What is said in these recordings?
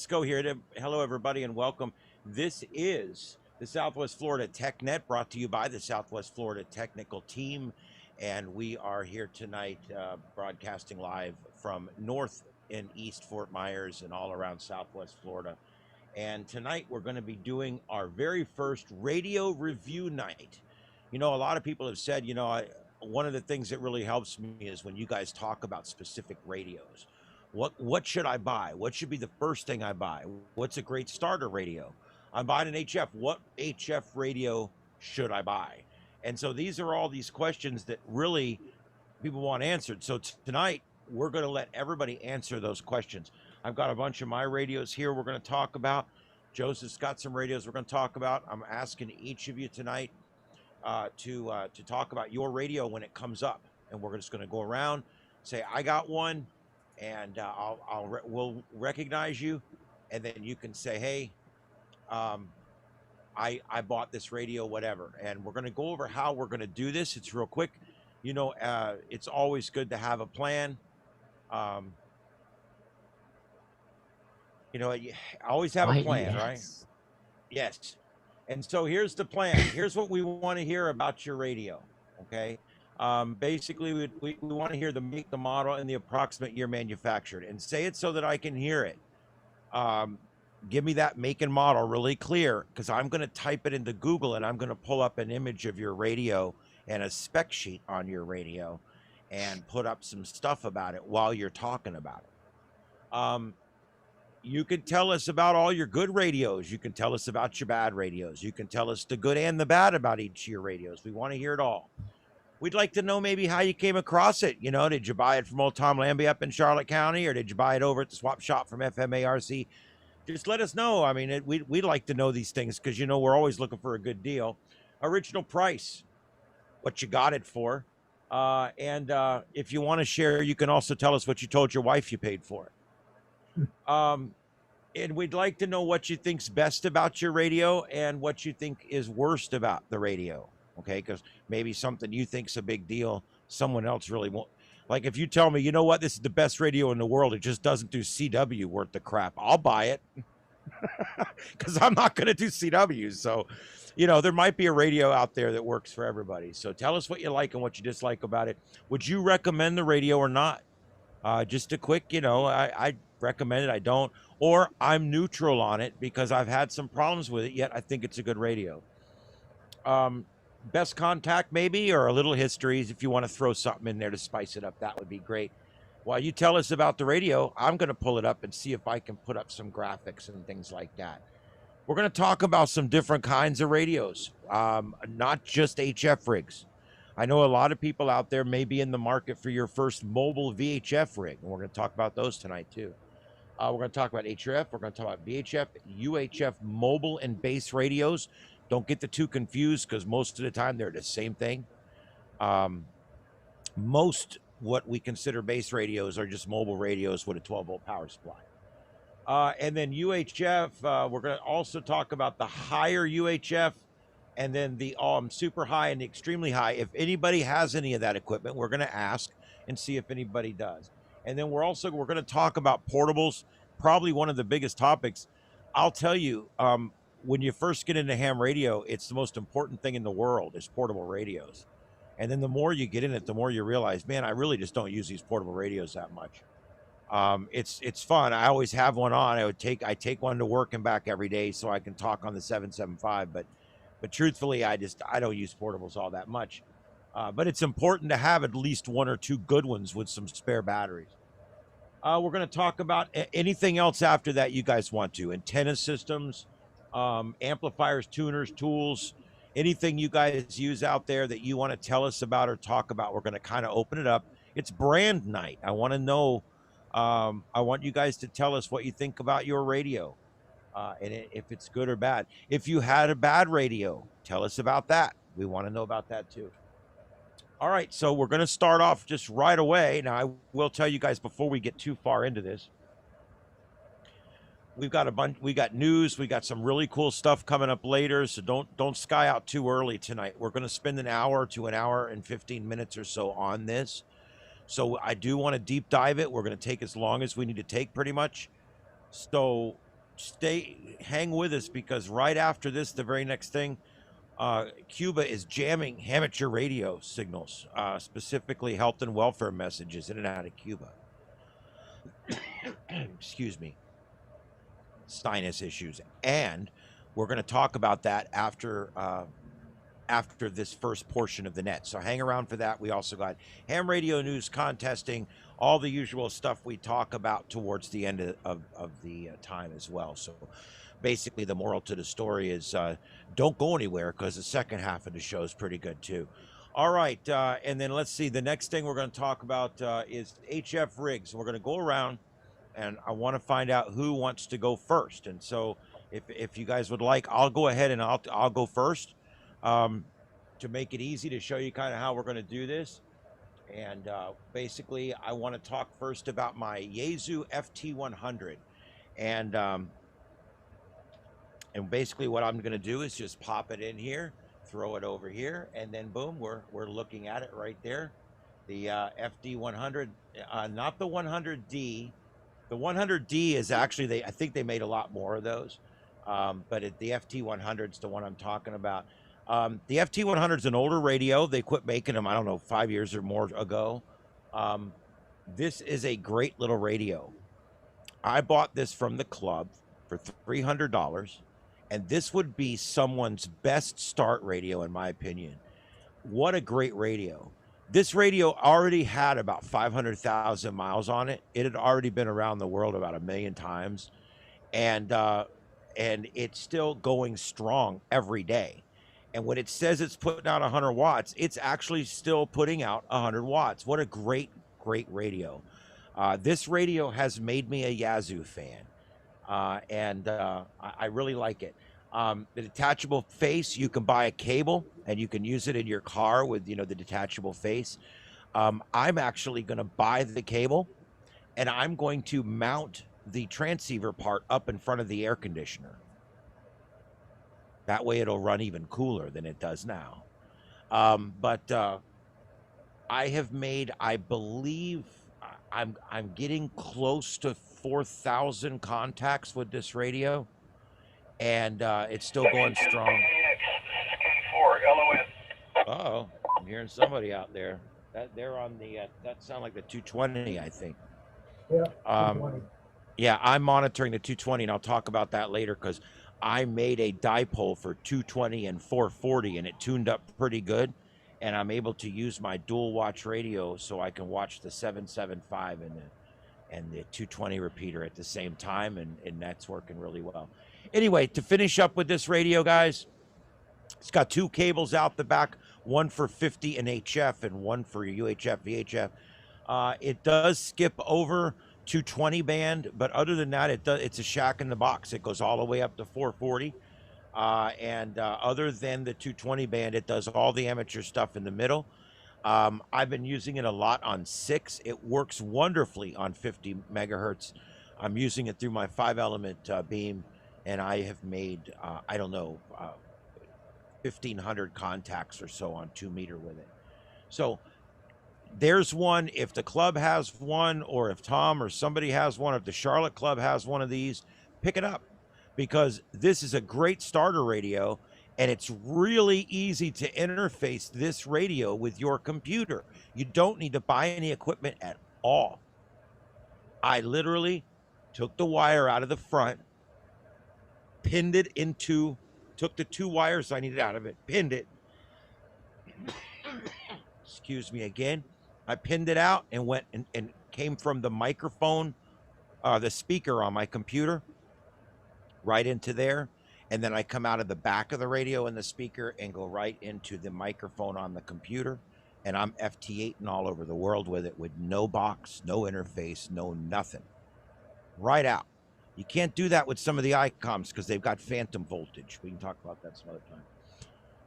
Go here. Hello, everybody, and welcome. This is the Southwest Florida TechNet, brought to you by the Southwest Florida Technical Team, and we are here tonight broadcasting live from North and East Fort Myers and all around Southwest Florida. And tonight we're going to be doing our very first radio review night. You know, a lot of people have said, one of the things that really helps me is when you guys talk about specific radios. What should I buy? What should be the first thing I buy? What's a great starter radio? I'm buying an HF. What HF radio should I buy? And so these are all these questions that really people want answered. So tonight we're going to let everybody answer those questions. I've got a bunch of my radios here we're going to talk about. Joseph's got some radios we're going to talk about. I'm asking each of you tonight to talk about your radio when it comes up, and we're just going to go around, say I got one, and we'll recognize you, and then you can say, hey, I bought this radio, whatever. And we're going to go over how we're going to do this. It's real quick. It's always good to have a plan. You always have a plan, yes. right? Yes. And so here's the plan. Here's what we want to hear about your radio, okay? Basically, we want to hear the make, the model, and the approximate year manufactured. And say it so that I can hear it. Give me that make and model really clear, because I'm going to type it into Google, and I'm going to pull up an image of your radio and a spec sheet on your radio and put up some stuff about it while you're talking about it. You can tell us about all your good radios. You can tell us about your bad radios. You can tell us the good and the bad about each of your radios. We want to hear it all. We'd like to know maybe how you came across it. Did you buy it from old Tom Lambie up in Charlotte County, or did you buy it over at the swap shop from FMARC? Just let us know. I mean, we'd like to know these things because, we're always looking for a good deal. Original price, what you got it for. And if you want to share, you can also tell us what you told your wife you paid for it. And we'd like to know what you think's best about your radio and what you think is worst about the radio. Okay, because maybe something you think's a big deal, someone else really won't. Like if you tell me, you know what, this is the best radio in the world, it just doesn't do CW worth the crap, I'll buy it because I'm not going to do CW. So, there might be a radio out there that works for everybody. So tell us what you like and what you dislike about it. Would you recommend the radio or not? Just a quick, I recommend it, I don't, or I'm neutral on it because I've had some problems with it, yet I think it's a good radio. Best contact maybe, or a little histories if you want to throw something in there to spice it up, that would be great. While you tell us about the radio, I'm going to pull it up and see if I can put up some graphics and things like that. We're going to talk about some different kinds of radios, not just HF rigs. I know a lot of people out there may be in the market for your first mobile VHF rig, and we're going to talk about those tonight too. We're going to talk about HF, we're going to talk about VHF, UHF mobile and base radios. Don't get the two confused because most of the time they're the same thing. Most what we consider base radios are just mobile radios with a 12-volt power supply. And then UHF, we're going to also talk about the higher UHF and then the super high and the extremely high. If anybody has any of that equipment, we're going to ask and see if anybody does. And then we're going to talk about portables, probably one of the biggest topics. I'll tell you, when you first get into ham radio, it's the most important thing in the world is portable radios. And then the more you get in it, the more you realize, man, I really just don't use these portable radios that much. It's fun. I always have one on. I take one to work and back every day so I can talk on the 775. But truthfully, I don't use portables all that much. But it's important to have at least one or two good ones with some spare batteries. We're going to talk about anything else after that you guys want to. Antenna systems, amplifiers, tuners, tools, anything you guys use out there that you want to tell us about or talk about. We're going to kind of open it up. It's brand night. I want to know, I want you guys to tell us what you think about your radio and if it's good or bad. If you had a bad radio, tell us about that. We want to know about that too. All right, so we're going to start off just right away. Now, I will tell you guys before we get too far into this, we've got we got news, we got some really cool stuff coming up later, so don't sky out too early tonight. We're going to spend an hour to an hour and 15 minutes or so on this. So I do want to deep dive it. We're going to take as long as we need to take pretty much. So hang with us, because right after this, the very next thing, Cuba is jamming amateur radio signals, specifically health and welfare messages in and out of Cuba. Excuse me. Sinus issues. And we're going to talk about that after this first portion of the net. So hang around for that. We also got ham radio news, contesting, all the usual stuff we talk about towards the end of the time as well. So basically the moral to the story is don't go anywhere, because the second half of the show is pretty good too. All right. And then let's see. The next thing we're going to talk about is HF rigs. We're going to go around, and I want to find out who wants to go first. And so if you guys would like, I'll go ahead and I'll go first. To make it easy to show you kind of how we're going to do this. And basically, I want to talk first about my Yaesu FT100. And basically what I'm going to do is just pop it in here, throw it over here, and then boom, we're looking at it right there. The FD100, not the 100D. The 100D is actually, I think they made a lot more of those. But the FT100 is the one I'm talking about. The FT100 is an older radio. They quit making them, I don't know, 5 years or more ago. This is a great little radio. I bought this from the club for $300, and this would be someone's best start radio, in my opinion. What a great radio. This radio already had about 500,000 miles on it. It had already been around the world about 1 million times. And it's still going strong every day. And when it says it's putting out 100 watts, it's actually still putting out 100 watts. What a great, great radio. This radio has made me a Yazoo fan. I really like it. The detachable face, you can buy a cable and you can use it in your car with, the detachable face. I'm actually going to buy the cable, and I'm going to mount the transceiver part up in front of the air conditioner. That way it'll run even cooler than it does now. But I have made, I believe, I'm getting close to 4,000 contacts with this radio, and it's still going strong. Uh-oh, I'm hearing somebody out there. They're on the, that sound like the 220, I think. Yeah, 220. Yeah, I'm monitoring the 220, and I'll talk about that later, because I made a dipole for 220 and 440, and it tuned up pretty good, and I'm able to use my dual watch radio so I can watch the 775 and the 220 repeater at the same time, and that's working really well. Anyway, to finish up with this radio, guys, it's got 2 cables out the back, one for 50 and HF and one for UHF, VHF. It does skip over 220 band, but other than that, it's a shack in the box. It goes all the way up to 440. Other than the 220 band, it does all the amateur stuff in the middle. I've been using it a lot on 6. It works wonderfully on 50 megahertz. I'm using it through my 5-element beam, and I have made, I don't know, 1,500 contacts or so on 2 meter with it. So there's one. If the club has one, or if Tom or somebody has one, if the Charlotte Club has one of these, pick it up, because this is a great starter radio, and it's really easy to interface this radio with your computer. You don't need to buy any equipment at all. I literally took the wire out of the front, pinned it into, took the 2 wires I needed out of it, pinned it. Excuse me again. I pinned it out and went and came from the microphone, the speaker on my computer, right into there. And then I come out of the back of the radio and the speaker and go right into the microphone on the computer. And I'm FT8ing all over the world with it, with no box, no interface, no nothing. Right out. You can't do that with some of the Icoms because they've got phantom voltage. We can talk about that some other time.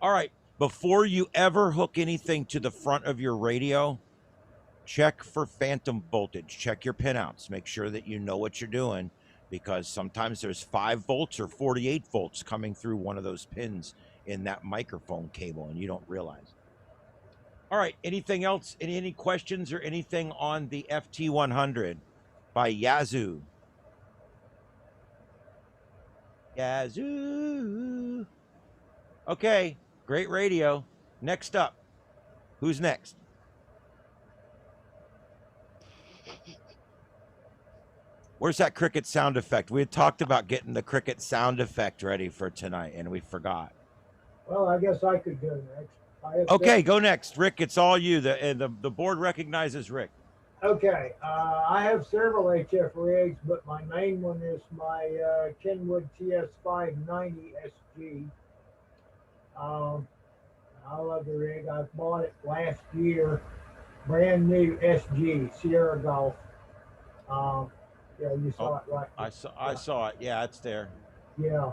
All right. Before you ever hook anything to the front of your radio, check for phantom voltage. Check your pinouts. Make sure that you know what you're doing, because sometimes there's 5 volts or 48 volts coming through one of those pins in that microphone cable, and you don't realize. All right, anything else? Any questions or anything on the FT100 by Yazoo? Yazoo. Okay, great radio. Next up, who's next? Where's that cricket sound effect? We had talked about getting the cricket sound effect ready for tonight, and we forgot. Well, I guess I could go next. Okay, go next, Rick. It's all you. The board recognizes Rick. Okay, I have several HF rigs, but my main one is my Kenwood TS590 SG. I love the rig. I bought it last year, brand new SG Sierra Golf. Yeah, you saw it right. I saw it. Yeah, it's there. Yeah,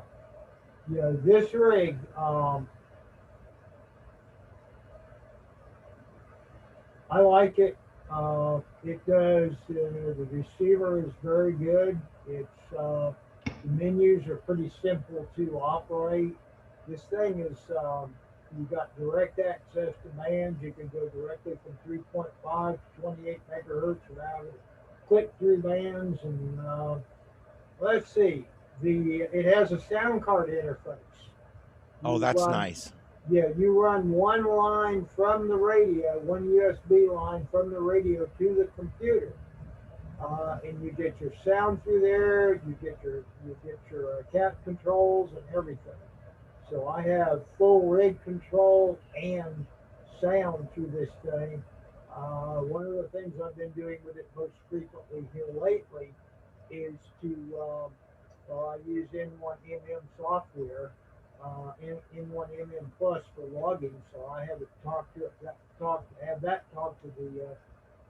yeah. This rig, I like it. It does. The receiver is very good. The menus are pretty simple to operate. This thing is you got direct access to bands. You can go directly from 3.5 to 28 megahertz without click through bands. And let's see, it has a sound card interface. Oh, that's nice. Yeah, you run one line from the radio, one USB line from the radio to the computer, and you get your sound through there. You get your cap controls and everything. So I have full rig control and sound through this thing. One of the things I've been doing with it most frequently here lately is I use N1MM software. N1MM Plus for logging, so I have it have that talk to the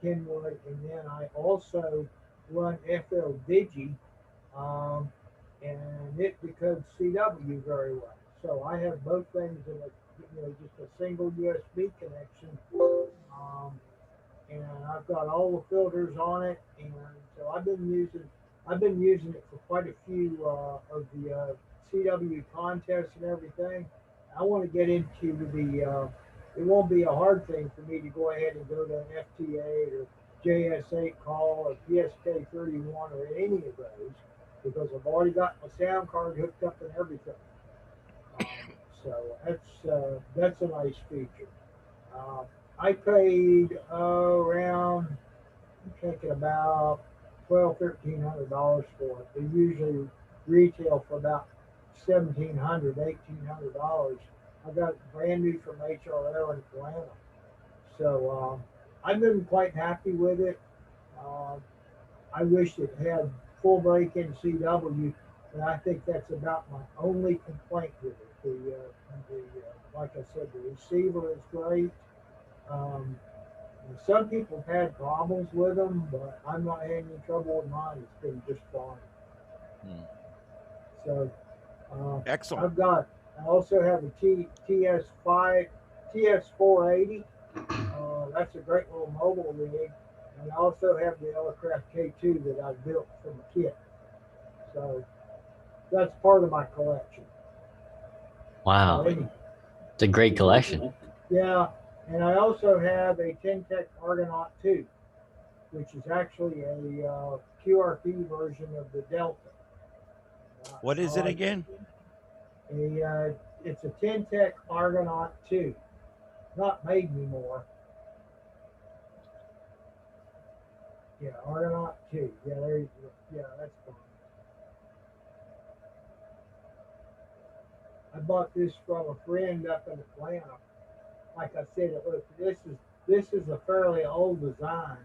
Kenwood, and then I also run FL Digi, and it decodes CW very well. So I have both things in just a single USB connection, and I've got all the filters on it, and so I've been using it for quite a few of the CW contests and everything. I want to get into it won't be a hard thing for me to go ahead and go to an FT8 or JS8 call or PSK31 or any of those, because I've already got my sound card hooked up and everything. So that's a nice feature. I paid around, I'm thinking about $1,200-$1,300 for it. They usually retail for about $1,700-$1,800. I got it brand new from HRL in Atlanta. So I've been quite happy with it. I wish it had full break-in CW, but I think that's about my only complaint with it. Like I said, the receiver is great. Some people have had problems with them, but I'm not having any trouble with mine. It's been just fine. So excellent. I also have a TS480. That's a great little mobile rig. And I also have the Elecraft K2 that I built from a kit. So that's part of my collection. Wow. It's a great collection. Yeah. And I also have a Tentec Argonaut 2, which is actually a QRP version of the Delta. What is it again? It's a Tentec Argonaut 2. Not made anymore. Yeah, Argonaut 2. Yeah, that's fine. I bought this from a friend up in Atlanta. Like I said, this is a fairly old design.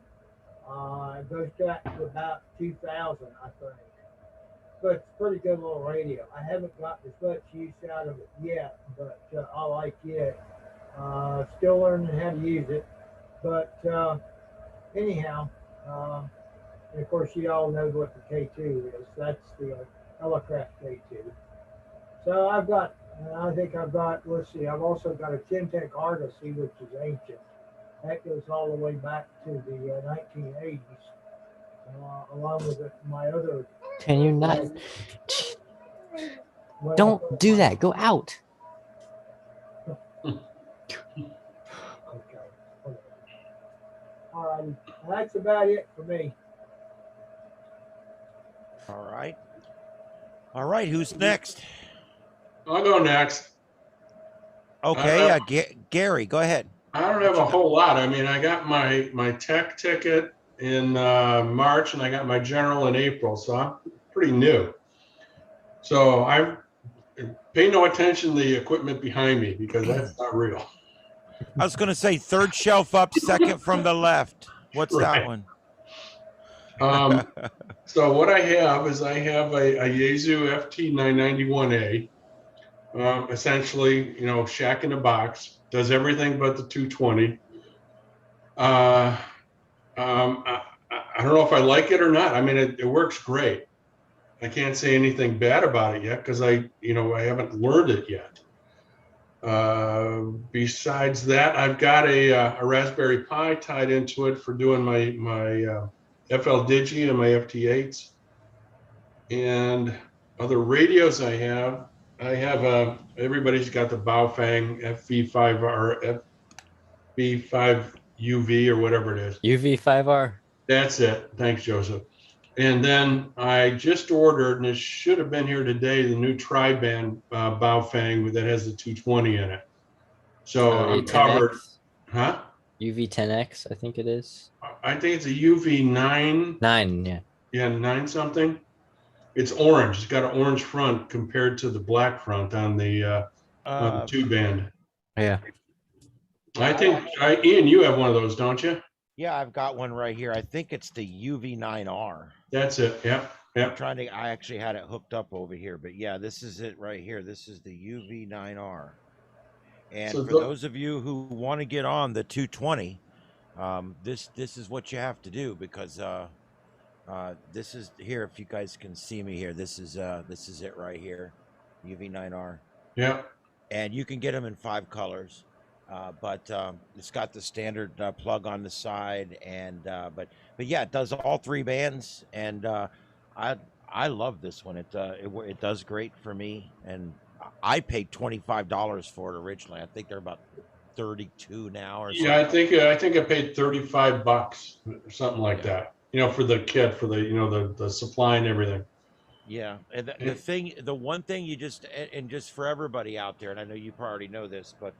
It goes back to about 2000, I think. But it's a pretty good little radio. I haven't got as much use out of it yet, but I like it. Still learning how to use it. But anyhow, and of course, you all know what the K2 is. That's the Elecraft K2. So let's see, I've also got a Tentec Argosy, which is ancient. That goes all the way back to the 1980s, along with my other. Can you not? Don't do that. Go out. Okay. All right. That's about it for me. All right. All right, who's next? I'll go next. Okay, Gary, go ahead. I don't have a whole lot. I mean, I got my tech ticket in March, and I got my general in April, so I'm pretty new. So I pay no attention to the equipment behind me because that's not real. I was going to say third shelf up, second from the left. What's that one? So what I have is I have a Yaesu FT991A. Essentially, shack in a box, does everything but the 220. I don't know if I like it or not. I mean, it works great. I can't say anything bad about it yet because I haven't learned it yet. Besides that, I've got a Raspberry Pi tied into it for doing my FL Digi and my FT8s. And other radios I have everybody's got the Baofeng FV5R, FV5UV or whatever it is. UV5R. That's it. Thanks, Joseph. And then I just ordered, and it should have been here today, the new tri-band Baofeng that has the 220 in it. So I'm covered. Huh? UV10X, I think it is. I think it's a UV9. 9, yeah. Yeah, 9 something. It's orange. It's got an orange front compared to the black front on the 2-band. Yeah. I think, Ian, you have one of those, don't you? Yeah, I've got one right here. I think it's the UV9R. That's it. Yep. Yep. I actually had it hooked up over here, but yeah, this is it right here. This is the UV9R. And so for those of you who want to get on the 220, this is what you have to do because this is here. If you guys can see me here, this is it right here, UV9R. Yeah. And you can get them in 5 colors. But it's got the standard plug on the side, and but yeah, it does all 3 bands, and I love this one. It does great for me, and I paid $25 for it originally. I think they're about 32 now or something. Yeah, I think I paid $35 or something like that. For the kit, for the supply and everything. Yeah, and the one thing you just for everybody out there, and I know you already know this, but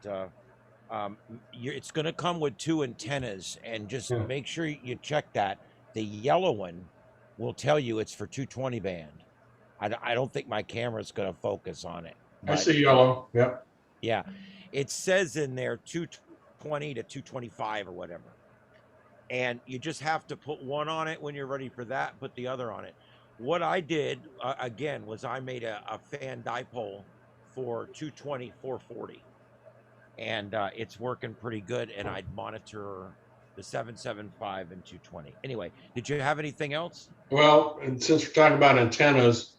it's going to come with 2 antennas, and just make sure you check that. The yellow one will tell you it's for 220 band. I don't think my camera's going to focus on it. I see yellow. Yep. Yeah, it says in there 220 to 225 or whatever, and you just have to put one on it when you're ready for that. Put the other on it. What I did again was I made a fan dipole for 220 440. And it's working pretty good, and I'd monitor the 775 and 220. Anyway, did you have anything else? Well, and since we're talking about antennas,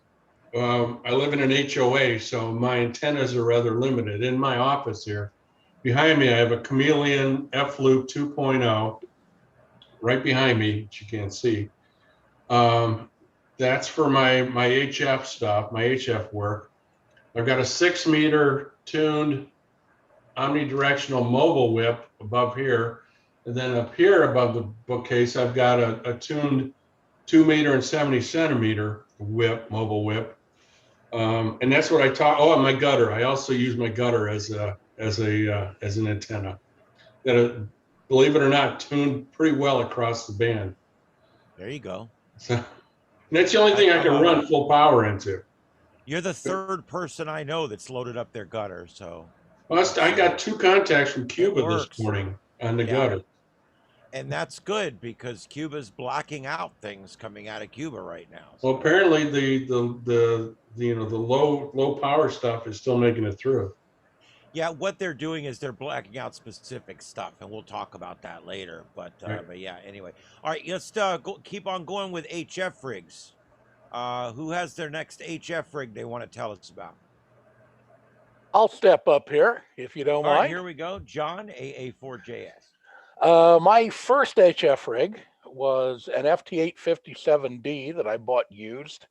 I live in an HOA, so my antennas are rather limited. In my office here, behind me, I have a Chameleon F-Loop 2.0 right behind me, which you can't see. That's for my HF stuff, my HF work. I've got a 6-meter tuned omnidirectional mobile whip above here, and then up here above the bookcase I've got a tuned 2-meter and 70 centimeter mobile whip, and that's what I taught. Oh, and my gutter. I also use my gutter as an antenna that, believe it or not, tuned pretty well across the band. There you go. So that's the only thing I can run full power into. You're the 3rd person I know that's loaded up their gutter, so. Well, I got 2 contacts from Cuba this morning on the gutter. And that's good because Cuba's blocking out things coming out of Cuba right now. So. Well, apparently the low power stuff is still making it through. Yeah, what they're doing is they're blacking out specific stuff, and we'll talk about that later. But yeah, anyway. All right, let's keep on going with HF rigs. Who has their next HF rig they want to tell us about? I'll step up here if you don't mind. All right, here we go. John, AA4JS. My first HF rig was an FT857D that I bought used,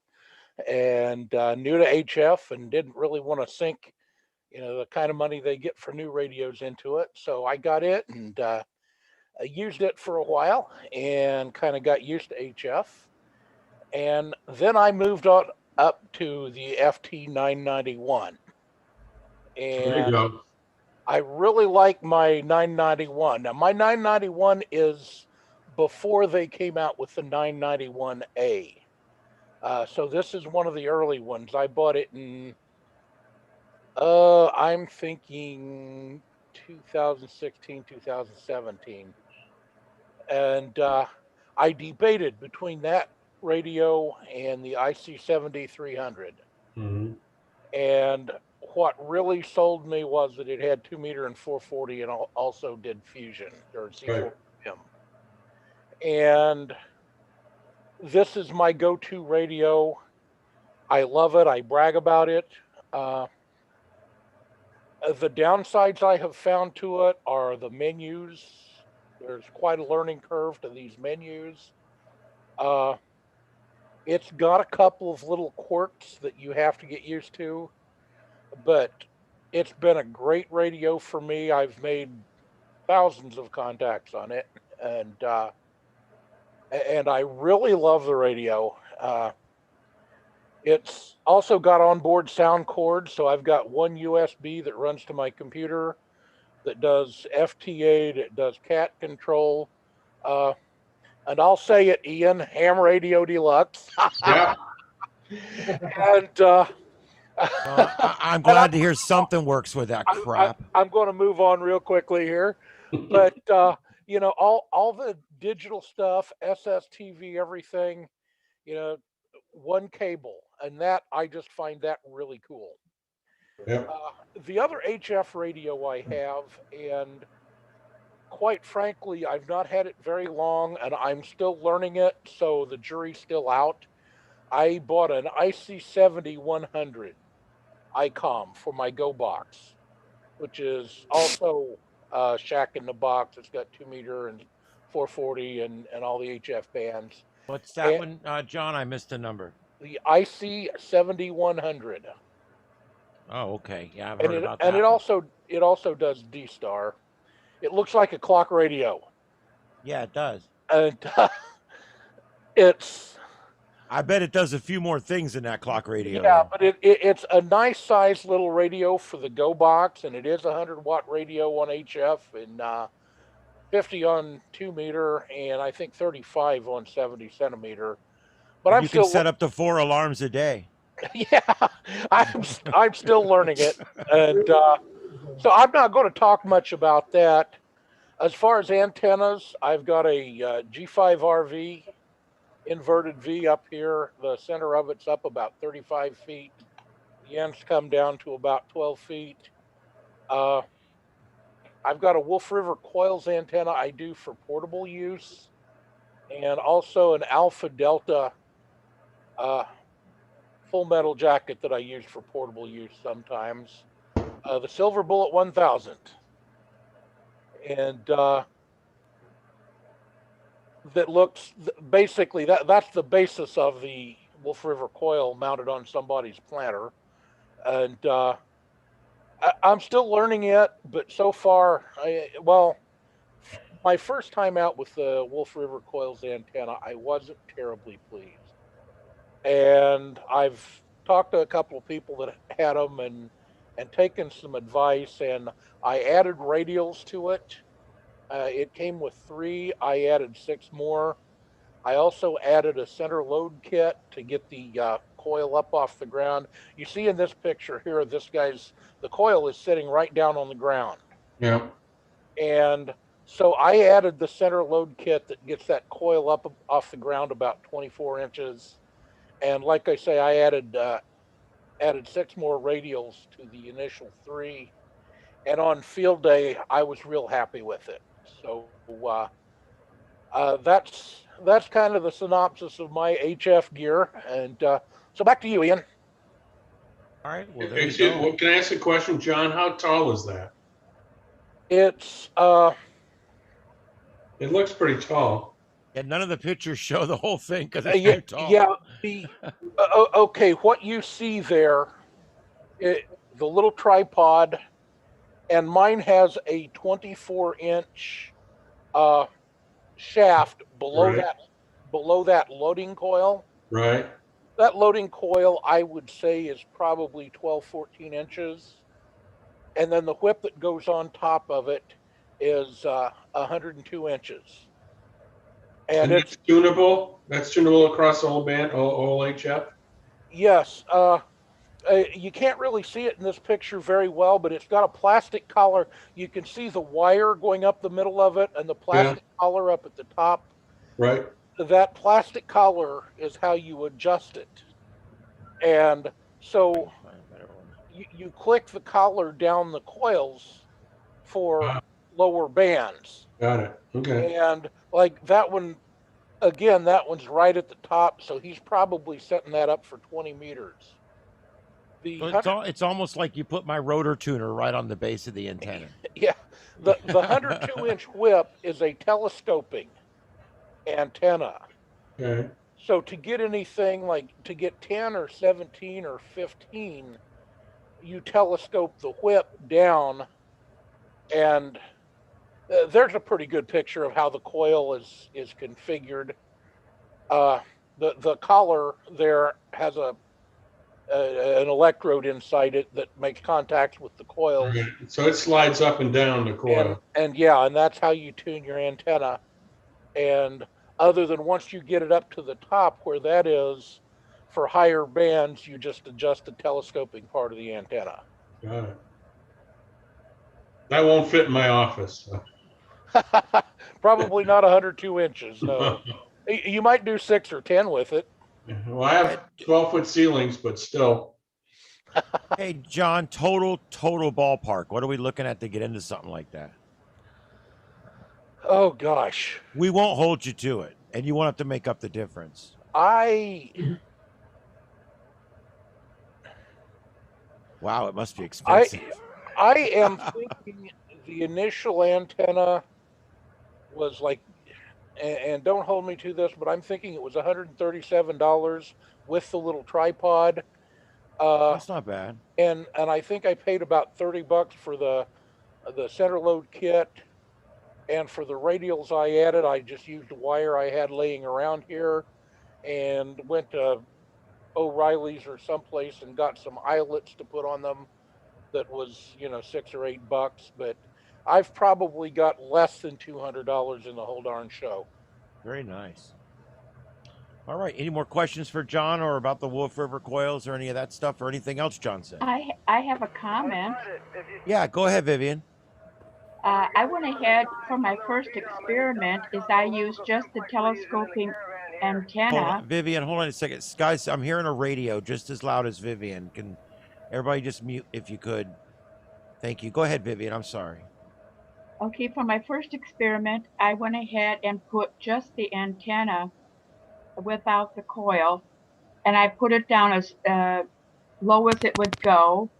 and new to HF, and didn't really want to sink, the kind of money they get for new radios into it. So I got it, and I used it for a while and kind of got used to HF. And then I moved on up to the FT991. There you And go. I really like my 991. Now, my 991 is before they came out with the 991A. So this is one of the early ones. I bought it in, I'm thinking 2016, 2017. And I debated between that radio and the IC7300. Hmm. And what really sold me was that it had 2 meter and 440 and also did fusion or Right. C4M. And this is my go-to radio. I love it. I brag about it. Uh, the downsides I have found to it are the menus. There's quite a learning curve to these menus. Uh, it's got a couple of little quirks that you have to get used to, but it's been a great radio for me. I've made thousands of contacts on it, and I really love the radio. It's also got onboard sound cords, so I've got one USB that runs to my computer that does FT8, it does cat control, and I'll say it, Ian, ham radio deluxe. Yeah. And I'm glad to hear something works with that crap. I'm going to move on real quickly here, but you know, all the digital stuff, SSTV, everything, you know, one cable, and that I just find that really cool. Yeah. The other HF radio I have, and quite frankly, I've not had it very long, and I'm still learning it, so the jury's still out. I bought an IC70-100 Icom for my Go box, which is also Shack in the Box. It's got 2 meter and 440 and all the HF bands. What's that one, John? I missed the number. The IC70-100. Oh, okay. Yeah, I've And heard about that. and it also does D-Star. It looks like a clock radio. Yeah, it does. And it's I bet it does a few more things than that clock radio. yeah, but it's a nice sized little radio for the Go box, and it is a 100-watt radio on HF and 50 on 2 meter, and I think 35 on 70 centimeter. But you can set up to 4 alarms a day. Yeah, I'm still learning it, and so I'm not going to talk much about that. As far as antennas, I've got a G5RV inverted V up here. The center of it's up about 35 feet. The ends come down to about 12 feet. I've got a Wolf River coils antenna I do for portable use, and also an Alpha Delta full metal jacket that I use for portable use sometimes. The Silver Bullet 1000. And that looks basically that's the basis of the Wolf River coil mounted on somebody's planter. And I'm still learning it, but so far, my first time out with the Wolf River coils antenna, I wasn't terribly pleased. And I've talked to a couple of people that had them and taken some advice, and I added radials to it. It came with 3. I added 6 more. I also added a center load kit to get the coil up off the ground. You see in this picture here, the coil is sitting right down on the ground. Yeah. And so I added the center load kit that gets that coil up off the ground about 24 inches. And like I say, I added 6 more radials to the initial 3. And on field day, I was real happy with it. So that's kind of the synopsis of my HF gear. And so back to you, Ian. All right. Well, there you go. Can I ask a question, John? How tall is that? It's It looks pretty tall. And none of the pictures show the whole thing because it's too tall. Yeah. Okay, what you see there, the little tripod, and mine has a 24-inch shaft below Right. that loading coil. Right. that loading coil, I would say, is probably 12, 14 inches. And then the whip that goes on top of it is 102 inches. And And it's, that's tunable? That's tunable across the whole band, all HF? yes, you can't really see it in this picture very well, but it's got a plastic collar. You can see the wire going up the middle of it and the Yeah, plastic collar up at the top. right. That plastic collar is how you adjust it. And so you click the collar down the coils for Wow, lower bands. got it. Okay. And like that one, again, that one's right at the top. So he's probably setting that up for 20 meters. The So 100, it's almost like you put my rotor tuner right on the base of the antenna. yeah, the 102-inch whip is a telescoping antenna. Okay. So to get anything like to get 10 or 17 or 15, you telescope the whip down, and there's a pretty good picture of how the coil is configured. The collar there has an electrode inside it that makes contact with the coils, Right. So it slides up and down the coil. and yeah, and that's how you tune your antenna. And other than once you get it up to the top where that is, for higher bands, you just adjust the telescoping part of the antenna. Got it. That won't fit in my office. Probably not 102 inches, no. You might do 6 or 10 with it. Well, I have 12-foot ceilings, but still. Hey, John, total ballpark. What are we looking at to get into something like that? Oh gosh. We won't hold you to it, and you won't have to make up the difference. Wow, it must be expensive. I am thinking the initial antenna was like, and don't hold me to this, but I'm thinking it was $137 with the little tripod. That's not bad. And I think I paid about $30 for the center load kit, and for the radials I added, I just used a wire I had laying around here, and went to O'Reilly's or someplace and got some eyelets to put on them. That was $6 or $8, but I've probably got less than $200 in the whole darn show. Very nice. All right. Any more questions for John or about the Wolf River coils or any of that stuff or anything else John said? I have a comment. Yeah, go ahead, Vivian. I went ahead for my first experiment is I used just the telescoping antenna. Vivian, hold on a second. Guys, I'm hearing a radio just as loud as Vivian. Can everybody just mute if you could? Thank you. Go ahead, Vivian. I'm sorry. Okay, for my first experiment, I went ahead and put just the antenna without the coil, and I put it down as low as it would go.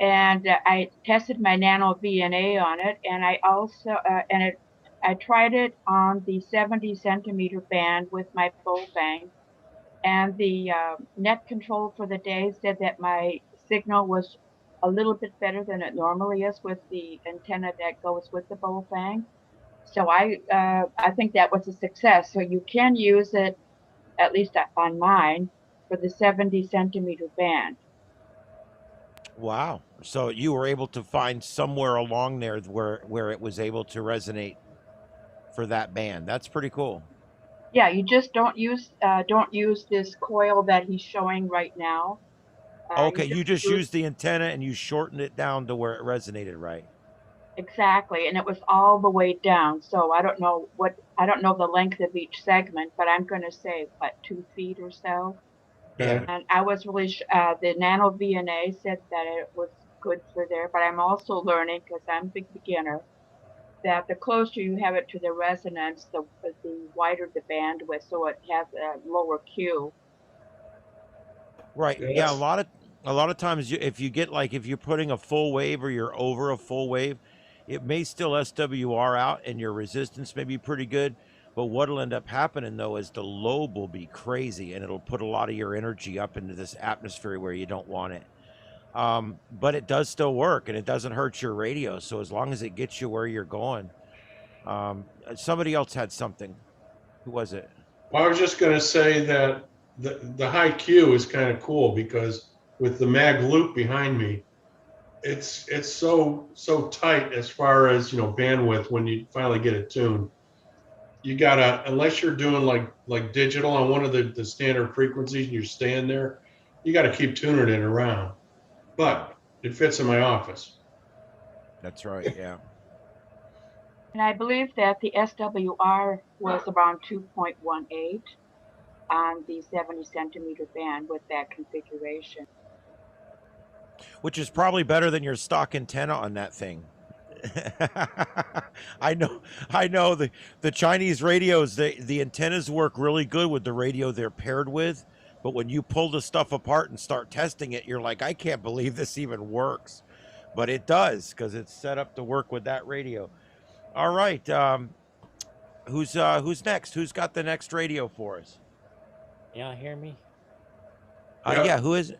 And I tested my nano VNA on it, and I also I tried it on the 70 centimeter band with my bow bang, and the net control for the day said that my signal was a little bit better than it normally is with the antenna that goes with the bow bang. So I think that was a success. So you can use it, at least on mine, for the 70 centimeter band. Wow. So you were able to find somewhere along there where it was able to resonate for that band. That's pretty cool. Yeah, you just don't use this coil that he's showing right now. Okay, you just used the antenna and you shortened it down to where it resonated, right? Exactly, and it was all the way down. So I don't know the length of each segment, but I'm going to say 2 feet or so. Yeah. And I was really the nano VNA said that it was good for there, but I'm also learning, because I'm a big beginner, that the closer you have it to the resonance, the wider the bandwidth, so it has a lower Q. Right. Yes. Yeah. A lot of times, if you're putting a full wave or you're over a full wave, it may still SWR out and your resistance may be pretty good. But what'll end up happening though is the lobe will be crazy and it'll put a lot of your energy up into this atmosphere where you don't want it. But it does still work and it doesn't hurt your radio. So as long as it gets you where you're going. Somebody else had something. Who was it? Well, I was just going to say that the high Q is kind of cool because with the mag loop behind me, it's so tight as far as bandwidth when you finally get it tuned. You gotta, unless you're doing like digital on one of the standard frequencies and you're staying there, you gotta keep tuning it around. But it fits in my office. That's right. Yeah. And I believe that the SWR was around 2.18 on the 70 centimeter band with that configuration. Which is probably better than your stock antenna on that thing. I know the Chinese radios, the antennas work really good with the radio they're paired with, but when you pull the stuff apart and start testing it, you're like, I can't believe this even works. But it does, because it's set up to work with that radio. All right. Who's next? Who's got the next radio for us? Y'all hear me? Yeah, who is it?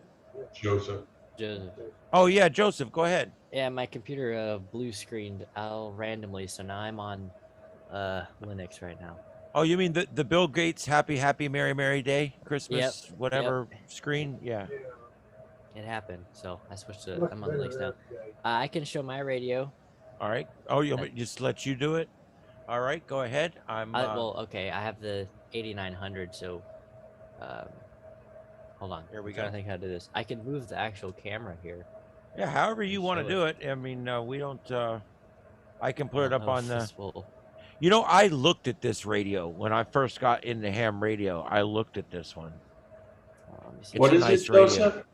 Joseph. Joseph. Oh yeah, Joseph, go ahead. Yeah, my computer blue screened out randomly, so now I'm on Linux right now. Oh, you mean the Bill Gates happy merry day Christmas whatever screen? Yeah. It happened, so I switched to I'm on Linux now. I can show my radio. All right. Oh, you just let you do it. All right, go ahead. Well, okay. I have the 8900, so hold on. Here we I'm trying go. to think how to do this. I can move the actual camera here. Yeah, however you want to do it. I mean, we don't. I can put it up on the. You know, I looked at this radio when I first got into ham radio. I looked at this one. What is it, Joseph?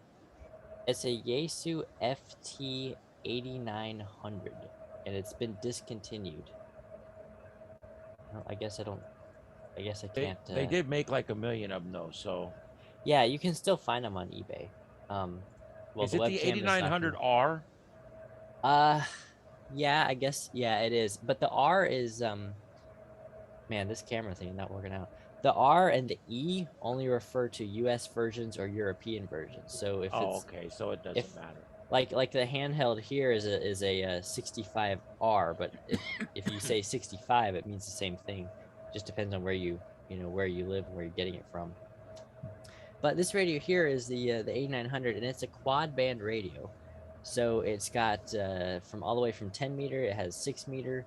It's a Yaesu FT 8900, and it's been discontinued. I guess I can't. They did make like 1 million of them though, so. Yeah, you can still find them on eBay. Well, is it the 8900R? Yeah, I guess. Yeah, it is. But the R is man, this camera thing is not working out. The R and the E only refer to U.S. versions or European versions. So if it's okay, so it doesn't matter. Like the handheld here is a 65R, but if you say 65, it means the same thing. Just depends on where you live and where you're getting it from. But this radio here is the 8900, and it's a quad band radio. So it's got from all the way from 10 meter, it has 6 meter,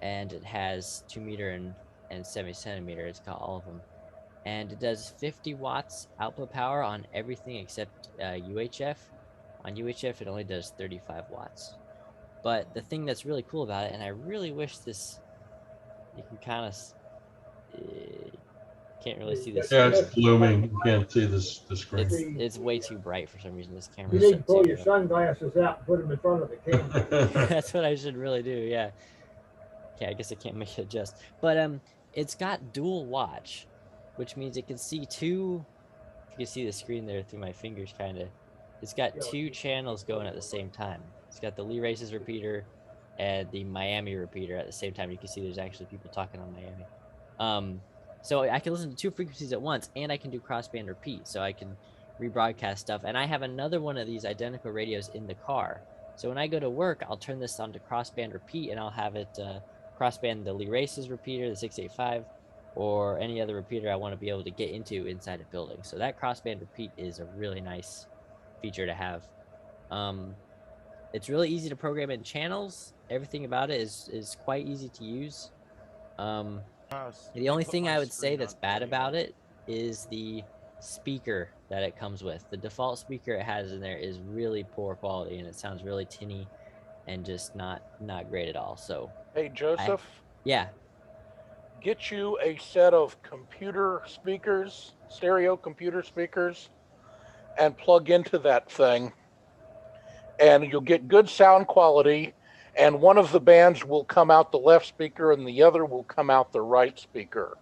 and it has 2 meter and 70 centimeter. It's got all of them. And it does 50 watts output power on everything except UHF. On UHF, it only does 35 watts. But the thing that's really cool about it, and I really wish this, you can kind of, can't really see this. Yeah, it's blooming. You can't see the screen. It's way too bright for some reason. This camera. You need to pull your sunglasses out and put them in front of the camera. That's what I should really do. Yeah. Okay, I guess I can't make it adjust. But it's got dual watch, which means it can see two. You can see the screen there through my fingers, kind of. It's got 2 channels going at the same time. It's got the Lee Races repeater and the Miami repeater at the same time. You can see there's actually people talking on Miami. So I can listen to 2 frequencies at once, and I can do crossband repeat. So I can rebroadcast stuff. And I have another one of these identical radios in the car. So when I go to work, I'll turn this on to crossband repeat, and I'll have it crossband the Lee Races repeater, the 685, or any other repeater I want to be able to get into inside a building. So that crossband repeat is a really nice feature to have. It's really easy to program in channels. Everything about it is quite easy to use. The only thing I would say that's bad about it is the speaker that it comes with. The default speaker it has in there is really poor quality, and it sounds really tinny and just not great at all. So hey, Joseph. Yeah. Get you a set of computer speakers, stereo computer speakers, and plug into that thing, and you'll get good sound quality, and one of the bands will come out the left speaker and the other will come out the right speaker.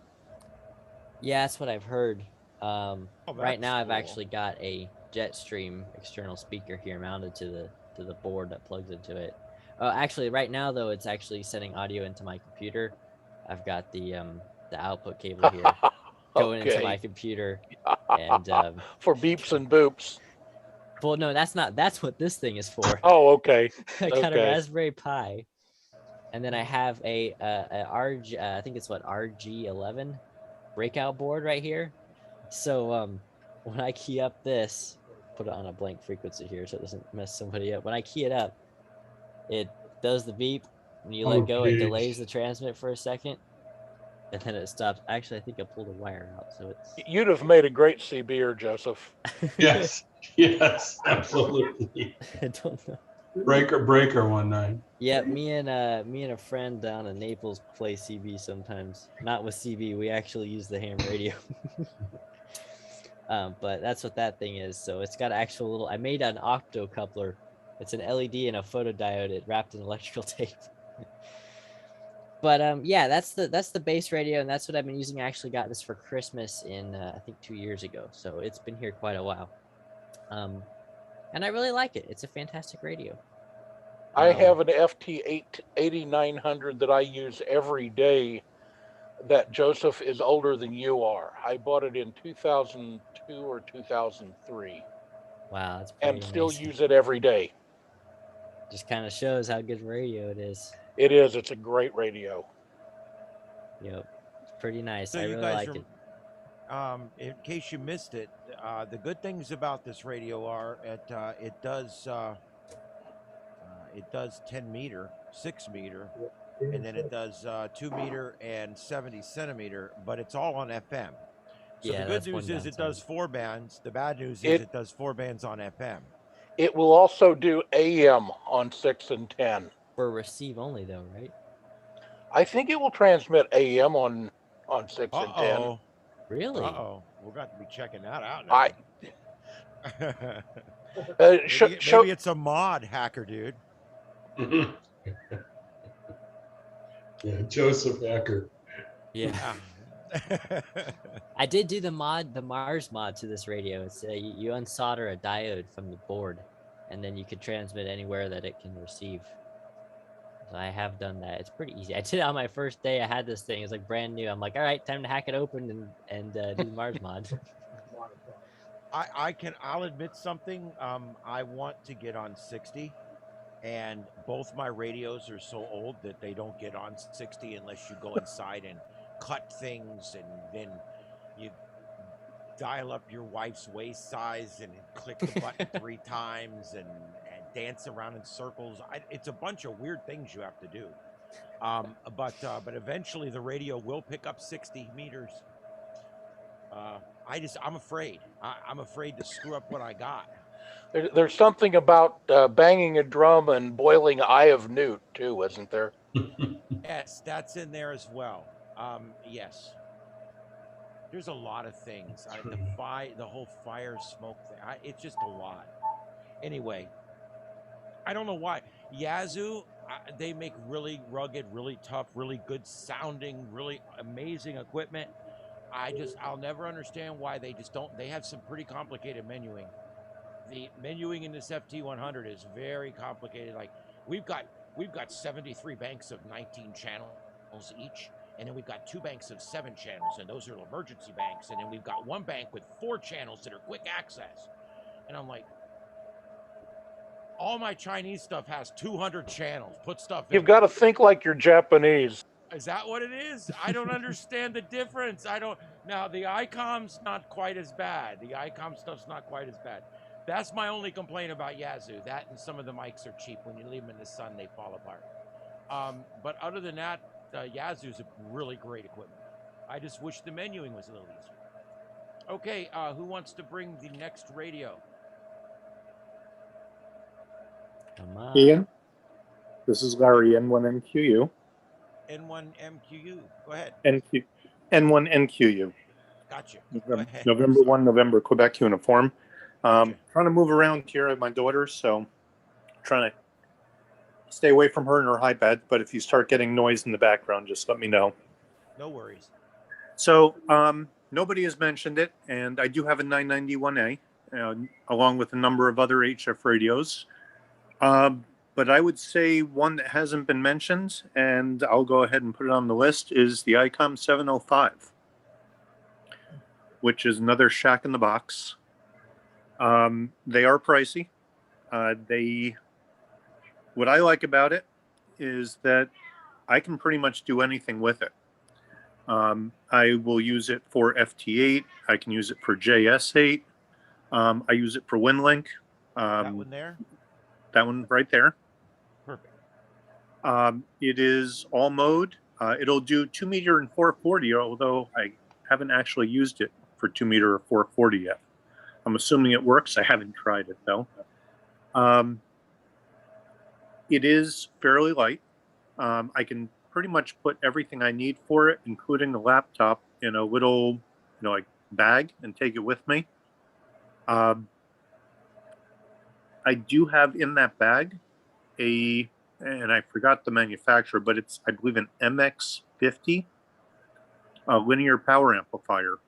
Yeah, that's what I've heard. Right now I've cool. actually got a Jetstream external speaker here mounted to the board that plugs into it. Actually, right now though, it's actually sending audio into my computer. I've got the output cable here going into my computer, and for beeps and boops. Well, no, that's what this thing is for. Oh, okay. I got a Raspberry Pi, and then I have a RG, I think it's RG11 breakout board right here. So when I key up this, put it on a blank frequency here so it doesn't mess somebody up. When I key it up, it does the beep. When you let go, it delays the transmit for a second, and then it stops. Actually, I think I pulled a wire out, so it's. You'd have made a great CBer, Joseph. Yes, yes, absolutely. I don't know. Breaker 19. Yeah, me and a friend down in Naples play CB sometimes. Not with CB, we actually use the ham radio. But that's what that thing is. So it's got actual little. I made an optocoupler. It's an LED and a photodiode. It wrapped in electrical tape. But yeah, that's the base radio, and that's what I've been using. I actually got this for Christmas in I think 2 years ago, so it's been here quite a while. And I really like it. It's a fantastic radio. I have an FT8900 that I use every day. That Joseph is older than you are. I bought it in 2002 or 2003. Wow, that's pretty and still amazing. use it every day. Just kind of shows how good radio it is. It is. It's a great radio. Yep, it's pretty nice. So I you really guys like it. in case you missed it, the good things about this radio are it does 10 meter, 6 meter, and then it does 2 meter and 70 centimeter, but it's all on FM. So Yeah, the good that's news one is it downside. does 4 bands. The bad news is it does 4 bands on FM. It will also do AM on 6 and 10. For receive only though, right? I think it will transmit AM on 6 and 10. Really? We're going to be checking that out now. Maybe Maybe it's a mod, hacker dude. Yeah, Joseph Hacker. Yeah. I did do the Mars mod to this radio. It's you unsolder a diode from the board, and then you can transmit anywhere that it can receive. So I have done that. It's pretty easy. I did it on my first day. I had this thing. It's like brand new. I'm like, all right, time to hack it open and do the Mars mod. I'll admit something. I want to get on 60, and both my radios are so old that they don't get on 60 unless you go inside and cut things, and then you dial up your wife's waist size and click the button 3 times and dance around in circles. It's a bunch of weird things you have to do. But eventually the radio will pick up 60 meters. I'm afraid. I'm afraid to screw up what I got. There's something about banging a drum and boiling Eye of Newt too, isn't there? Yes, that's in there as well. Yes. There's a lot of things. The whole fire smoke thing. It's just a lot. Anyway, I don't know why. Yazoo, they make really rugged, really tough, really good sounding, really amazing equipment. I'll never understand why they just don't. They have some pretty complicated menuing. The menuing in this FT100 is very complicated. Like we've got 73 banks of 19 channels each, and then we've got 2 banks of 7 channels, and those are emergency banks, and then we've got 1 bank with 4 channels that are quick access. And I'm like, all my Chinese stuff has 200 channels. Put stuff in. You've got to think like you're Japanese. Is that what it is? I don't understand the difference. Now the Icom's not quite as bad. The Icom stuff's not quite as bad. That's my only complaint about Yazoo. That and some of the mics are cheap. When you leave them in the sun, they fall apart. But other than that, Yazoo's a really great equipment. I just wish the menuing was a little easier. Okay, who wants to bring the next radio? Come on. Ian, this is Larry, N1NQU. N1MQU. Go ahead. N1NQU. Gotcha. November 1, November, Quebec uniform. Trying to move around here at my daughter, so trying to stay away from her in her iPad. But if you start getting noise in the background, just let me know. No worries. So nobody has mentioned it, and I do have a 991A, along with a number of other HF radios. But I would say one that hasn't been mentioned, and I'll go ahead and put it on the list, is the Icom 705, which is another shack in the box. They are pricey. What I like about it is that I can pretty much do anything with it. I will use it for FT8. I can use it for JS8. I use it for WinLink. That one there? That one right there. Perfect. It is all mode. It'll do 2 meter and 440, although I haven't actually used it for 2 meter or 440 yet. I'm assuming it works. I haven't tried it though. It is fairly light. I can pretty much put everything I need for it, including the laptop, in a little, like bag and take it with me. I do have in that bag and I forgot the manufacturer, but it's, I believe, an MX50 linear power amplifier,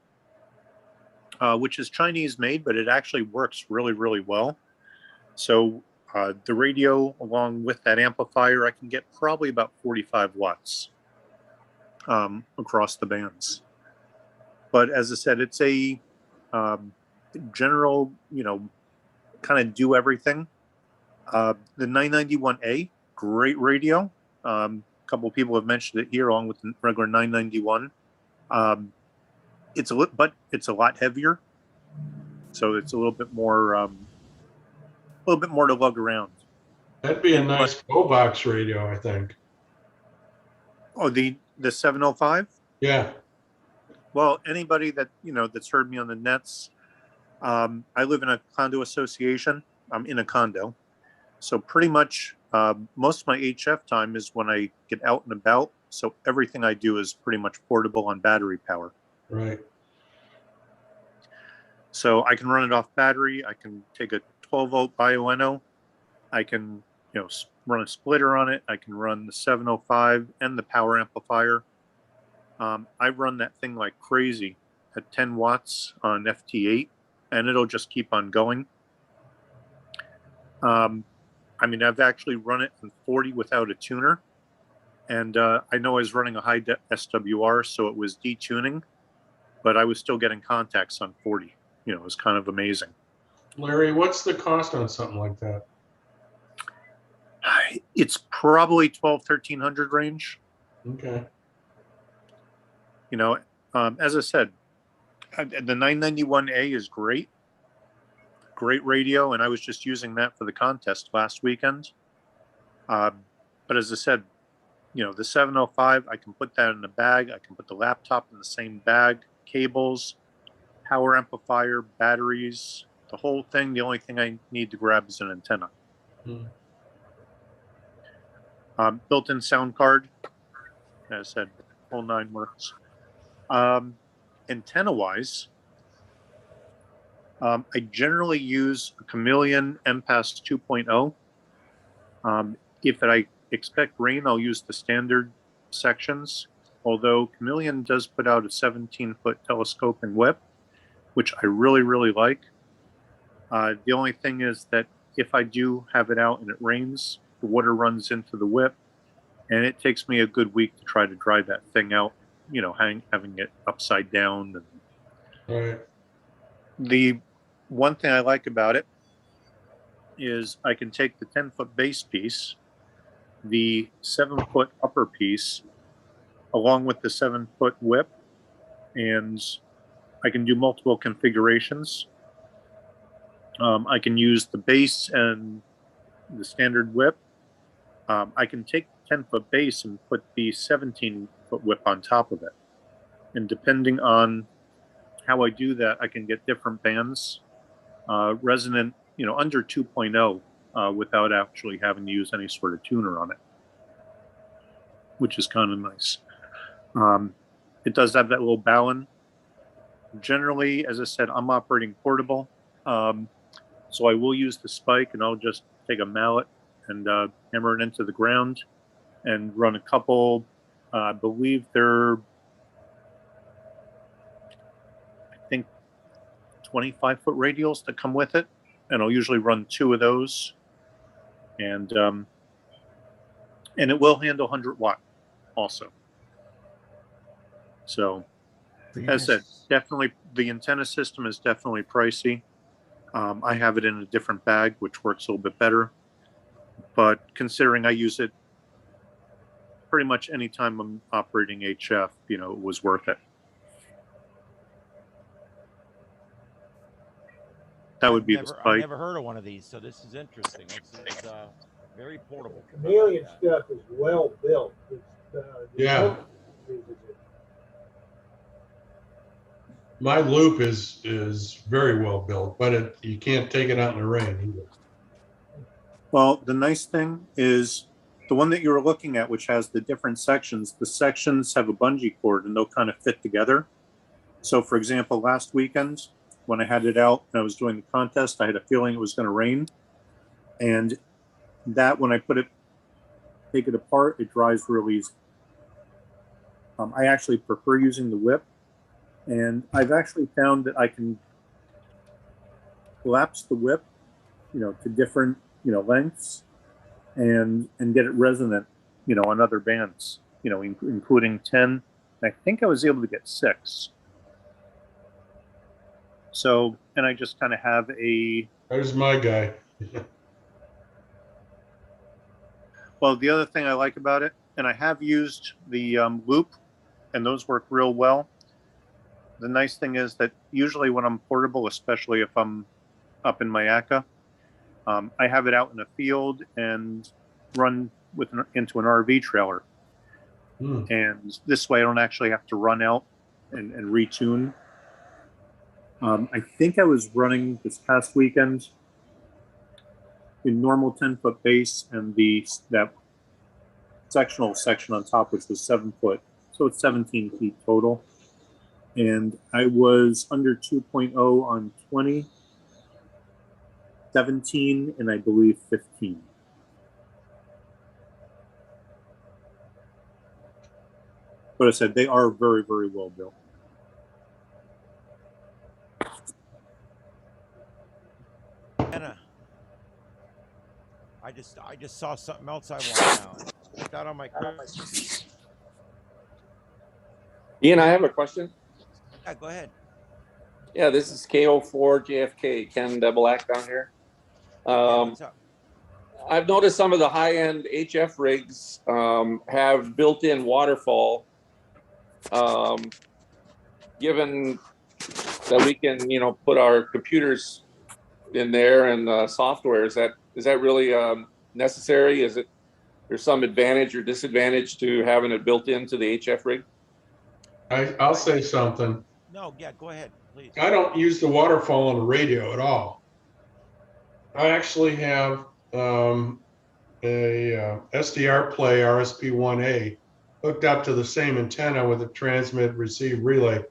which is Chinese made, but it actually works really, really well. So the radio, along with that amplifier, I can get probably about 45 watts across the bands. But as I said, it's a general, kind of do everything. The 991A, great radio. A couple of people have mentioned it here, along with the regular 991. It's a lot heavier, so it's a little bit more to lug around. That'd be a nice go-box radio, I think. Oh, the 705. Yeah. Well, anybody that that's heard me on the nets, I live in a condo association. I'm in a condo, so pretty much most of my HF time is when I get out and about. So everything I do is pretty much portable on battery power. Right. So I can run it off battery. I can take a 12-volt Bioenno. I can run a splitter on it. I can run the 705 and the power amplifier. I run that thing like crazy at 10 watts on FT8, and it'll just keep on going. I've actually run it on 40 without a tuner, and I know I was running a high SWR, so it was detuning, but I was still getting contacts on 40. It was kind of amazing. Larry, what's the cost on something like that? It's probably 1,200-1,300 range. Okay. As I said, the 991A is great radio, and I was just using that for the contest last weekend. But as I said, the 705, I can put that in a bag. I can put the laptop in the same bag, cables, power amplifier, batteries, the whole thing. The only thing I need to grab is an antenna. Built-in sound card, as I said, whole 9 works. Antenna-wise, I generally use a Chameleon MPass 2.0. If I expect rain, I'll use the standard sections, although Chameleon does put out a 17-foot telescoping whip, which I really, really like. The only thing is that if I do have it out and it rains, the water runs into the whip, and it takes me a good week to try to dry that thing out, having it upside down. Right. The one thing I like about it is I can take the 10-foot base piece, the 7-foot upper piece, along with the 7-foot whip, and I can do multiple configurations. I can use the base and the standard whip. I can take the 10-foot base and put the 17-foot whip on top of it. And depending on how I do that, I can get different bands, resonant, under 2.0 without actually having to use any sort of tuner on it, which is kind of nice. It does have that little bowline. Generally, as I said, I'm operating portable. So I will use the spike, and I'll just take a mallet and hammer it into the ground and run a couple, I believe they're, 25-foot radials that come with it. And I'll usually run 2 of those. And it will handle 100 watt also. So, as I said, definitely the antenna system is definitely pricey. I have it in a different bag, which works a little bit better. But considering I use it pretty much anytime I'm operating HF, it was worth it. That would be the I've spike. never heard of one of these, so this is interesting. This is very portable. Chameleon stuff is well built. It's, Yeah. My loop is very well built, but you can't take it out in the rain either. Well, the nice thing is the one that you were looking at, which has the different sections, the sections have a bungee cord and they'll kind of fit together. So for example, last weekend when I had it out and I was doing the contest, I had a feeling it was going to rain. And that when I take it apart, it dries real easy. I actually prefer using the whip. And I've actually found that I can collapse the whip, to different, lengths and get it resonant, on other bands, including 10. I think I was able to get 6. So, and I just kind of have There's my guy. Well, the other thing I like about it, and I have used the loop, and those work real well. The nice thing is that usually when I'm portable, especially if I'm up in Mayaca, I have it out in the field and run into an RV trailer. And this way I don't actually have to run out and retune. I think I was running this past weekend in normal 10-foot base and that sectional section on top, which was 7 foot. So it's 17 feet total. And I was under 2.0 on 20, 17, and I believe 15. But I said they are very, very well built. Anna, I just saw something else I want now. Put that on my Christmas. Ian, I have a question. Yeah, go ahead. Yeah, this is KO4JFK, Ken Debelak down here. What's up? I've noticed some of the high-end HF rigs have built-in waterfall. Given that we can, put our computers in there and software, is that really necessary? Is there's some advantage or disadvantage to having it built into the HF rig? I'll say something. No, yeah, go ahead, please. I don't use the waterfall on the radio at all. I actually have a SDR Play RSP1A hooked up to the same antenna with a transmit receive relay.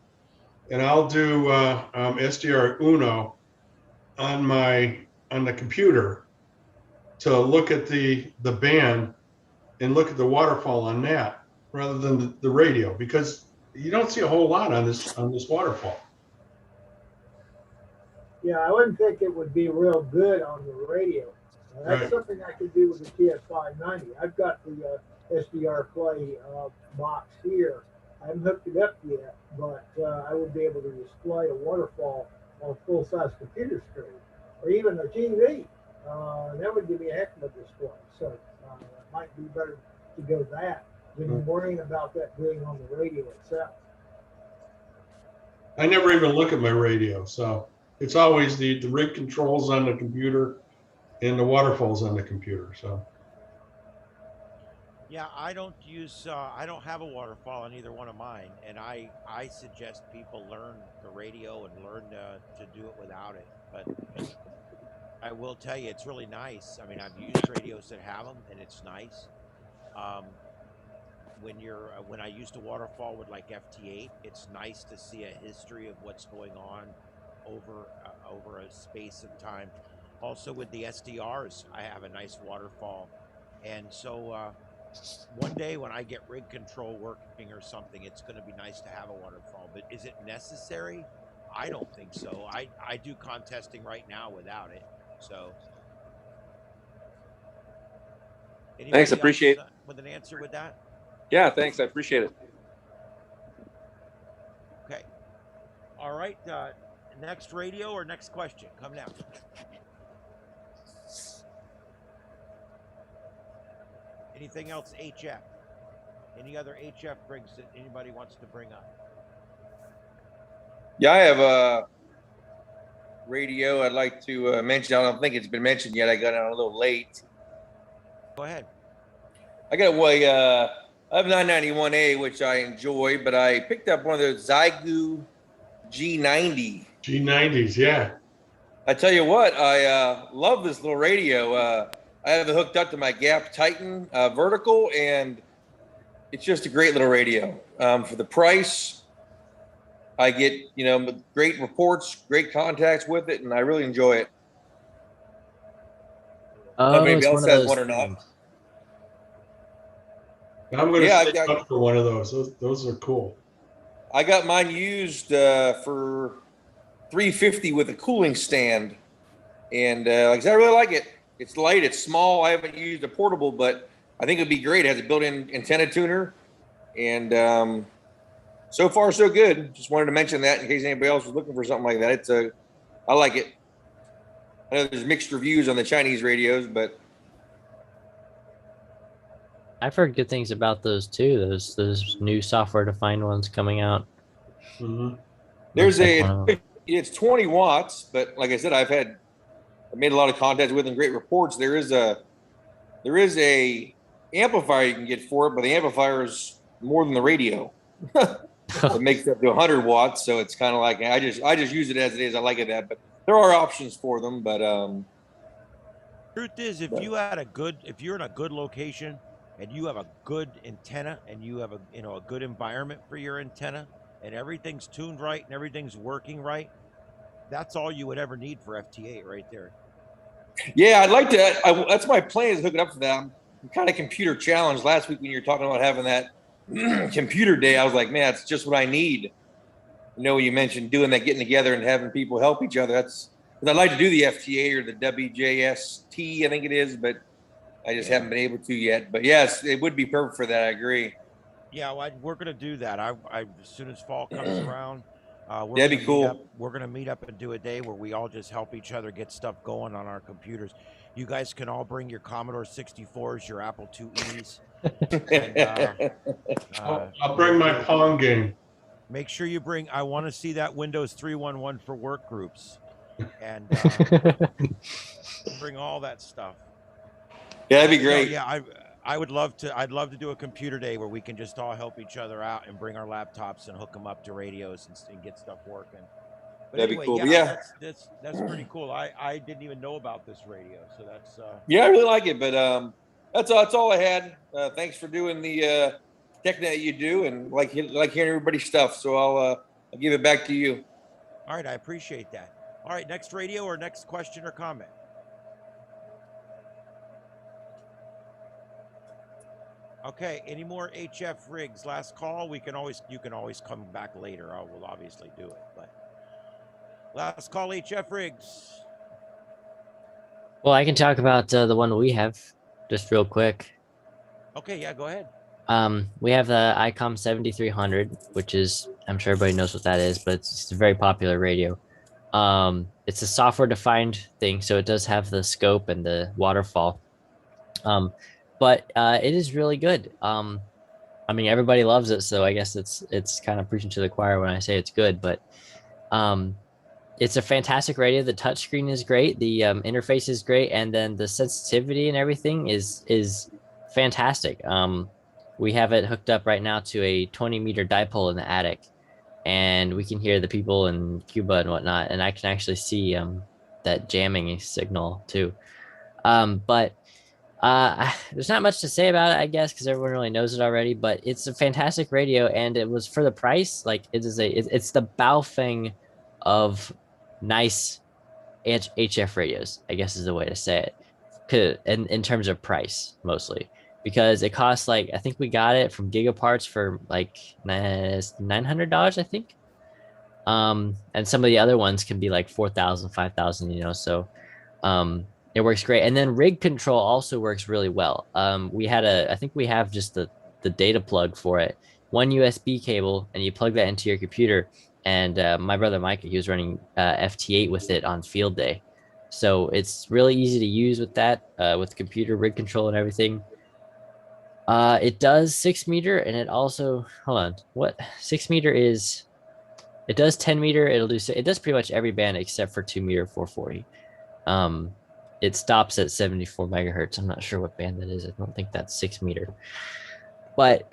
And I'll do SDR Uno on the computer to look at the band and look at the waterfall on that rather than the radio, because you don't see a whole lot on this waterfall. Yeah, I wouldn't think it would be real good on the radio. That's Right. something I could do with the TS590. I've got the SDR Play box here. I haven't hooked it up yet, but I would be able to display a waterfall on a full-size computer screen or even a TV. That would give me a heck of a display. So it might be better to go that than worrying about that being on the radio itself. I never even look at my radio, so it's always the rig controls on the computer and the waterfalls on the computer. So Yeah, I don't have a waterfall on either one of mine, and I suggest people learn the radio and learn to do it without it. But I will tell you, it's really nice. I mean, I've used radios that have them, and it's nice. When I used a waterfall with like FT8, it's nice to see a history of what's going on over a space of time. Also with the SDRs, I have a nice waterfall, and so one day when I get rig control working or something, it's going to be nice to have a waterfall. But is it necessary? I don't think so. I do contesting right now without it. So. Thanks, appreciate it. With an answer with that? Yeah, thanks. I appreciate it. Okay. All right. Next radio or next question? Come now. Anything else HF? Any other HF rigs that anybody wants to bring up? Yeah, I have radio I'd like to mention. I don't think it's been mentioned yet. I got on a little late. Go ahead. I got I have 991A, which I enjoy, but I picked up one of those Zygu G90. G90s, yeah. I tell you what, I love this little radio. I have it hooked up to my Gap Titan vertical, and it's just a great little radio. For the price, I get, great reports, great contacts with it, and I really enjoy it. Oh, Maybe it's else one of has those one or not. things. I'm going to Yeah, save up for one of those. Those are cool. I got mine used for $350 with a cooling stand, and like I said, I really like it. It's light, it's small. I haven't used a portable, but I think it'd be great. It has a built-in antenna tuner, and so far so good. Just wanted to mention that in case anybody else was looking for something like that. I like it. I know there's mixed reviews on the Chinese radios, but I've heard good things about those too. Those new software-defined ones coming out. Mm-hmm. there's Looks like one of them. it's 20 watts, but like I said, I made a lot of contacts with and great reports. There is a amplifier you can get for it, but the amplifier is more than the radio. It makes up to 100 watts, so it's kind of like I just use it as it is. I like it that, but there are options for them. But truth is, if you're in a good location and you have a good antenna and you have a good environment for your antenna and everything's tuned right and everything's working right, that's all you would ever need for FT8 right there. yeah, I'd like to. That's my plan, is hook it up to that. I'm kind of computer challenged. Last week when you were talking about having that computer day, I was like, man, that's just what I need. You mentioned doing that, getting together and having people help each other. Because I'd like to do the FTA or the WJST, I think it is, but I just haven't been able to yet. But yes, it would be perfect for that. I agree. Yeah, well, we're gonna do that. I as soon as fall comes around, That'd be cool. We're gonna meet up and do a day where we all just help each other get stuff going on our computers. You guys can all bring your Commodore 64s, your Apple IIe's. And, I'll bring my Pong game. make sure you bring. I want to see that Windows 3.11 for work groups, and bring all that stuff. Yeah, that'd be great. Yeah, I would love to. I'd love to do a computer day where we can just all help each other out and bring our laptops and hook them up to radios and get stuff working. But That'd anyway, be cool. yeah, that's pretty cool. I didn't even know about this radio, so that's. Yeah, I really like it, but that's all I had. Thanks for doing the tech that you do, and like hearing everybody's stuff. So I'll give it back to you. All right, I appreciate that. All right, next radio or next question or comment. Okay, any more HF rigs? Last call. You can always come back later. I will obviously do it, but last call HF rigs. Well, I can talk about the one we have just real quick. Okay, yeah, go ahead. We have the Icom 7300, which is, I'm sure everybody knows what that is, but it's a very popular radio. It's a software-defined thing, so it does have the scope and the waterfall. But it is really good. I mean, everybody loves it, so I guess it's kind of preaching to the choir when I say it's good. But it's a fantastic radio. The touchscreen is great. The interface is great, and then the sensitivity and everything is fantastic. We have it hooked up right now to a 20-meter dipole in the attic, and we can hear the people in Cuba and whatnot, and I can actually see that jamming signal too. But there's not much to say about it, I guess, because everyone really knows it already. But it's a fantastic radio, and it was for the price. Like it's the Baofeng of nice HF radios, I guess is the way to say it. In terms of price, mostly, because it costs like, I think we got it from Gigaparts for like $900, I think. And some of the other ones can be like 4,000, 5,000, so it works great. And then rig control also works really well. I think we have just the data plug for it, one USB cable, and you plug that into your computer. And my brother Micah, he was running FT8 with it on field day. So it's really easy to use with that, with computer rig control and everything. It does 6 meter, and it also, hold on, what 6 meter is It does 10 meter. It does pretty much every band except for 2 meter 440. It stops at 74 megahertz. I'm not sure what band that is. I don't think that's 6 meter. But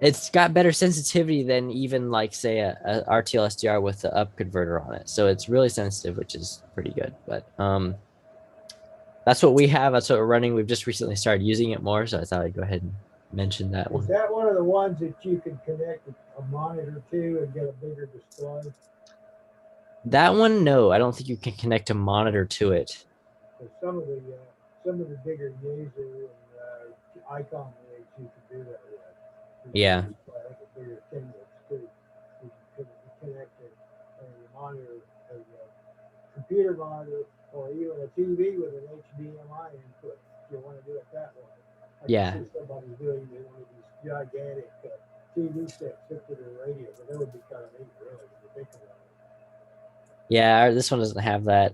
it's got better sensitivity than even like say a RTL SDR with the up converter on it. So it's really sensitive, which is pretty good. But that's what we have. That's what we're running. We've just recently started using it more, so I thought I'd go ahead and mention that Is one. that one of the ones that you can connect a monitor to and get a bigger display? That one, no, I don't think you can connect a monitor to it. Because some of the bigger Yaesu and Icom rigs you can do that with. Yeah. I think a bigger Kindles too. You can connect a monitor, a computer monitor, or even a TV with an HDMI input. If you want to do it that way. I Yeah. can see somebody doing one of these gigantic TV sets hooked to their radio, but that would be kind of neat, really, if you think about it. Yeah, this one doesn't have that.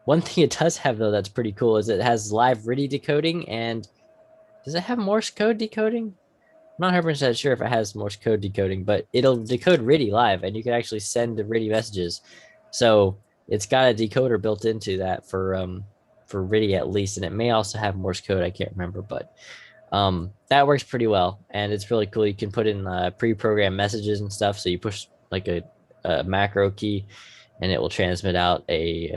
One thing it does have though that's pretty cool is it has live RIDI decoding, and does it have Morse code decoding? I'm not 100% sure if it has Morse code decoding, but it'll decode RIDI live, and you can actually send the RIDI messages. So it's got a decoder built into that for RIDI at least, and it may also have Morse code. I can't remember, but that works pretty well, and it's really cool. You can put in pre-programmed messages and stuff. So you push like a macro key, and it will transmit out a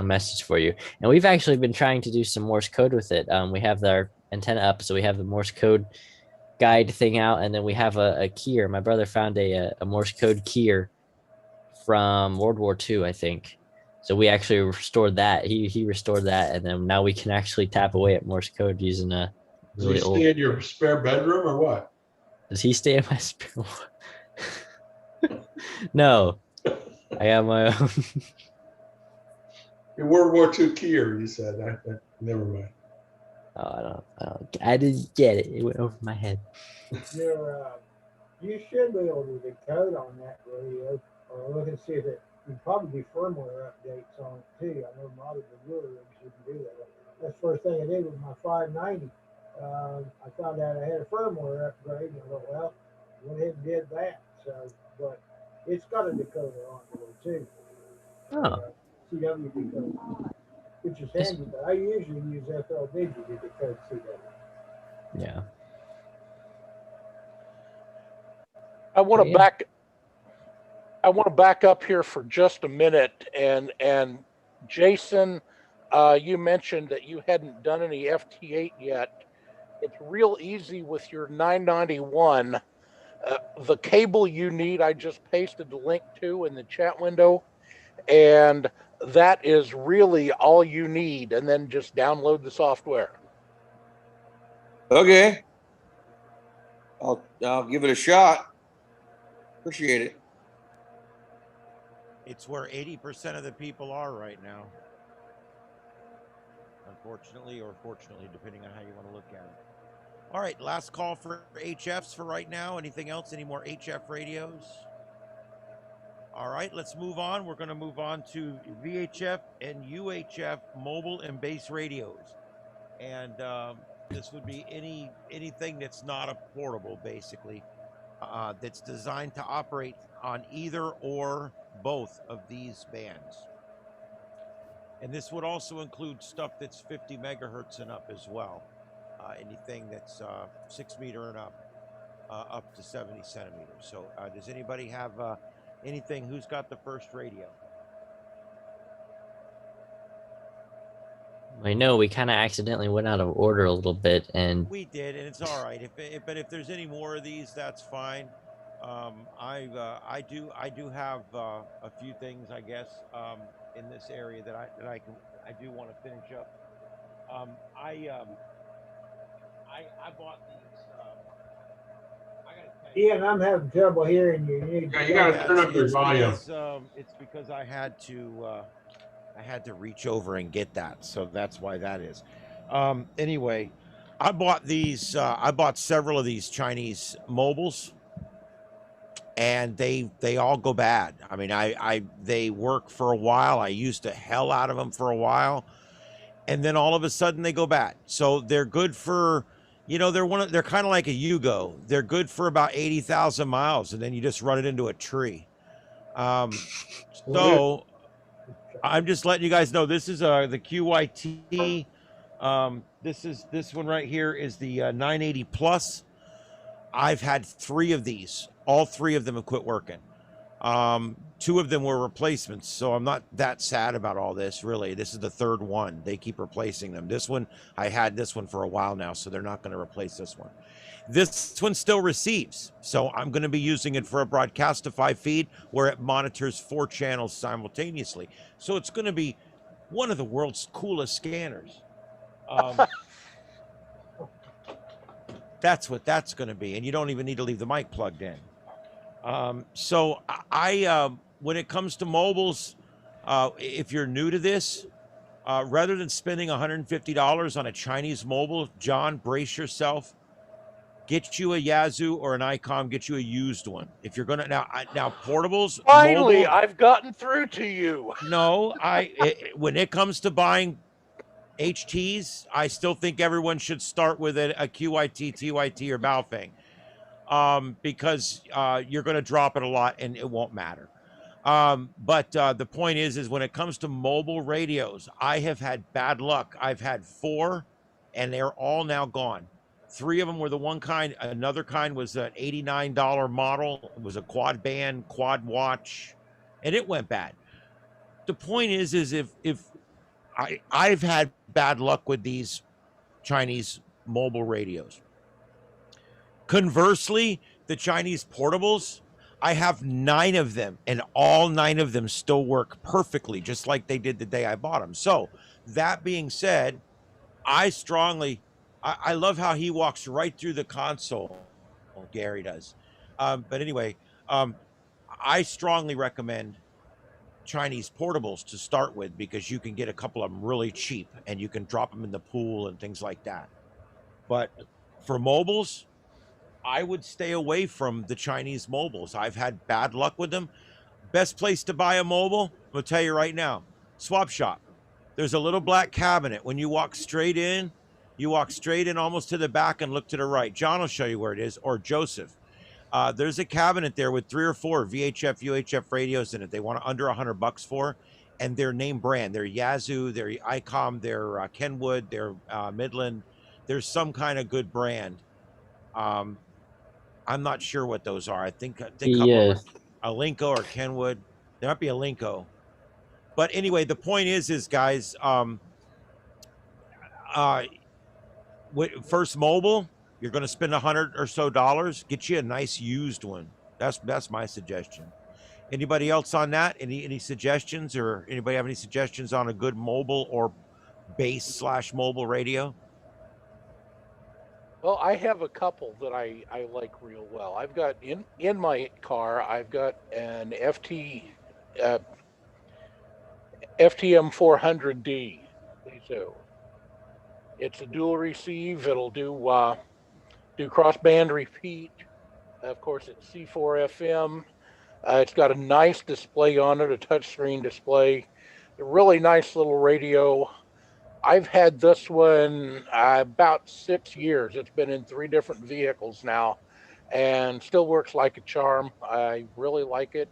message for you. And we've actually been trying to do some Morse code with it. We have our antenna up, so we have the Morse code guide thing out, and then we have a keyer. My brother found a Morse code keyer from World War II, I think. So we actually restored that. He restored that, and then now we can actually tap away at Morse code using a really Does he old. stay in your spare bedroom or what? Does he stay in my spare? No, I have my own. Your World War II keyer, you said. Never mind. Oh, I didn't get it. It went over my head. You should be able to decode on that radio, or look and see if it. You'd probably be firmware updates on it too. I know a lot of the newer rigs you can do that. That's the first thing I did with my 590. I found out I had a firmware upgrade, and I thought, well, went ahead and did that. So, but it's got a decoder on it too. CW decoder, which is handy. But I usually use FLDigi to decode CW. Yeah. I want to back up here for just a minute, and Jason, you mentioned that you hadn't done any FT8 yet. It's real easy with your 991. The cable you need, I just pasted the link to in the chat window, and that is really all you need. And then just download the software. Okay. I'll give it a shot. Appreciate it. It's where 80% of the people are right now. Unfortunately, or fortunately, depending on how you want to look at it. All right, last call for HFs for right now. Anything else? Any more HF radios? All right, let's move on. We're going to move on to VHF and UHF mobile and base radios. And this would be anything that's not a portable, basically, that's designed to operate on either or both of these bands. And this would also include stuff that's 50 megahertz and up as well. Anything that's 6 meter and up to 70 centimeters. So does anybody have anything? Who's got the first radio? I know we kind of accidentally went out of order a little bit, and we did, and it's all right. But if there's any more of these, that's fine. I do have a few things, I guess, in this area that I do want to finish up. I bought these. Ian, I'm having trouble hearing you. You got to turn up your volume. It's because I had to reach over and get that, so that's why that is. Anyway, I bought these. I bought several of these Chinese mobiles, and they all go bad. I mean, they work for a while. I used the hell out of them for a while, and then all of a sudden they go bad. So they're good for You know, they're kind of like a Yugo. They're good for about 80,000 miles, and then you just run it into a tree. So I'm just letting you guys know this is the QYT. This one right here is the 980 Plus. I've had 3 of these. All 3 of them have quit working. 2 of them were replacements, so I'm not that sad about all this, really. This is the 3rd one. They keep replacing them. This one, I had this one for a while now, so they're not going to replace this one. This one still receives, so I'm going to be using it for a Broadcastify feed where it monitors 4 channels simultaneously. So it's going to be one of the world's coolest scanners. That's what that's going to be, and you don't even need to leave the mic plugged in. So I when it comes to mobiles, if you're new to this, rather than spending $150 on a Chinese mobile, John, brace yourself. Get you a Yazoo or an Icom. Get you a used one. If you're gonna now portables. Finally, mobile, I've gotten through to you. No, when it comes to buying HTs, I still think everyone should start with a QYT, TYT, or Baofeng. Because you're going to drop it a lot and it won't matter. But the point is when it comes to mobile radios, I have had bad luck. I've had 4 and they're all now gone. 3 of them were the one kind. Another kind was an $89 model. It was a quad band, quad watch, and it went bad. The point is if I've had bad luck with these Chinese mobile radios. Conversely, the Chinese portables, I have 9 of them, and all 9 of them still work perfectly, just like they did the day I bought them. So, that being said, I love how he walks right through the console. Well, Gary does. But anyway, I strongly recommend Chinese portables to start with because you can get a couple of them really cheap, and you can drop them in the pool and things like that. But for mobiles, I would stay away from the Chinese mobiles. I've had bad luck with them. Best place to buy a mobile, I'm going to tell you right now, Swap Shop. There's a little black cabinet. When you walk straight in almost to the back and look to the right. John will show you where it is, or Joseph. There's a cabinet there with 3 or 4 VHF, UHF radios in it. They want under $100 for, and they're name brand. They're Yazoo, they're Icom, they're Kenwood, they're Midland. There's some kind of good brand. I'm not sure what those are. I think a Linko or Kenwood. There might be a Linko. But anyway, the point is guys, first mobile, you're going to spend $100 or so. Get you a nice used one. That's my suggestion. Anybody else on that? Any suggestions, or anybody have any suggestions on a good mobile or base/mobile radio? Well, I have a couple that I like real well. I've got in my car, I've got an FTM400D. So it's a dual receive. It'll do crossband repeat. Of course, it's C4 FM. It's got a nice display on it, a touchscreen display. A really nice little radio. I've had this one about 6 years. It's been in 3 different vehicles now and still works like a charm. I really like it.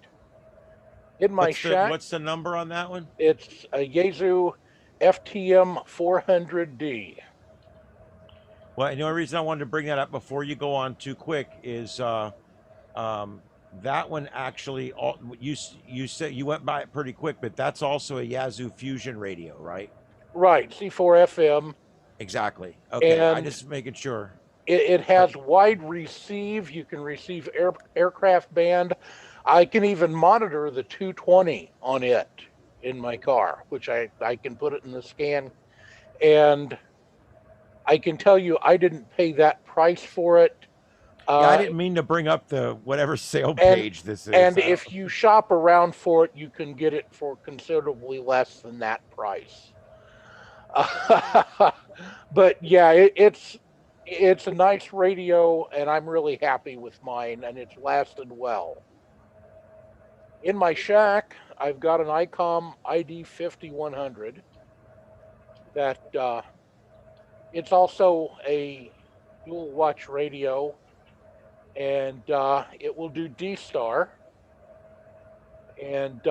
In my shack. What's the number on that one? It's a Yazoo FTM400D. Well, and the only reason I wanted to bring that up before you go on too quick is that one actually, you said you went by it pretty quick, but that's also a Yazoo Fusion radio, right? Right, C4 FM. Exactly. Okay, And I'm just making sure. It has wide receive. You can receive aircraft band. I can even monitor the 220 on it in my car, which I can put it in the scan. And I can tell you, I didn't pay that price for it. Yeah, I didn't mean to bring up the whatever sale page this is. And if you shop around for it, you can get it for considerably less than that price. But yeah, it's a nice radio, and I'm really happy with mine, and it's lasted well. In my shack, I've got an Icom ID 5100 that it's also a dual watch radio, and it will do D-Star. And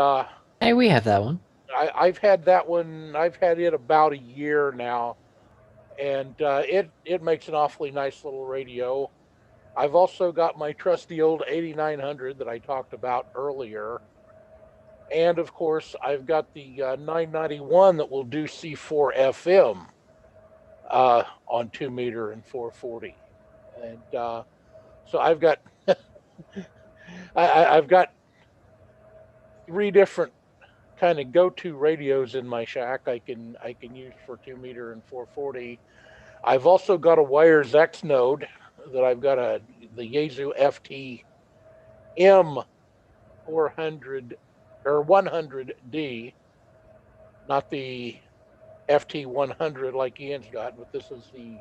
Hey, we have that one. I've had that one. I've had it about a year now, and it makes an awfully nice little radio. I've also got my trusty old 8900 that I talked about earlier, and of course I've got the 991 that will do C4 FM on 2 meter and 440, and so I've got I've got 3 different kind of go-to radios in my shack. I can use for 2 meter and 440. I've also got a Wires X node that I've got the Yaesu FT M400 or 100D, not the FT100 like Ian's got, but this is the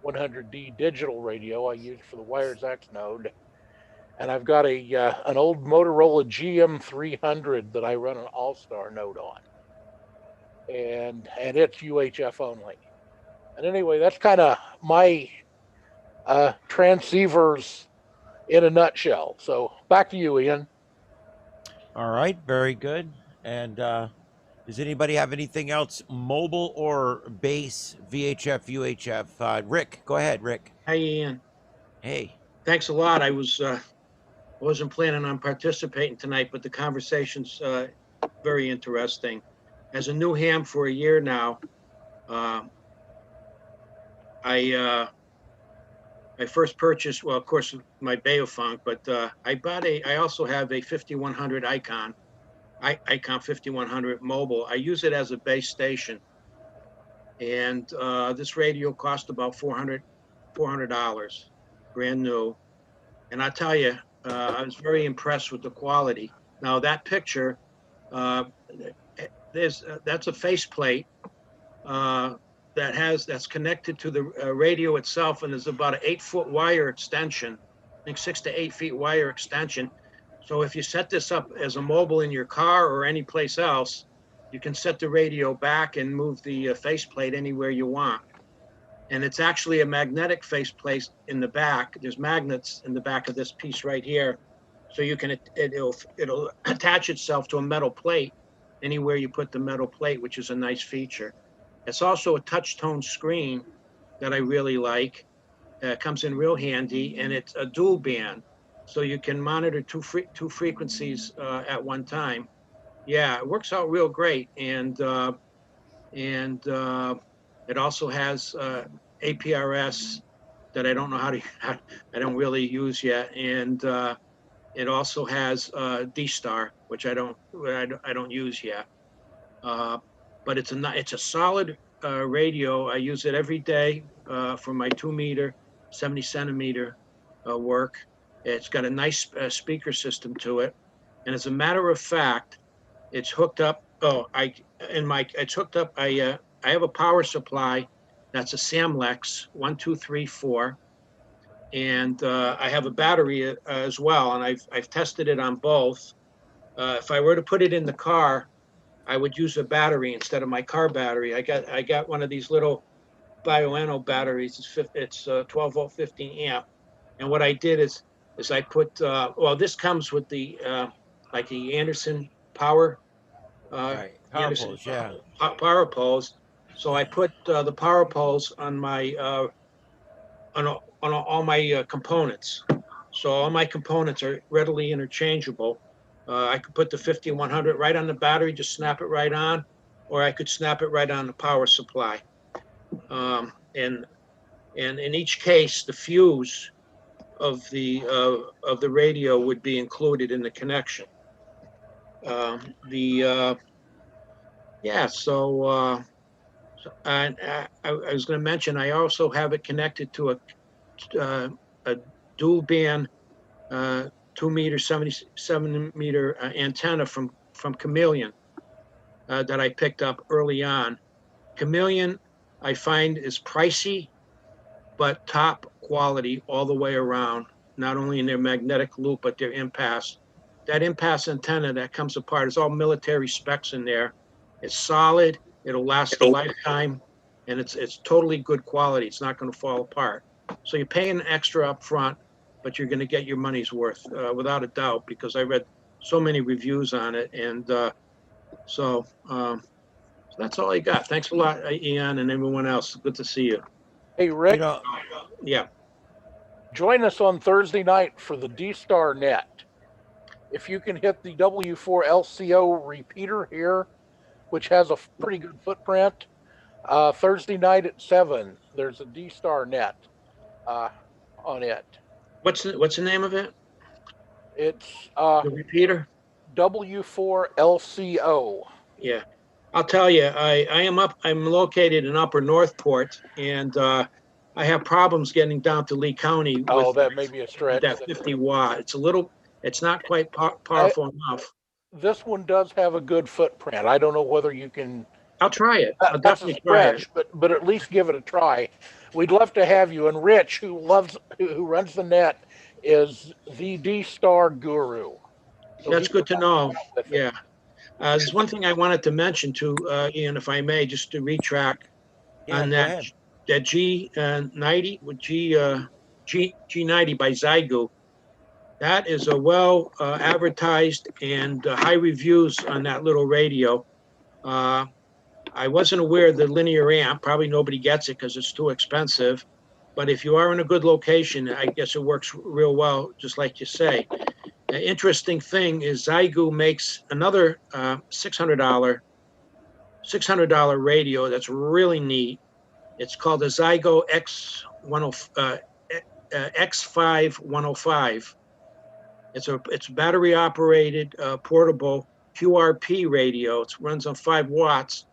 100D digital radio I use for the Wires X node. And I've got an old Motorola GM300 that I run an All-Star node on, and it's UHF only. And anyway, that's kind of my transceivers in a nutshell. So back to you, Ian. All right, very good. And does anybody have anything else, mobile or base, VHF, UHF? Rick, go ahead, Rick. Hi, Ian. Hey. Thanks a lot. I wasn't planning on participating tonight, but the conversation's very interesting. As a new ham for a year now, I first purchased, well, of course, my Beofunk, but I also have a 5100 Icom 5100 mobile. I use it as a base station. And this radio cost about $400, brand new. And I tell you, I was very impressed with the quality. Now that picture, that's a faceplate that's connected to the radio itself, and there's about an 8-foot wire extension, I think 6 to 8 feet wire extension. So if you set this up as a mobile in your car or any place else, you can set the radio back and move the faceplate anywhere you want. And it's actually a magnetic faceplate in the back. There's magnets in the back of this piece right here. So you can, it'll attach itself to a metal plate anywhere you put the metal plate, which is a nice feature. It's also a touch tone screen that I really like. It comes in real handy, and it's a dual band. So you can monitor two frequencies at one time. Yeah, it works out real great. And it also has APRS that I don't know I don't really use yet, and it also has D-Star, which I don't use yet. But it's a solid radio. I use it every day for my 2-meter, 70 centimeter work. It's got a nice speaker system to it, and as a matter of fact, it's hooked up. It's hooked up. I have a power supply that's a Samlex 1234, and I have a battery as well, and I've tested it on both. If I were to put it in the car, I would use a battery instead of my car battery. I got one of these little Bioenno batteries. It's 12 volt 15 amp, and what I did is I put this comes with the like the Anderson power. Right. Power poles, yeah. Power poles. So I put the power poles on my on all my components. So all my components are readily interchangeable. I could put the 5100 right on the battery, just snap it right on, or I could snap it right on the power supply. And in each case, the fuse of the radio would be included in the connection. And I was going to mention, I also have it connected to a dual band 2-meter, 77 meter antenna from Chameleon that I picked up early on. Chameleon, I find, is pricey, but top quality all the way around, not only in their magnetic loop, but their impasse. That impasse antenna that comes apart is all military specs in there. It's solid, it'll last a lifetime, and it's totally good quality. It's not going to fall apart. So you're paying extra up front, but you're going to get your money's worth without a doubt, because I read so many reviews on it. And so that's all I got. Thanks a lot, Ian, and everyone else. Good to see you. Hey, Rick, Yeah. join us on Thursday night for the D-Star Net. If you can hit the W4LCO repeater here, which has a pretty good footprint, Thursday night at 7, there's a D-Star Net on it. What's the name of it? It's The repeater? W4LCO. Yeah. I'll tell you, I'm located in Upper Northport, and I have problems getting down to Lee County with that may be a stretch. that 50 watt. It's not quite powerful enough. This one does have a good footprint. I don't know whether you can. I'll try it. I'll That's a definitely try it. stretch, but at least give it a try. We'd love to have you. And Rich, who runs the net, is the D-Star guru. So That's good to know. Yeah. There's one thing I wanted to mention to Ian, if I may, just to retract on that G90 with G90 by Zygo. That is a well advertised and high reviews on that little radio. I wasn't aware of the linear amp. Probably nobody gets it because it's too expensive. But if you are in a good location, I guess it works real well, just like you say. The interesting thing is Zygo makes another $600 radio that's really neat. It's called the Zygo X5105. It's battery operated portable QRP radio. It runs on 5 watts.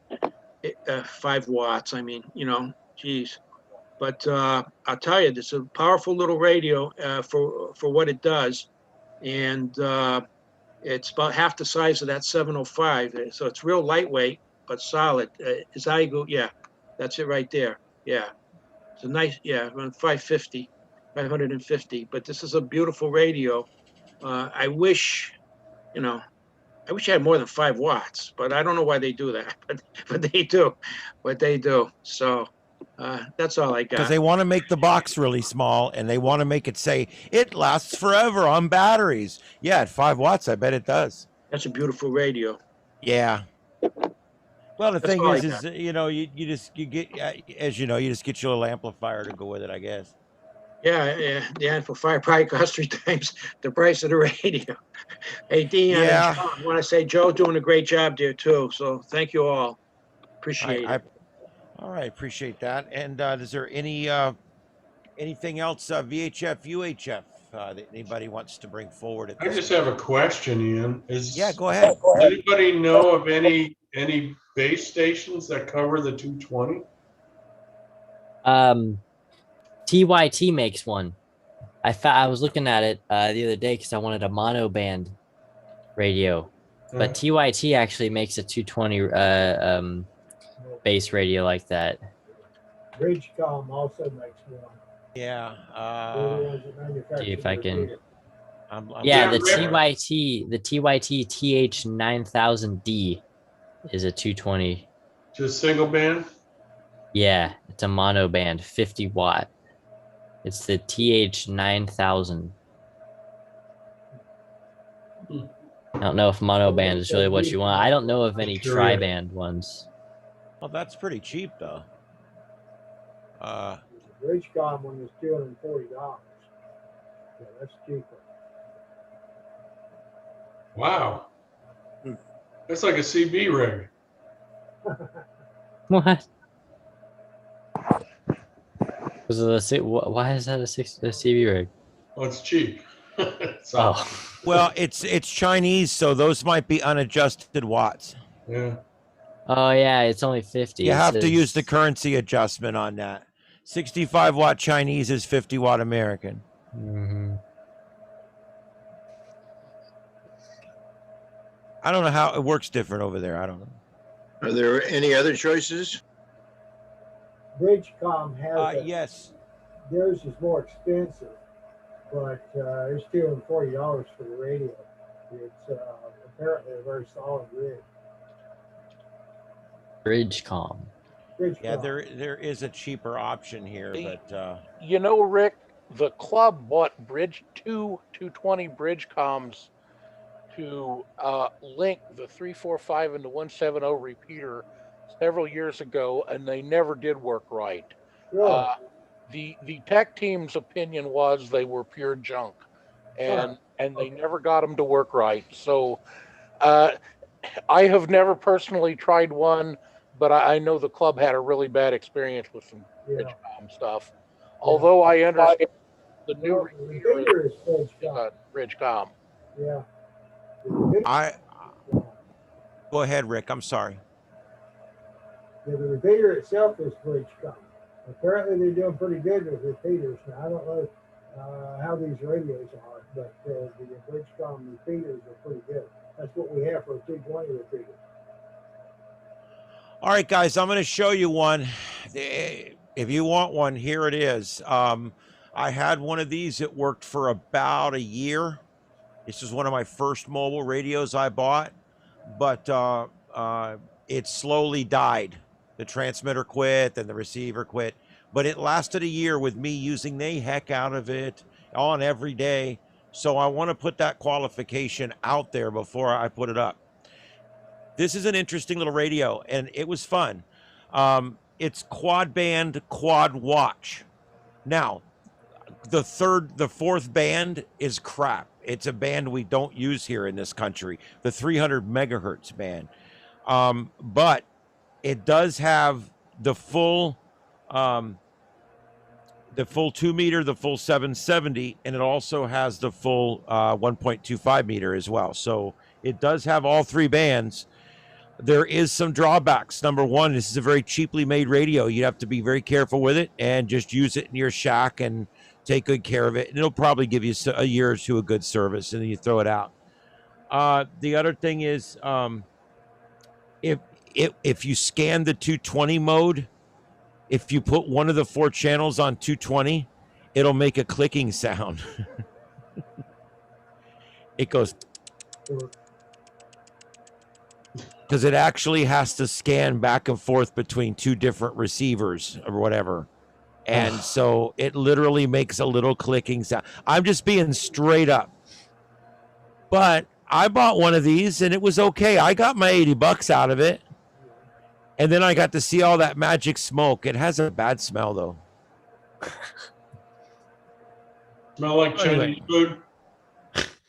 5 watts. I mean, geez. But I'll tell you, it's a powerful little radio for what it does. And it's about half the size of that 705. So it's real lightweight, but solid. Zygo, yeah, that's it right there. Yeah. It's a nice, around 550. But this is a beautiful radio. I wish I had more than 5 watts, but I don't know why they do that. But they do what they do. So that's all I got. Because they want to make the box really small, and they want to make it say it lasts forever on batteries. Yeah, at 5 watts, I bet it does. That's a beautiful radio. Yeah. Well, the That's thing all I is got. you just get your little amplifier to go with it, I guess. Yeah, the amplifier probably costs 3 times the price of the radio. Hey, Dean, Yeah. I want to say Joe doing a great job there too. So thank you all. Appreciate it. All right, appreciate that. And is there anything else VHF, UHF that anybody wants to bring forward? At I this just point? have a question, Ian. Go ahead. Does anybody know of any base stations that cover the 220? TYT makes one. I was looking at it the other day because I wanted a mono band radio, but TYT actually makes a 220 base radio like that. Bridgecom also makes one. Yeah. See if I can. Yeah, the TYT TH9000D is a 220. Just single band? Yeah, it's a mono band, 50 watt. It's the TH9000. I don't know if mono band is really what you want. I don't know of any tri-band ones. Well, that's pretty cheap, though. Bridgecom one is $240. Yeah, that's cheaper. Wow. That's like a CB rig. What? Why is that a CB rig? Well, it's cheap. Well, it's Chinese, so those might be unadjusted watts. Yeah. Oh yeah, it's only 50. You have to use the currency adjustment on that. 65 watt Chinese is 50 watt American. Mm-hmm. I don't know how it works different over there. I don't know. Are there any other choices? Bridgecom has yes. Theirs is more expensive, but it's $240 for the radio. It's apparently a very solid rig. Bridgecom. Yeah, Bridgecom. there is a cheaper option here, but You know, Rick, the club bought 220 bridge comms to link the 345 and the 170 repeater several years ago, and they never did work right. Really? The tech team's opinion was they were pure junk, and they never got them to work right. So uh, I have never personally tried one, but I know the club had a really bad experience with some Yeah. Bridgecom stuff. Although I understand the new Well, the repeater repeater is Bridgecom. Bridgecom. Yeah. The repeater- I go ahead, Rick. I'm sorry. The repeater itself is Bridgecom. Apparently, they're doing pretty good with repeaters. Now, I don't know how these radios are, but the Bridgecom repeaters are pretty good. That's what we have for a 220 repeater. All right, guys, I'm going to show you one. If you want one, here it is. I had one of these. It worked for about a year. This is one of my first mobile radios I bought, but it slowly died. The transmitter quit and the receiver quit, but it lasted a year with me using the heck out of it on every day. So I want to put that qualification out there before I put it up. This is an interesting little radio, and it was fun. It's quad band, quad watch. Now, the fourth band is crap. It's a band we don't use here in this country, the 300 megahertz band. But it does have the full 2 meter, the full 770, and it also has the full 1.25 meter as well. So it does have all three bands. There is some drawbacks. Number one, this is a very cheaply made radio. You have to be very careful with it and just use it in your shack and take good care of it. And it'll probably give you a year or two of good service, and then you throw it out. The other thing is, if you scan the 220 mode, if you put one of the 4 channels on 220, it'll make a clicking sound. It goes, because it actually has to scan back and forth between 2 different receivers or whatever. And so it literally makes a little clicking sound. I'm just being straight up. But I bought one of these and it was okay. I got my $80 out of it. And then I got to see all that magic smoke. It has a bad smell, though. Smell like Chinese food?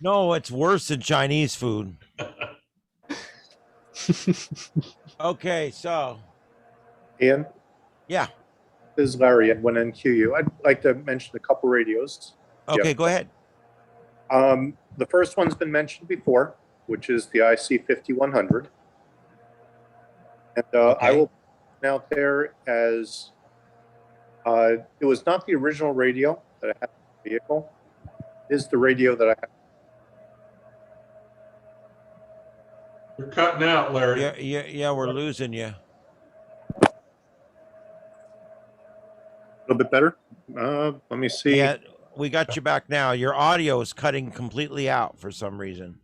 No, it's worse than Chinese food. Okay, so. Ian? Yeah. This is Larry at 1NQU. I'd like to mention a couple radios. Okay, Yeah. go ahead. The first one's been mentioned before, which is the IC5100. And I will put it out there as it was not the original radio that I had in the vehicle. It is the radio that I have. You're cutting out, Larry. Yeah, we're losing you. A little bit better. Let me see. Yeah, we got you back now. Your audio is cutting completely out for some reason.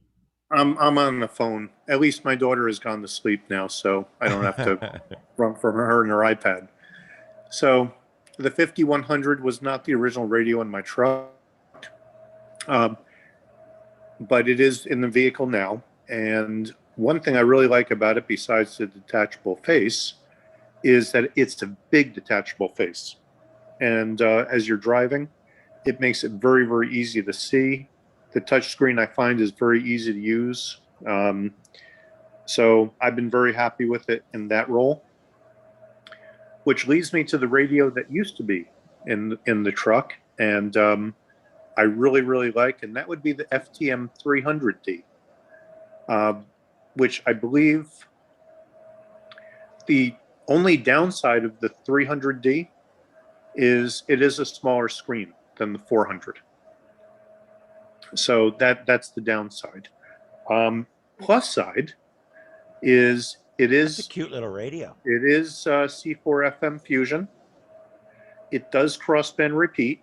I'm on the phone. At least my daughter has gone to sleep now, so I don't have to run from her and her iPad. So the 5100 was not the original radio in my truck, but it is in the vehicle now. And one thing I really like about it, besides the detachable face, is that it's a big detachable face. And as you're driving, it makes it very, very easy to see. The touchscreen I find is very easy to use. So I've been very happy with it in that role. Which leads me to the radio that used to be in the truck, and I really, really like, and that would be the FTM 300D, which I believe the only downside of the 300D is it is a smaller screen than the 400. So that's the downside. Plus side is It's a cute little radio. It is C4 FM Fusion. It does crossband repeat.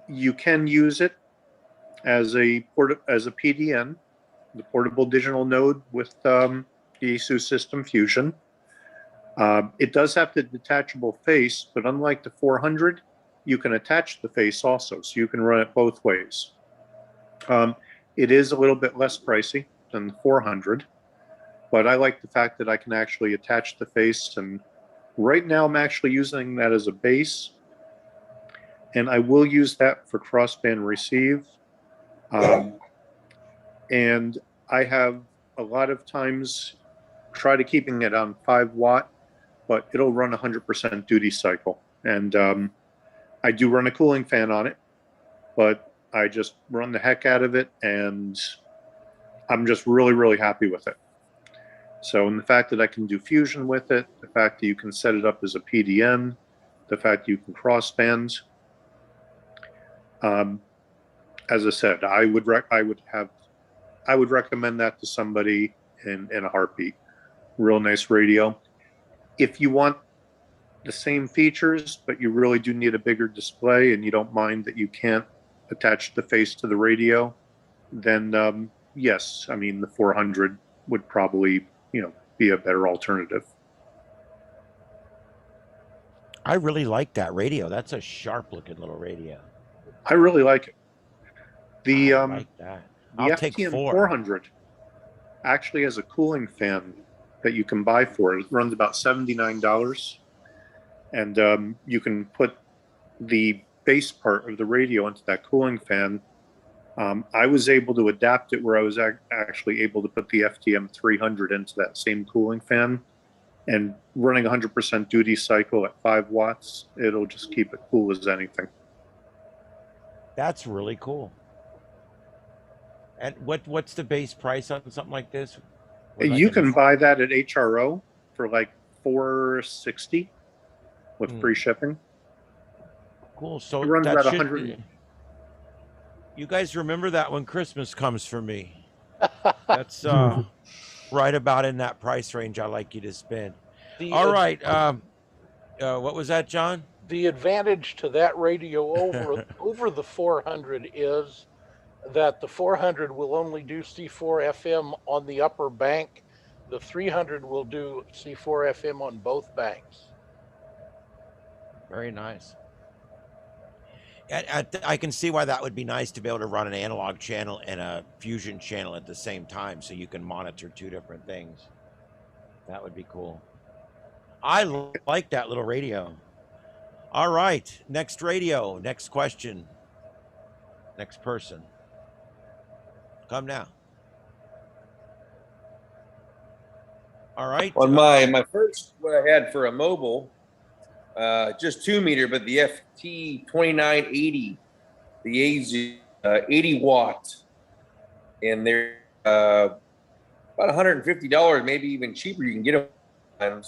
You can use it as a PDN, the portable digital node with the ASUS System Fusion. It does have the detachable face, but unlike the 400, you can attach the face also, so you can run it both ways. It is a little bit less pricey than the 400, but I like the fact that I can actually attach the face, and right now I'm actually using that as a base, and I will use that for crossband receive. And I have a lot of times try to keeping it on 5 watt, but it'll run 100% duty cycle. And I do run a cooling fan on it, but I just run the heck out of it, and I'm just really, really happy with it. So, and the fact that I can do fusion with it, the fact that you can set it up as a PDN, the fact that you can crossband. As I said, I would recommend that to somebody in a heartbeat. Real nice radio. If you want the same features, but you really do need a bigger display and you don't mind that you can't attach the face to the radio, then yes, I mean, the 400 would probably, be a better alternative. I really like that radio. That's a sharp looking little radio. I really like it. I like that. The I'll take 4. KM4OVZ actually has a cooling fan that you can buy for it. It runs about $79. And you can put the base part of the radio into that cooling fan. I was able to adapt it where I was actually able to put the FTM300 into that same cooling fan, and running 100% duty cycle at 5 watts, it'll just keep it cool as anything. That's really cool. And what's the base price on something like this? You can buy that at HRO for like $460 with free shipping. Cool. So it runs that about should 100. You guys remember that when Christmas comes for me. That's right about in that price range I like you to spend. All right. What was that, John? The advantage to that radio over the 400 is that the 400 will only do C4 FM on the upper bank. The 300 will do C4 FM on both banks. Very nice. I can see why that would be nice to be able to run an analog channel and a fusion channel at the same time, so you can monitor 2 different things. That would be cool. I like that little radio. All right, next radio, next question, next person. Come now. All right. On my first, what I had for a mobile, just 2 meter, but the FT2980, the AZ 80 watt, and they're about $150, maybe even cheaper. You can get them,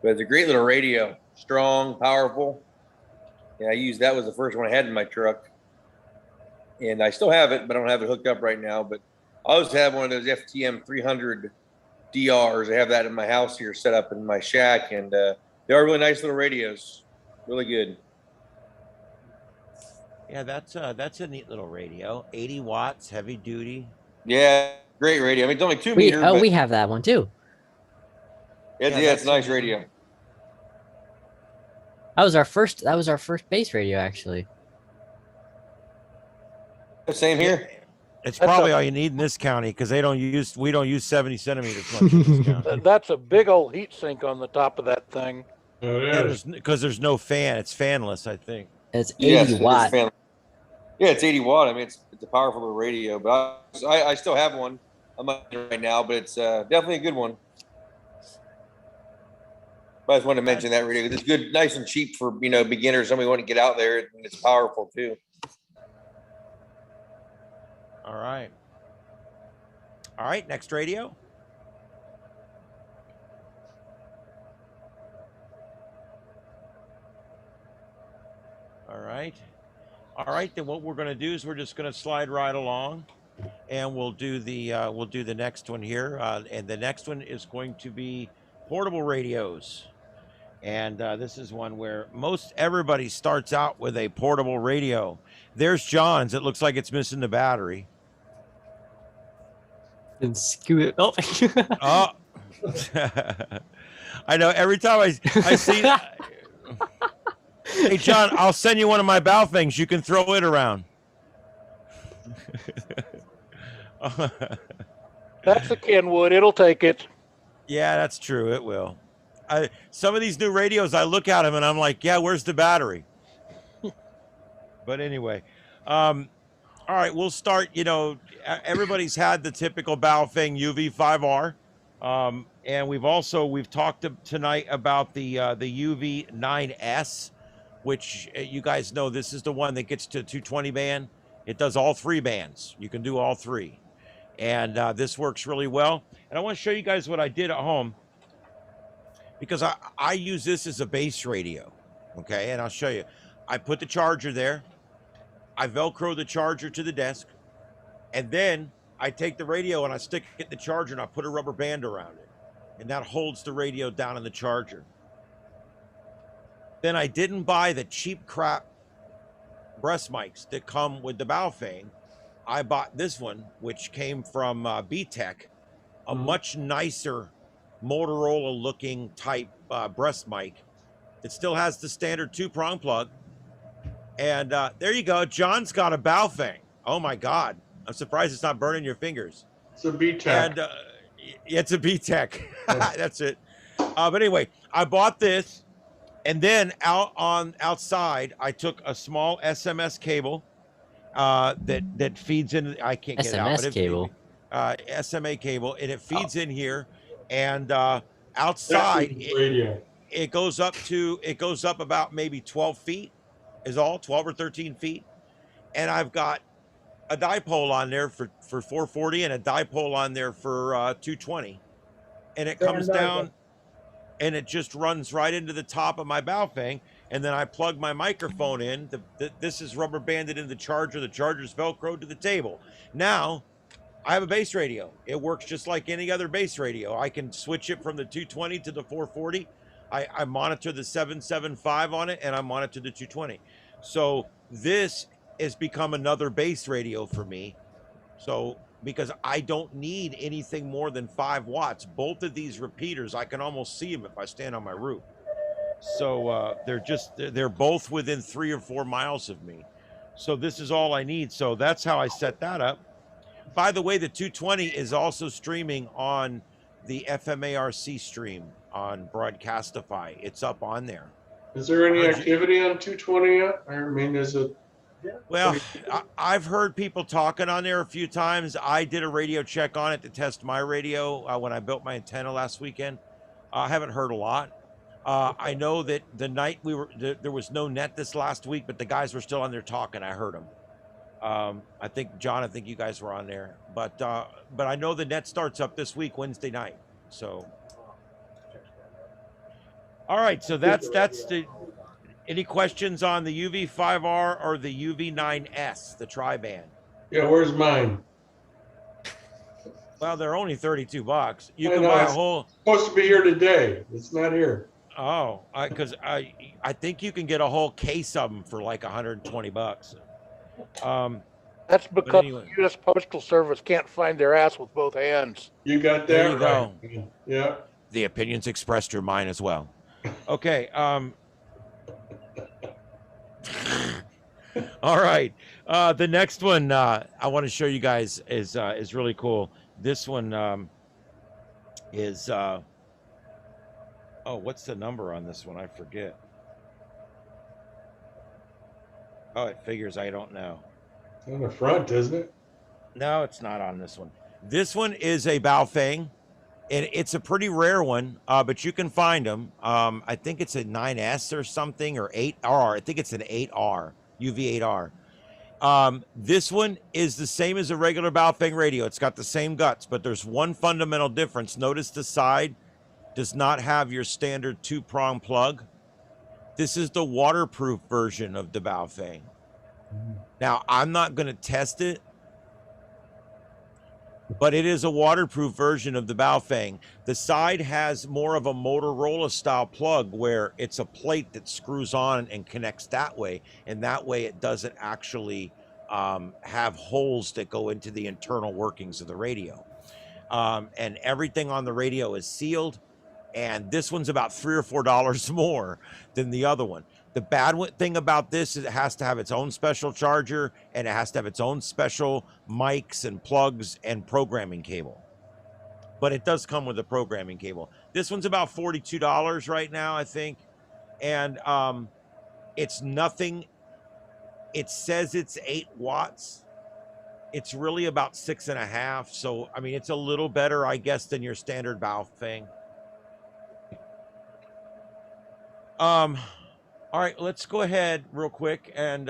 but it's a great little radio, strong, powerful. And I used that was the first one I had in my truck, and I still have it, but I don't have it hooked up right now. But I always have one of those FTM 300 DRs. I have that in my house here, set up in my shack, and they are really nice little radios, really good. Yeah, that's a neat little radio. 80 watts, heavy duty. Yeah, great radio. I mean, it's only 2 meters. Oh, we have that one too. It's a nice radio. That was our first base radio, actually. Same here. It's probably all you need in this county, because we don't use 70 centimeters much in this county. That's a big old heat sink on the top of that thing. Because there's no fan. It's fanless, I think. It's 80 watt. Yeah, it's 80 watt. I mean, it's a powerful little radio, but I still have one. I'm not in it right now, but it's definitely a good one. But I just wanted to mention that radio. It's good, nice and cheap for beginners. Somebody want to get out there, and it's powerful too. All right. All right, next radio. All right. All right, then what we're going to do is we're just going to slide right along, and we'll do the next one here, and the next one is going to be portable radios. And this is one where most everybody starts out with a portable radio. There's John's. It looks like it's missing the battery. And scoot it. Oh. Oh. I know every time I see. Hey, John, I'll send you one of my bow things. You can throw it around. That's the Kenwood. It'll take it. Yeah, that's true. It will. Some of these new radios, I look at them and I'm like, yeah, where's the battery? But anyway, all right, we'll start. You know, everybody's had the typical bow thing, UV5R. And we've talked tonight about the UV9S, which you guys know this is the one that gets to 220 band. It does all 3 bands. You can do all 3. And this works really well. And I want to show you guys what I did at home, because I use this as a base radio. Okay, and I'll show you. I put the charger there. I Velcro the charger to the desk. And then I take the radio and I stick it in the charger and I put a rubber band around it. And that holds the radio down in the charger. Then I didn't buy the cheap crap breast mics that come with the Baofeng. I bought this one, which came from B-Tech, a much nicer Motorola looking type breast mic. It still has the standard 2-prong plug. And there you go. John's got a Baofeng. Oh my God. I'm surprised it's not burning your fingers. It's a B-Tech. And it's a B-Tech. That's it. But anyway, I bought this, and then outside, I took a small SMS cable that feeds in. I can't get it out. SMS cable. SMA cable, and it feeds in here, and outside it goes up about maybe 12 feet, is all 12 or 13 feet, and I've got a dipole on there for 440 and a dipole on there for 220, and it comes down and it just runs right into the top of my Baofeng, and then I plug my microphone in. This is rubber banded in the charger. The charger's Velcroed to the table. Now I have a base radio. It works just like any other base radio. I can switch it from the 220 to the 440. I monitor the 775 on it, and I monitor the 220. So this has become another base radio for me. So because I don't need anything more than 5 watts. Both of these repeaters, I can almost see them if I stand on my roof. So they're both within 3 or 4 miles of me. So this is all I need. So that's how I set that up. By the way, the 220 is also streaming on the FMARC stream on Broadcastify. It's up on there. Is there any activity on 220 yet? I mean, is it? Well, I've heard people talking on there a few times. I did a radio check on it to test my radio when I built my antenna last weekend. I haven't heard a lot. I know that the night there was no net this last week, but the guys were still on there talking. I heard them. I think John, I think you guys were on there, but I know the net starts up this week, Wednesday night. So, all right. So that's the. Any questions on the UV5R or the UV9S, the tri-band? Yeah, where's mine? Well, they're only $32. You can buy a whole. It's supposed to be here today. It's not here. Oh, because I think you can get a whole case of them for like $120. That's because anyway. the U.S. Postal Service can't find their ass with both hands. You got that There you right. go. Yeah. The opinions expressed are mine as well. Okay. All right. The next one I want to show you guys is really cool. This one is what's the number on this one? I forget. Oh, it figures I don't know. It's on the front, isn't it? No, it's not on this one. This one is a Baofeng, and it's a pretty rare one, but you can find them. I think it's a 9S or something, or 8R. I think it's an 8R, UV8R. This one is the same as a regular Baofeng radio. It's got the same guts, but there's one fundamental difference. Notice the side does not have your standard 2-prong plug. This is the waterproof version of the Baofeng. Now, I'm not going to test it, but it is a waterproof version of the Baofeng. The side has more of a Motorola style plug where it's a plate that screws on and connects that way. And that way it doesn't actually have holes that go into the internal workings of the radio. And everything on the radio is sealed. and this one's about $3 or $4 more than the other one. The bad thing about this is it has to have its own special charger, and it has to have its own special mics and plugs and programming cable. But it does come with a programming cable. This one's about $42 right now, I think. And it's nothing. It says it's 8 watts. It's really about 6.5. So, I mean, it's a little better, I guess, than your standard Baofeng. All right, let's go ahead real quick. And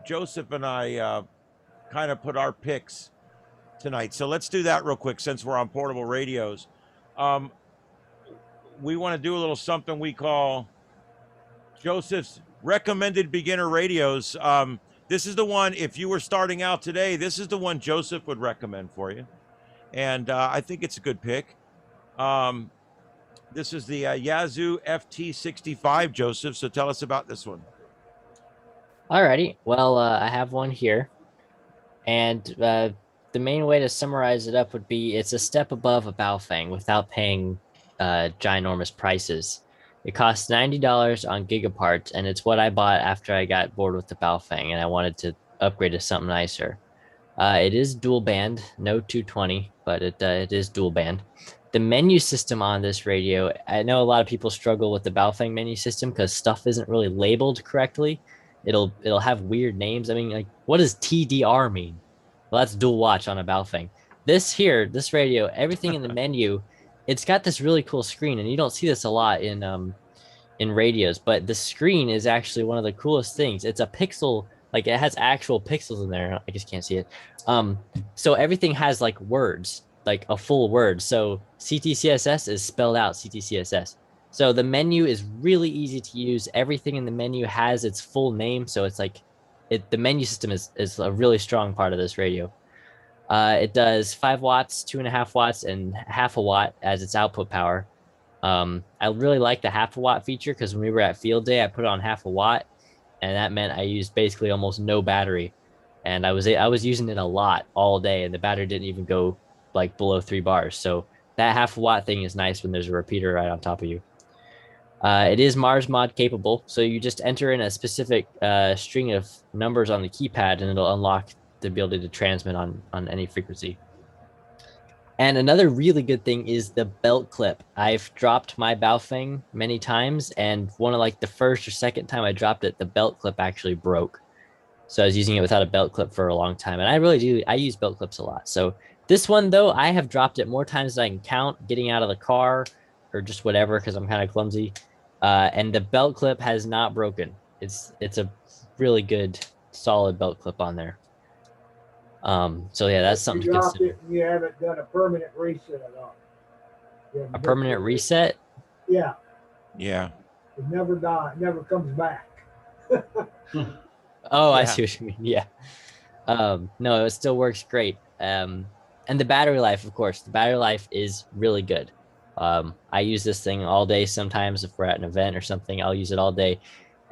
Joseph and I kind of put our picks tonight. So let's do that real quick since we're on portable radios. We want to do a little something we call Joseph's recommended beginner radios. This is the one, if you were starting out today, this is the one Joseph would recommend for you. And I think it's a good pick. This is the Yazoo FT65, Joseph. So tell us about this one. Alrighty. Well, I have one here. And the main way to summarize it up would be it's a step above a Baofeng without paying ginormous prices. It costs $90 on Gigaparts, and it's what I bought after I got bored with the Baofeng, and I wanted to upgrade to something nicer. It is dual band, no 220, but it is dual band. The menu system on this radio, I know a lot of people struggle with the Baofeng menu system because stuff isn't really labeled correctly. It'll have weird names. I mean, like, what does TDR mean? Well, that's dual watch on a Baofeng. This radio, everything in the menu, it's got this really cool screen, and you don't see this a lot in radios, but the screen is actually one of the coolest things. It's a pixel, like it has actual pixels in there. I just can't see it. So everything has like words, like a full word. So CTCSS is spelled out CTCSS. So the menu is really easy to use. Everything in the menu has its full name. So it's like the menu system is a really strong part of this radio. It does 5 watts, 2.5 watts, and half a watt as its output power. I really like the half a watt feature because when we were at field day, I put on half a watt, and that meant I used basically almost no battery. And I was using it a lot all day, and the battery didn't even go like below 3 bars. So that half a watt thing is nice when there's a repeater right on top of you. It is Mars mod capable, so you just enter in a specific string of numbers on the keypad, and it'll unlock the ability to transmit on any frequency. And another really good thing is the belt clip. I've dropped my Baofeng many times, and one of like the first or second time I dropped it, the belt clip actually broke. So I was using it without a belt clip for a long time, and I use belt clips a lot. So this one though, I have dropped it more times than I can count, getting out of the car or just whatever, because I'm kind of clumsy. And the belt clip has not broken. It's a really good, solid belt clip on there. So yeah, that's something to consider. You haven't done a permanent reset at all. A permanent reset? Yeah. Yeah. It never dies. It never comes back. Oh, I see what you mean. Yeah. No, it still works great. And the battery life, of course, the battery life is really good. I use this thing all day. Sometimes if we're at an event or something, I'll use it all day,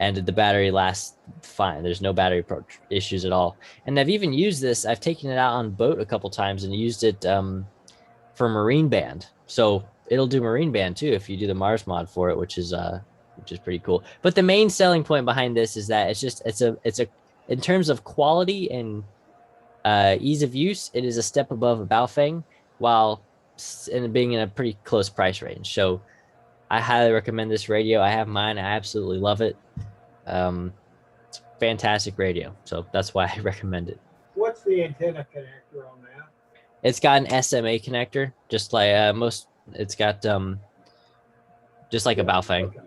and the battery lasts fine. There's no battery issues at all. And I've even used this. I've taken it out on boat a couple times and used it for marine band. So it'll do marine band too if you do the Mars mod for it, which is pretty cool. But the main selling point behind this is that it's a in terms of quality and ease of use, it is a step above a Baofeng, while being in a pretty close price range. So I highly recommend this radio. I have mine. I absolutely love it. It's a fantastic radio. So that's why I recommend it. What's the antenna connector on that? It's got an SMA connector, just like it's got just like a Baofeng. Okay.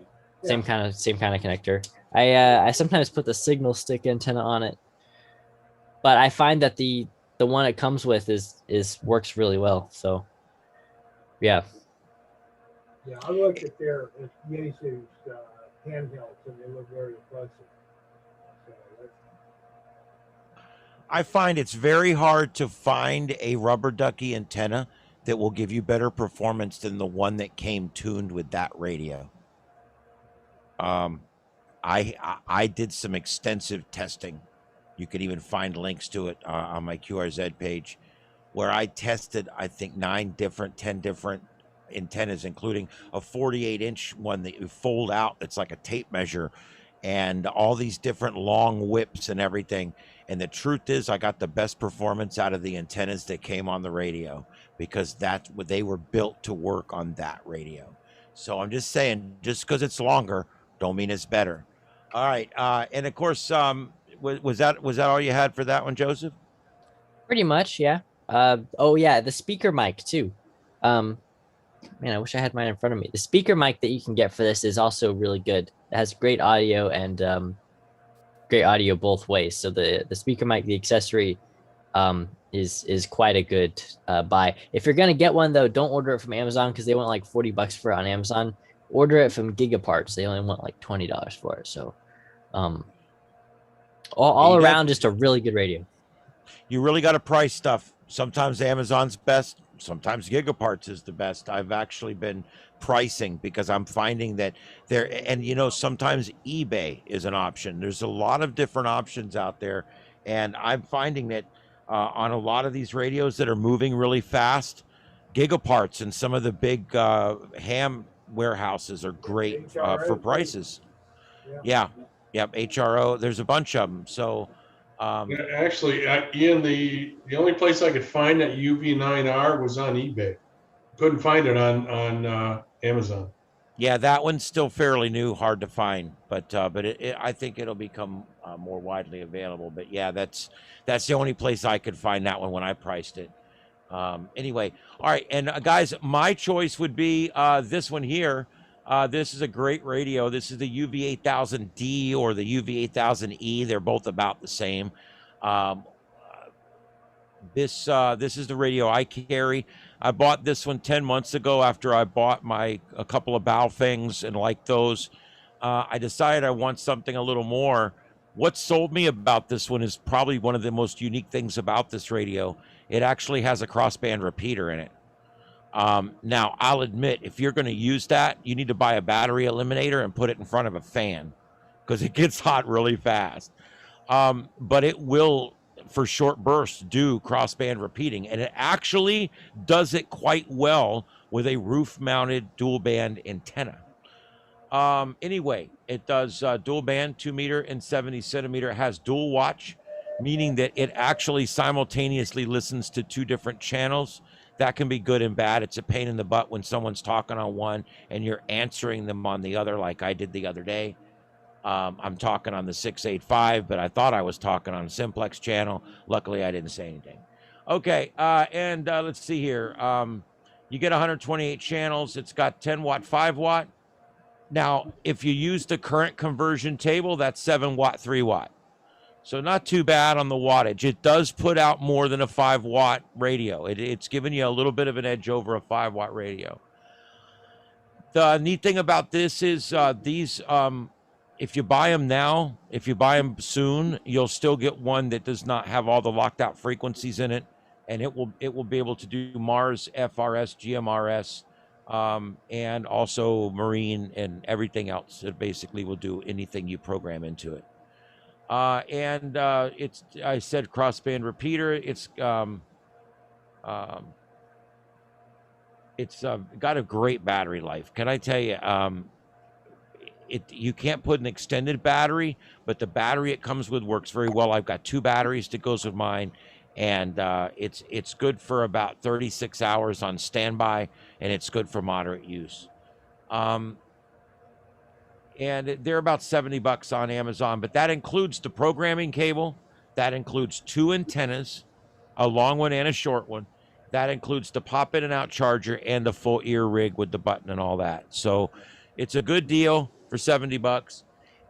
Same kind of connector. I sometimes put the signal stick antenna on it, but I find that the one it comes with works really well. So yeah. Yeah, I looked at their Yazoo's handhelds, and they look very impressive. So I find it's very hard to find a rubber ducky antenna that will give you better performance than the one that came tuned with that radio. I did some extensive testing. You can even find links to it on my QRZ page, where I tested, I think, 10 different antennas, including a 48-inch one that you fold out. That's like a tape measure, and all these different long whips and everything. And the truth is, I got the best performance out of the antennas that came on the radio, because that's what they were built to work on that radio. So I'm just saying, just because it's longer, don't mean it's better. All right, and of course, was that all you had for that one, Joseph? Pretty much, yeah. Oh yeah, the speaker mic too. Man, I wish I had mine in front of me. The speaker mic that you can get for this is also really good. It has great audio and great audio both ways. So the speaker mic, the accessory, is quite a good buy. If you're gonna get one though, don't order it from Amazon because they want like $40 for it on Amazon. Order it from Gigaparts. They only want like $20 for it. So, all around, just a really good radio. You really got to price stuff. Sometimes Amazon's best, sometimes Gigaparts is the best. I've actually been pricing because I'm finding that there, and sometimes eBay is an option. There's a lot of different options out there, and I'm finding that on a lot of these radios that are moving really fast, Gigaparts and some of the big ham warehouses are great for prices. Yeah. Yep. HRO. There's a bunch of them. So, actually, Ian, the only place I could find that UV9R was on eBay. Couldn't find it on Amazon. Yeah, that one's still fairly new, hard to find, but I think it'll become more widely available. But yeah, that's the only place I could find that one when I priced it. Anyway, all right, and guys, my choice would be this one here. This is a great radio. This is the UV8000D or the UV8000E. They're both about the same. This is the radio I carry. I bought this one 10 months ago after I bought a couple of Baofengs and liked those. I decided I want something a little more. What sold me about this one is probably one of the most unique things about this radio. It actually has a crossband repeater in it. Now, I'll admit, if you're going to use that, you need to buy a battery eliminator and put it in front of a fan because it gets hot really fast. But it will, for short bursts, do crossband repeating, and it actually does it quite well with a roof-mounted dual-band antenna. Anyway, it does dual-band, 2 meter and 70 centimeter. It has dual watch, meaning that it actually simultaneously listens to 2 different channels. That can be good and bad. It's a pain in the butt when someone's talking on one and you're answering them on the other, like I did the other day. I'm talking on the 685, but I thought I was talking on a simplex channel. Luckily, I didn't say anything. Okay, and let's see here. You get 128 channels. It's got 10 watt, 5 watt. Now, if you use the current conversion table, that's 7 watt, 3 watt. So not too bad on the wattage. It does put out more than a 5 watt radio. It's giving you a little bit of an edge over a 5 watt radio. The neat thing about this is these, if you buy them now, if you buy them soon, you'll still get one that does not have all the locked out frequencies in it. And it will be able to do Mars, FRS, GMRS, and also Marine and everything else. It basically will do anything you program into it. It's, I said crossband repeater. It's got a great battery life. Can I tell you, you can't put an extended battery, but the battery it comes with works very well. I've got 2 batteries that goes with mine, and it's good for about 36 hours on standby, and it's good for moderate use. And they're about $70 on Amazon, but that includes the programming cable. That includes 2 antennas, a long one and a short one. That includes the pop in and out charger and the full ear rig with the button and all that. So it's a good deal for $70.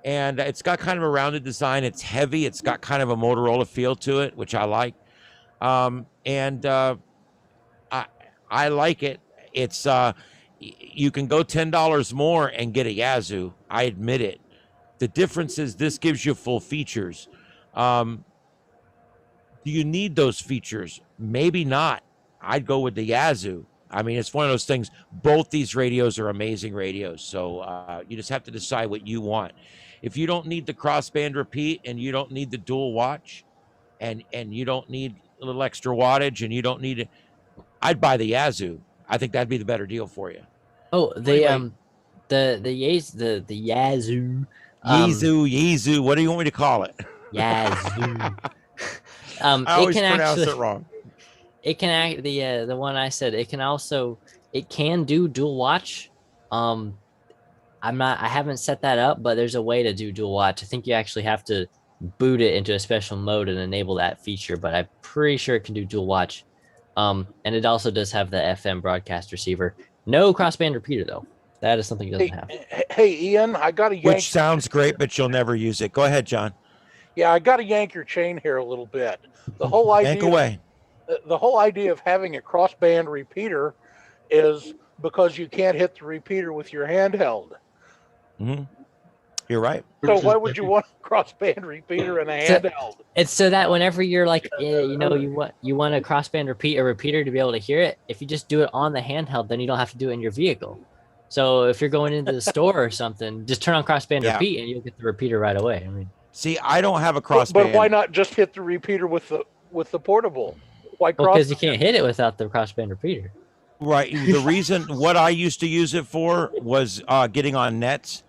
And it's got kind of a rounded design. It's heavy. It's got kind of a Motorola feel to it, which I like. I like it. It's, you can go $10 more and get a Yazoo. I admit it. The difference is this gives you full features. Do you need those features? Maybe not. I'd go with the Yazoo. I mean, it's one of those things. Both these radios are amazing radios. So you just have to decide what you want. If you don't need the crossband repeat and you don't need the dual watch and you don't need a little extra wattage and you don't need it, I'd buy the Yazoo. I think that'd be the better deal for you. Oh, they Anyway. the Yazoo. Yeezu. What do you want me to call it? Yazoo. I It always can pronounce actually it wrong. it can act the one I said. It can do dual watch. I haven't set that up, but there's a way to do dual watch. I think you actually have to boot it into a special mode and enable that feature, but I'm pretty sure it can do dual watch. And it also does have the FM broadcast receiver. No crossband repeater though. That is something it doesn't have. Hey, Ian, I got to yank. Which sounds great, but you'll never use it. Go ahead, John. Yeah, I got to yank your chain here a little bit. The whole idea. Yank away. The whole idea of having a crossband repeater is because you can't hit the repeater with your handheld. Mm-hmm. You're right. So why would you want a crossband repeater and a handheld? It's so that whenever you're like, you want a crossband repeater to be able to hear it. If you just do it on the handheld, then you don't have to do it in your vehicle. So if you're going into the store or something, just turn on crossband repeat and you'll get the repeater right away. I mean, see, I don't have a crossband. But why not just hit the repeater with the portable? Why because you can't hit it without the crossband repeater. Right. The reason what I used to use it for was getting on nets.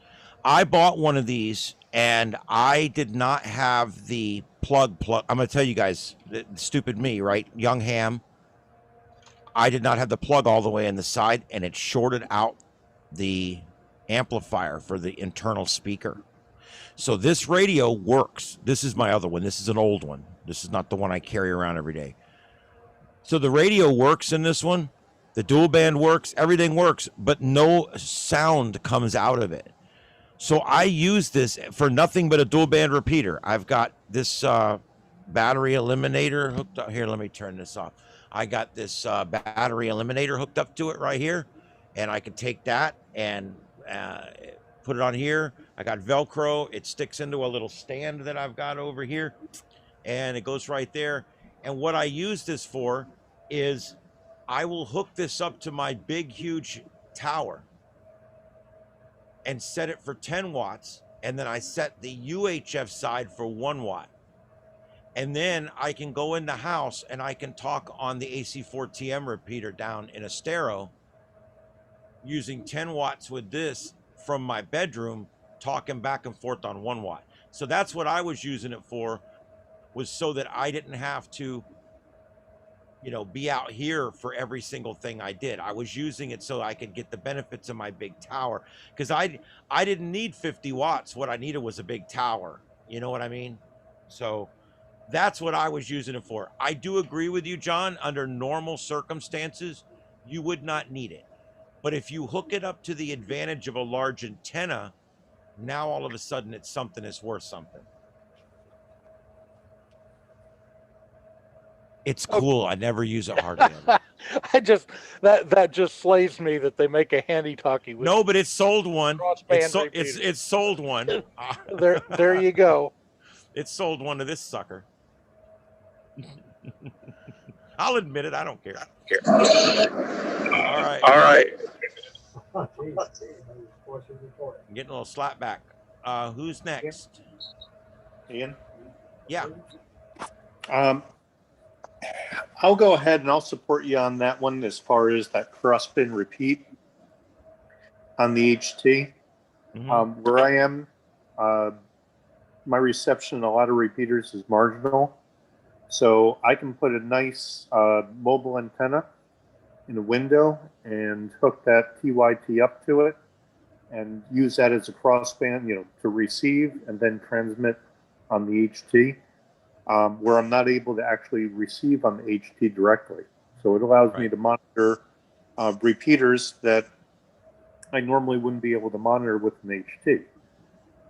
I bought one of these and I did not have the plug. I'm going to tell you guys, stupid me, right? Young ham. I did not have the plug all the way in the side and it shorted out the amplifier for the internal speaker. So this radio works. This is my other one. This is an old one. This is not the one I carry around every day. So the radio works in this one. The dual band works. Everything works, but no sound comes out of it. So I use this for nothing but a dual band repeater. I've got this battery eliminator hooked up. Here, let me turn this off. I got this battery eliminator hooked up to it right here. And I can take that and put it on here. I got Velcro. It sticks into a little stand that I've got over here. And it goes right there. And what I use this for is I will hook this up to my big, huge tower and set it for 10 watts. And then I set the UHF side for 1 watt. And then I can go in the house and I can talk on the AC4TM repeater down in a stereo using 10 watts with this from my bedroom, talking back and forth on 1 watt. So that's what I was using it for, was so that I didn't have to, be out here for every single thing I did. I was using it so I could get the benefits of my big tower, because I didn't need 50 watts. What I needed was a big tower. You know what I mean? So that's what I was using it for. I do agree with you, John. Under normal circumstances, you would not need it. But if you hook it up to the advantage of a large antenna, now all of a sudden it's something that's worth something. It's cool. I never use it hardly ever. That just slays me that they make a handy talkie with. No, but it's sold one. It's sold one. There you go. It's sold one to this sucker. I'll admit it. I don't care. All right. I'm getting a little slap back. Who's next? Ian? Yeah. I'll go ahead and I'll support you on that one as far as that crossband repeat on the HT. Mm-hmm. Where I am, my reception in a lot of repeaters is marginal. So I can put a nice mobile antenna in a window and hook that TYT up to it and use that as a crossband, to receive and then transmit on the HT, where I'm not able to actually receive on the HT directly. So it allows me to monitor repeaters that I normally wouldn't be able to monitor with an HT.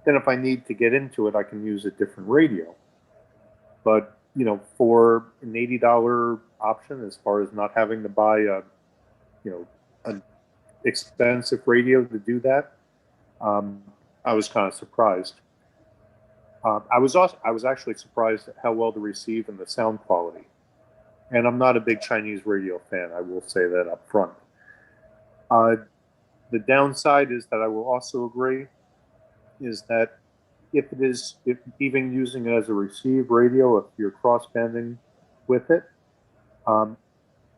Then if I need to get into it, I can use a different radio. But for an $80 option, as far as not having to buy an expensive radio to do that, I was kind of surprised. I was actually surprised at how well to receive and the sound quality. And I'm not a big Chinese radio fan. I will say that up front. The downside is that I will also agree is that if even using it as a receive radio, if you're crossbanding with it,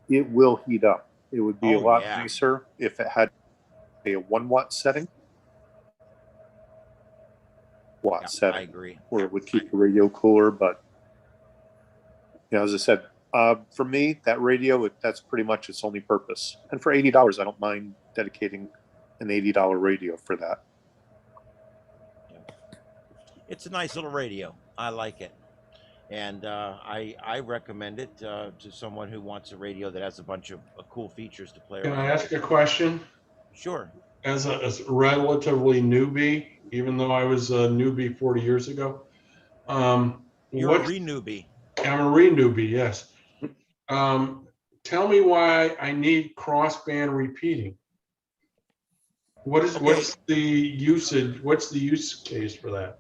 it will heat up. It would be a Oh, lot yeah. nicer if it had a 1 watt setting. Yeah, I Setting agree. where it would keep the radio cooler. But as I said, for me, that radio, that's pretty much its only purpose. And for $80, I don't mind dedicating an $80 radio for that. It's a nice little radio. I like it. And I recommend it to someone who wants a radio that has a bunch of cool features to play Can around I ask a question? Sure. As a relatively newbie, even though I was a newbie 40 years ago, You're a re-newbie. I'm a re-newbie, yes. Tell me why I need crossband repeating. What's the usage? What's the use case for that?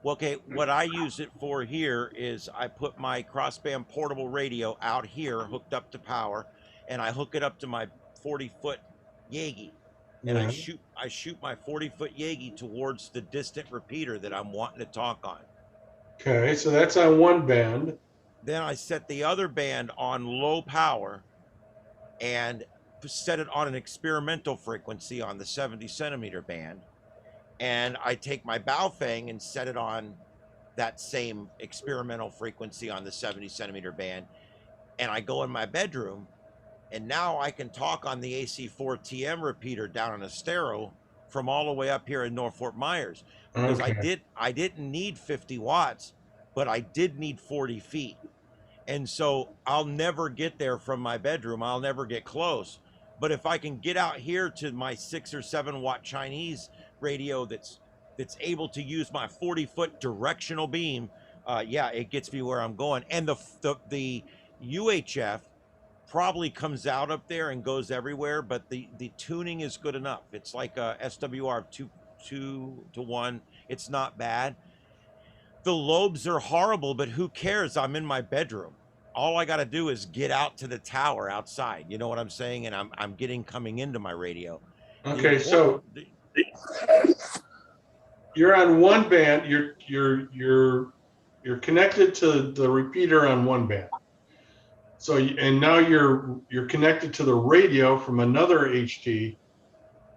Well, okay, what I use it for here is I put my crossband portable radio out here hooked up to power, and I hook it up to my 40-foot Yagi, and I shoot my 40-foot Yagi towards the distant repeater that I'm wanting to talk on. Okay, so that's on one band. Then I set the other band on low power and set it on an experimental frequency on the 70 centimeter band. And I take my Baofeng and set it on that same experimental frequency on the 70 centimeter band. And I go in my bedroom, and now I can talk on the AC4TM repeater down in Estero from all the way up here in North Fort Myers. Because I didn't need 50 watts, but I did need 40 feet. And so I'll never get there from my bedroom. I'll never get close. But if I can get out here to my 6 or 7 watt Chinese radio that's able to use my 40-foot directional beam, yeah, it gets me where I'm going. And the UHF probably comes out up there and goes everywhere, but the tuning is good enough. It's like a SWR 2-to-1. It's not bad. The lobes are horrible, but who cares? I'm in my bedroom. All I got to do is get out to the tower outside. You know what I'm saying? And I'm getting coming into my radio. Okay, so you're on one band. You're connected to the repeater on one band. So and now you're connected to the radio from another HT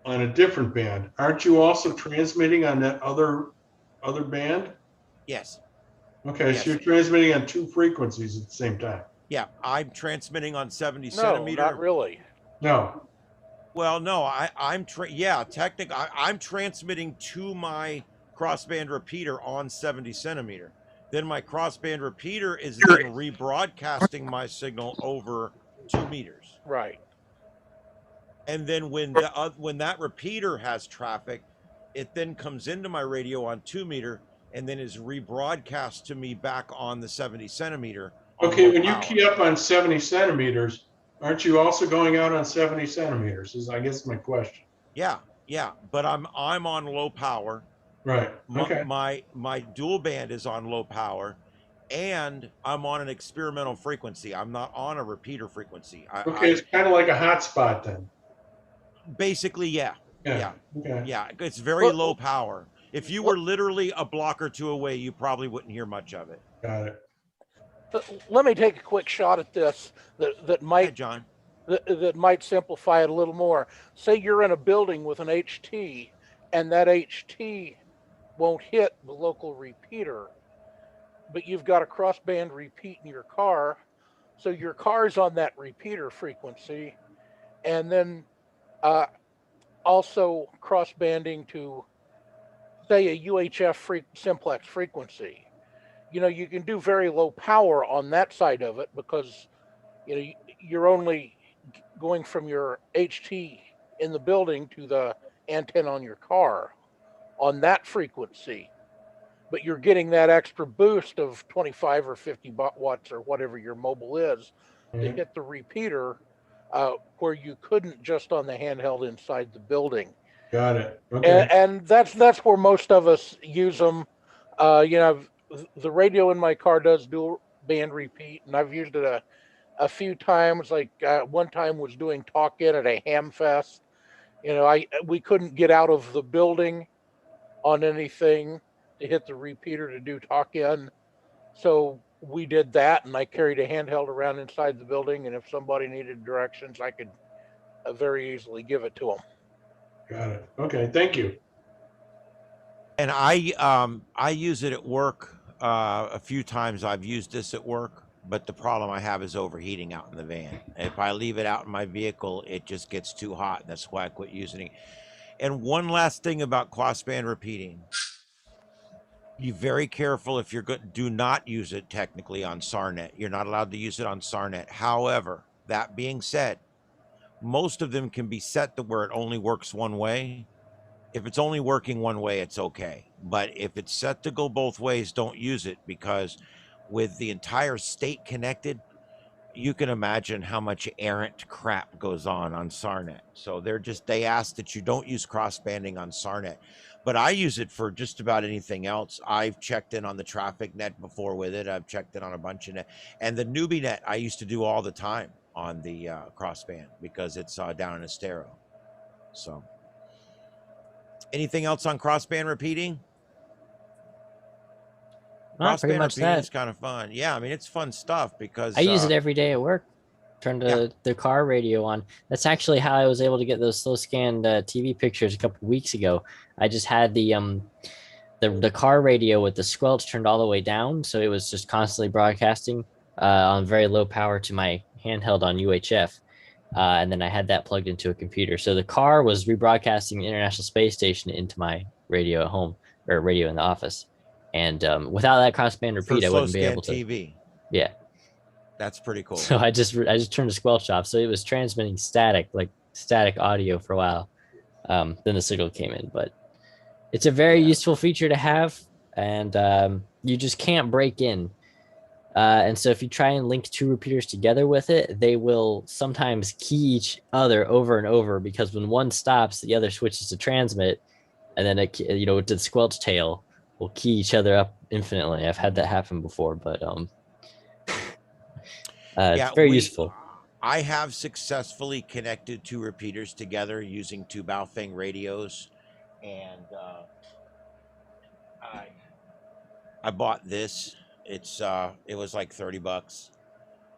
on a different band. Aren't you also transmitting on that other band? Yes. Okay, yes. So you're transmitting on two frequencies at the same time. Yeah, I'm transmitting on 70 centimeter. No, not really. No. Well, no, I'm transmitting to my crossband repeater on 70 centimeter. Then my crossband repeater is then rebroadcasting my signal over 2 meters. Right. And then when that repeater has traffic, it then comes into my radio on 2 meter and then is rebroadcast to me back on the 70 centimeter. Okay, when you key up on 70 centimeters, aren't you also going out on 70 centimeters? Is I guess my question. Yeah, but I'm on low power. Right. Okay. My dual band is on low power, and I'm on an experimental frequency. I'm not on a repeater frequency. It's kind of like a hotspot then. Basically, yeah. Okay. Yeah, it's very low power. If you were literally a block or two away, you probably wouldn't hear much of it. Got it. Let me take a quick shot at this that might, John. That might simplify it a little more. Say you're in a building with an HT, and that HT won't hit the local repeater, but you've got a crossband repeat in your car, so your car's on that repeater frequency, and then also crossbanding to, say, a UHF simplex frequency. You can do very low power on that side of it because, you're only going from your HT in the building to the antenna on your car on that frequency. But you're getting that extra boost of 25 or 50 watts or whatever your mobile is to hit the repeater where you couldn't just on the handheld inside the building. Got it. Okay. And that's where most of us use them. The radio in my car does dual band repeat, and I've used it a few times. Like one time was doing talk in at a ham fest. We couldn't get out of the building on anything to hit the repeater to do talk in, so we did that, and I carried a handheld around inside the building, and if somebody needed directions, I could very easily give it to them. Got it. Okay, thank you. And I use it at work. A few times I've used this at work, but the problem I have is overheating out in the van. If I leave it out in my vehicle, it just gets too hot. That's why I quit using it. And one last thing about crossband repeating. Be very careful if you're good. Do not use it technically on SARnet. You're not allowed to use it on SARnet. However, that being said, most of them can be set to where it only works one way. If it's only working one way, it's okay. But if it's set to go both ways, don't use it, because with the entire state connected, you can imagine how much errant crap goes on SARnet. So they ask that you don't use crossbanding on SARnet. But I use it for just about anything else. I've checked in on the traffic net before with it. I've checked in on a bunch of net. And the newbie net I used to do all the time on the crossband, because it's down in Estero. So anything else on crossband repeating? Pretty Crossband much repeating that. is kind of fun. Yeah, I mean, it's fun stuff because I use it every day at work. Turn the car radio on. That's actually how I was able to get those slow scanned TV pictures a couple weeks ago. I just had the car radio with the squelch turned all the way down, so it was just constantly broadcasting on very low power to my handheld on UHF. And then I had that plugged into a computer. So the car was rebroadcasting the International Space Station into my radio at home, or radio in the office. And without that crossband repeat, I wouldn't be able to. TV. Yeah, that's pretty cool. So I just turned the squelch off, so it was transmitting static audio for a while. Then the signal came in, but it's a very useful feature to have, and you just can't break in. And so if you try and link two repeaters together with it, they will sometimes key each other over and over, because when one stops, the other switches to transmit, and then with the squelch tail will key each other up infinitely. I've had that happen before, but it's very useful. I have successfully connected two repeaters together using two Baofeng radios, and I bought this. It was like $30.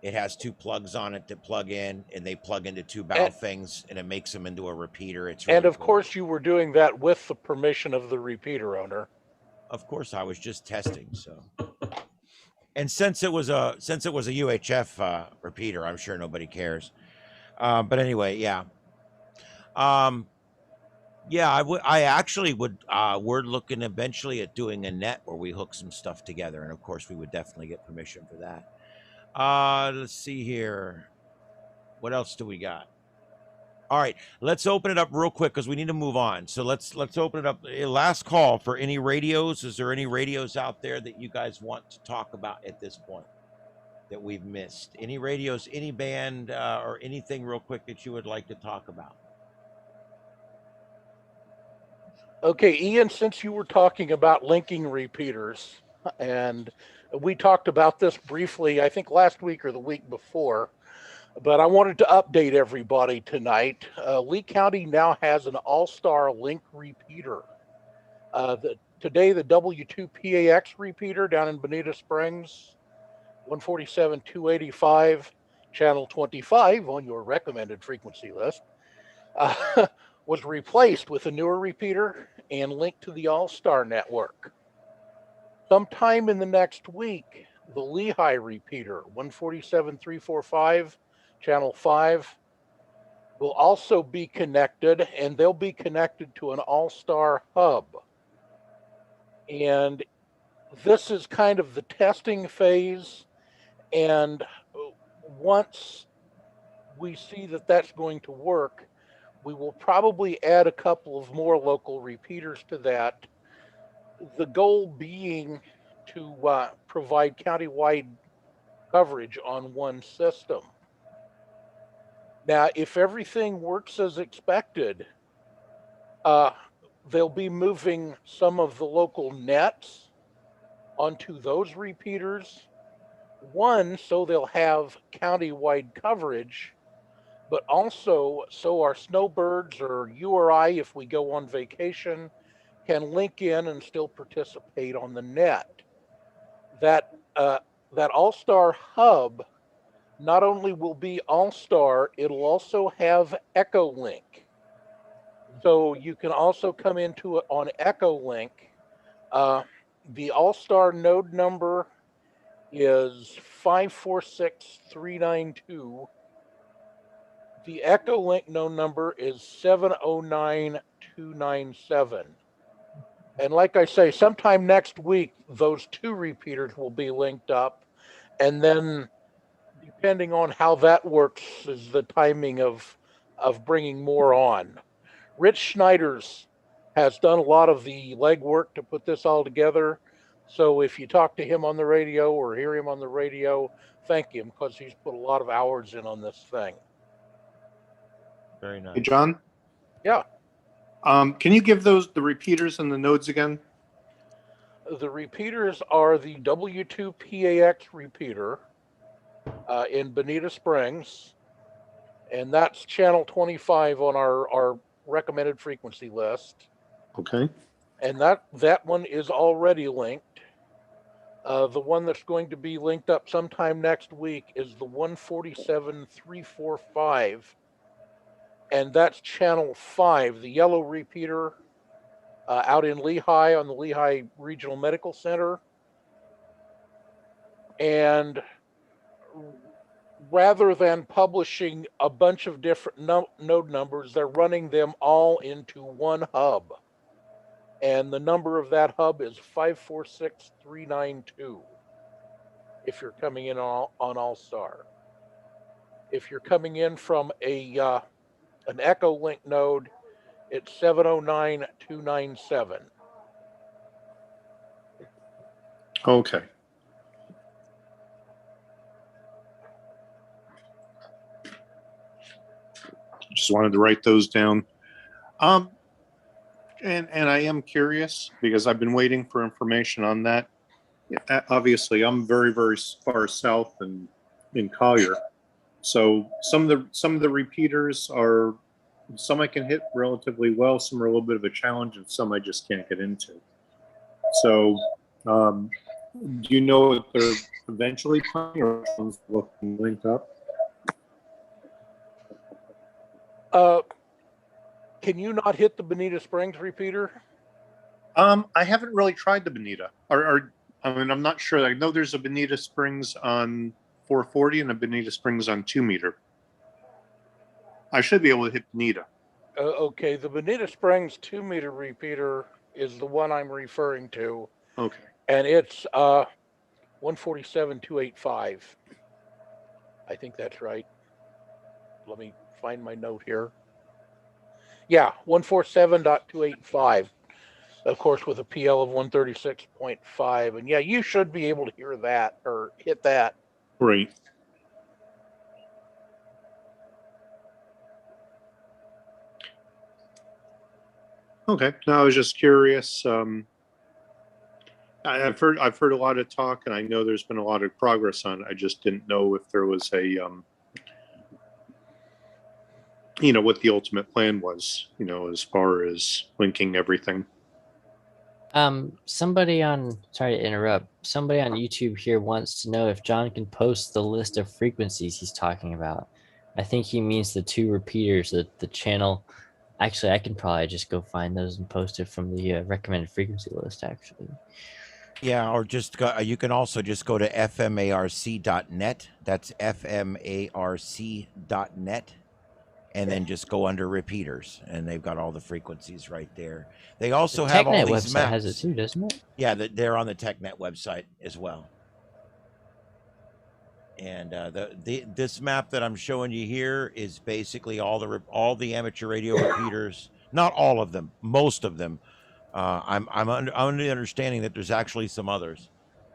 It has two plugs on it that plug in, and they plug into two Baofengs, and it makes them into a repeater. It's really cool. Course, you were doing that with the permission of the repeater owner. Of course, I was just testing. So, and since it was a UHF repeater, I'm sure nobody cares. But anyway, yeah. I actually would. We're looking eventually at doing a net where we hook some stuff together, and of course, we would definitely get permission for that. Let's see here. What else do we got? All right, let's open it up real quick because we need to move on. So let's open it up. Last call for any radios. Is there any radios out there that you guys want to talk about at this point that we've missed? Any radios, any band, or anything real quick that you would like to talk about? Okay, Ian, since you were talking about linking repeaters, and we talked about this briefly, I think last week or the week before, but I wanted to update everybody tonight. Lee County now has an all-star link repeater. Today, the W2PAX repeater down in Bonita Springs, 147-285, channel 25 on your recommended frequency list, was replaced with a newer repeater and linked to the All-Star network. Sometime in the next week, the Lehigh repeater, 147-345, channel 5, will also be connected, and they'll be connected to an All-Star hub. And this is kind of the testing phase, and once we see that that's going to work, we will probably add a couple of more local repeaters to that. The goal being to provide countywide coverage on one system. Now, if everything works as expected, they'll be moving some of the local nets onto those repeaters. One, so they'll have countywide coverage, but also so our snowbirds or you or I, if we go on vacation, can link in and still participate on the net. That All-Star hub not only will be All-Star, it'll also have Echo Link. So you can also come into it on Echo Link. The All-Star node number is 546392. The Echo Link node number is 709297. And like I say, sometime next week, those two repeaters will be linked up. And then depending on how that works is the timing of bringing more on. Rich Schneider's has done a lot of the legwork to put this all together. So if you talk to him on the radio or hear him on the radio, thank him because he's put a lot of hours in on this thing. Very nice. Hey, John, Yeah, can you give the repeaters and the nodes again? the repeaters are the W2PAX repeater in Bonita Springs, and that's channel 25 on our recommended frequency list. Okay. And that one is already linked. The one that's going to be linked up sometime next week is the 147345, and that's channel 5, the yellow repeater out in Lehigh on the Lehigh Regional Medical Center. And rather than publishing a bunch of different node numbers, they're running them all into one hub. And the number of that hub is 546392 if you're coming in on All-Star. If you're coming in from an Echo Link node, it's 709297. Okay. Just wanted to write those down. And I am curious because I've been waiting for information on that. Obviously, I'm very, very far south in Collier, so some of the repeaters are, some I can hit relatively well, some are a little bit of a challenge, and some I just can't get into. So, do you know what they're eventually playing, or looking linked up? Can you not hit the Bonita Springs repeater? I haven't really tried the Bonita. I mean, I'm not sure. I know there's a Bonita Springs on 440 and a Bonita Springs on 2 meter. I should be able to hit Bonita. Okay, the Bonita Springs 2 meter repeater is the one I'm referring to. Okay. And it's 147285. I think that's right. Let me find my note here. Yeah, 147.285. Of course, with a PL of 136.5. And yeah, you should be able to hear that or hit that. Right. Okay. No, I was just curious. I've heard a lot of talk, and I know there's been a lot of progress on it. I just didn't know if there was a what the ultimate plan was, as far as linking everything. Sorry to interrupt. Somebody on YouTube here wants to know if John can post the list of frequencies he's talking about. I think he means the two repeaters, the channel. Actually, I can probably just go find those and post it from the recommended frequency list, actually. Yeah, or just go, you can also just go to fmarc.net. That's fmarc.net. And then just go under repeaters, and they've got all the frequencies right there. They also have all TechNet these website maps. has it too, doesn't it? Yeah, they're on the TechNet website as well. And this map that I'm showing you here is basically all the amateur radio repeaters. Not all of them, most of them. I'm under the understanding that there's actually some others.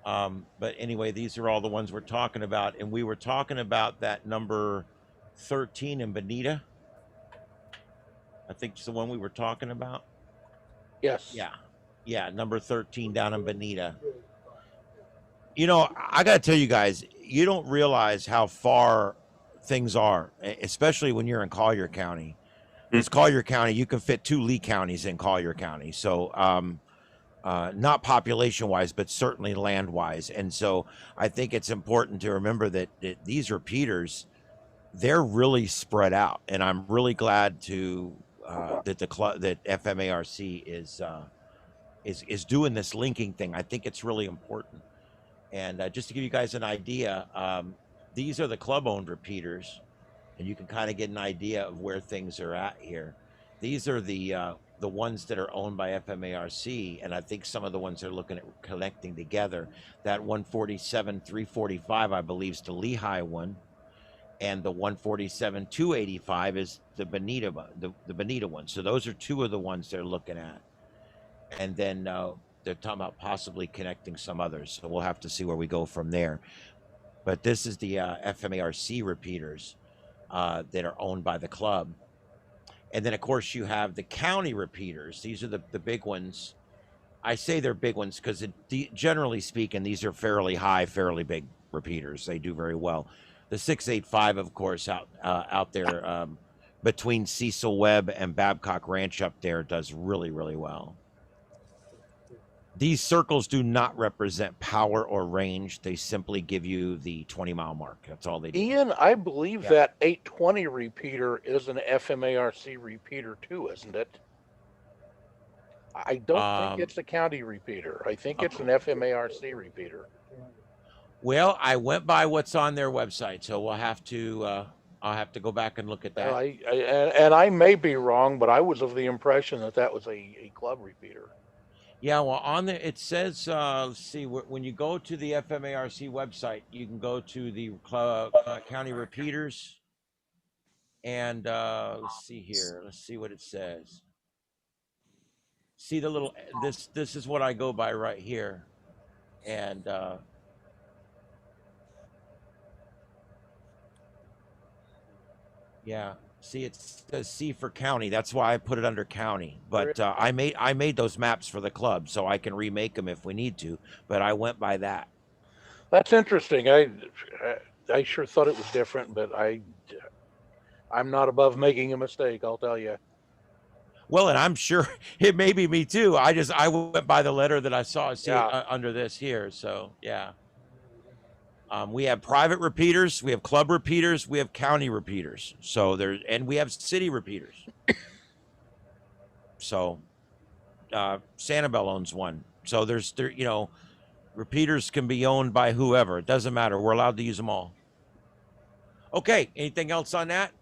But anyway, these are all the ones we're talking about, and we were talking about that number 13 in Bonita. I think it's the one we were talking about. Yes. Yeah, number 13 down in Bonita. I got to tell you guys, you don't realize how far things are, especially when you're in Collier County. It's Collier County. You can fit 2 Lee counties in Collier County. So not population wise, but certainly land wise. And so I think it's important to remember that these repeaters, they're really spread out. And I'm really glad to that the club, that FMARC is doing this linking thing. I think it's really important. And just to give you guys an idea, these are the club owned repeaters, and you can kind of get an idea of where things are at here. These are the ones that are owned by FMARC, and I think some of the ones they're looking at connecting together. That 147 345, I believe, is the Lehigh one, and the 147 285 is the Bonita one. So those are two of the ones they're looking at, and then they're talking about possibly connecting some others. So we'll have to see where we go from there. But this is the FMARC repeaters that are owned by the club. And then, of course, you have the county repeaters. These are the big ones. I say they're big ones because, generally speaking, these are fairly high, fairly big repeaters. They do very well. The 685, of course, out there between Cecil Webb and Babcock Ranch up there does really, really well. These circles do not represent power or range. They simply give you the 20-mile mark. That's all they do. Ian, I believe that 820 repeater is an FMARC repeater too, isn't it? I don't think it's a county repeater. I think it's an FMARC repeater. Well, I went by what's on their website, so we'll have to. I'll have to go back and look at that. And I may be wrong, but I was of the impression that that was a club repeater. Yeah, well, on there it says, let's see, when you go to the FMARC website, you can go to the county repeaters, and let's see here. Let's see what it says. See the little, this is what I go by right here, and yeah. See, it says C for county. That's why I put it under county. But I made those maps for the club, so I can remake them if we need to. But I went by that. That's interesting. I sure thought it was different, but I'm not above making a mistake, I'll tell you. Well, and I'm sure it may be me too. I went by the letter that I saw under this here. So yeah. We have private repeaters, we have club repeaters, we have county repeaters. So and we have city repeaters. So Sanibel owns one. So repeaters can be owned by whoever. It doesn't matter. We're allowed to use them all. Okay, anything else on that?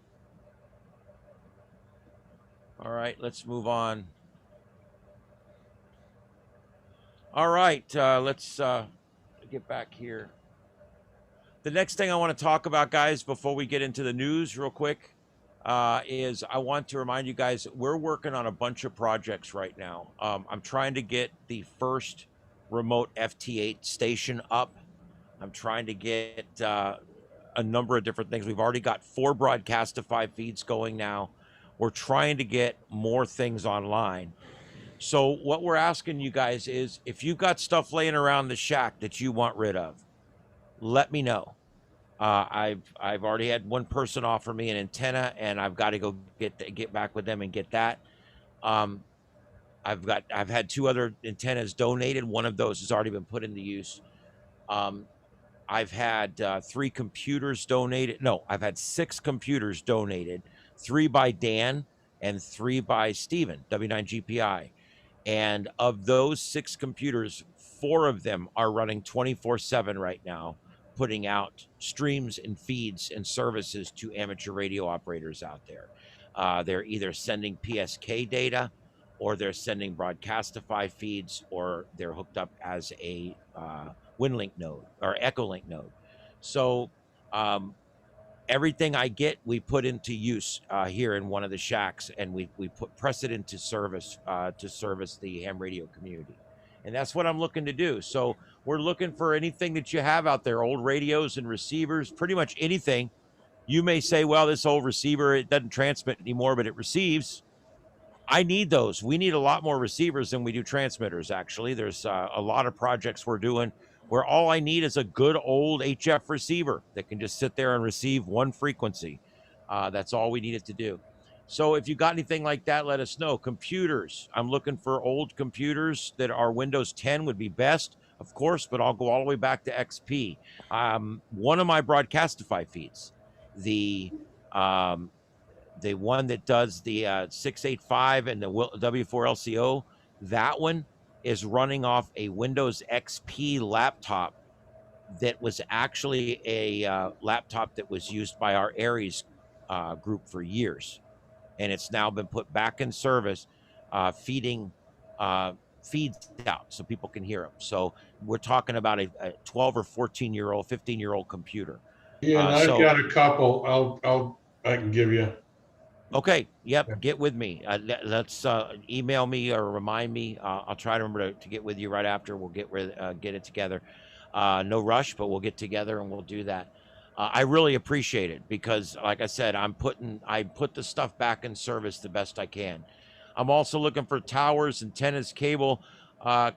All right, let's move on. All right, let's get back here. The next thing I want to talk about, guys, before we get into the news real quick, is I want to remind you guys, we're working on a bunch of projects right now. I'm trying to get the first remote FT8 station up. I'm trying to get a number of different things. We've already got 4 Broadcastify feeds going now. We're trying to get more things online. So what we're asking you guys is, if you've got stuff laying around the shack that you want rid of, let me know. I've already had one person offer me an antenna, and I've got to go get back with them and get that. I've had 2 other antennas donated. One of those has already been put into use. I've had 3 computers donated. No, I've had 6 computers donated, 3 by Dan and 3 by Steven, W9GPI. And of those 6 computers, 4 of them are running 24/7 right now, putting out streams and feeds and services to amateur radio operators out there. They're either sending PSK data, or they're sending Broadcastify feeds, or they're hooked up as a WinLink node or Echolink node. So everything I get, we put into use here in one of the shacks, and we press it into service to service the ham radio community. And that's what I'm looking to do. So we're looking for anything that you have out there, old radios and receivers, pretty much anything. You may say, well, this old receiver, it doesn't transmit anymore, but it receives. I need those. We need a lot more receivers than we do transmitters, actually. There's a lot of projects we're doing where all I need is a good old HF receiver that can just sit there and receive one frequency. That's all we need it to do. So if you got anything like that, let us know. Computers, I'm looking for old computers that are Windows 10 would be best, of course, but I'll go all the way back to XP. One of my Broadcastify feeds, the one that does the 685 and the W4LCO, that one is running off a Windows XP laptop that was actually a laptop that was used by our Aries group for years. And it's now been put back in service, feeding feeds out so people can hear them. So we're talking about a 12 or 14-year-old, 15-year-old computer. Yeah, and I've got a couple I can give you. Okay. Yep. Get with me. Let's email me or remind me. I'll try to remember to get with you right after. We'll get it together. No rush, but we'll get together and we'll do that. I really appreciate it because, like I said, I put the stuff back in service the best I can. I'm also looking for towers, antennas, cable,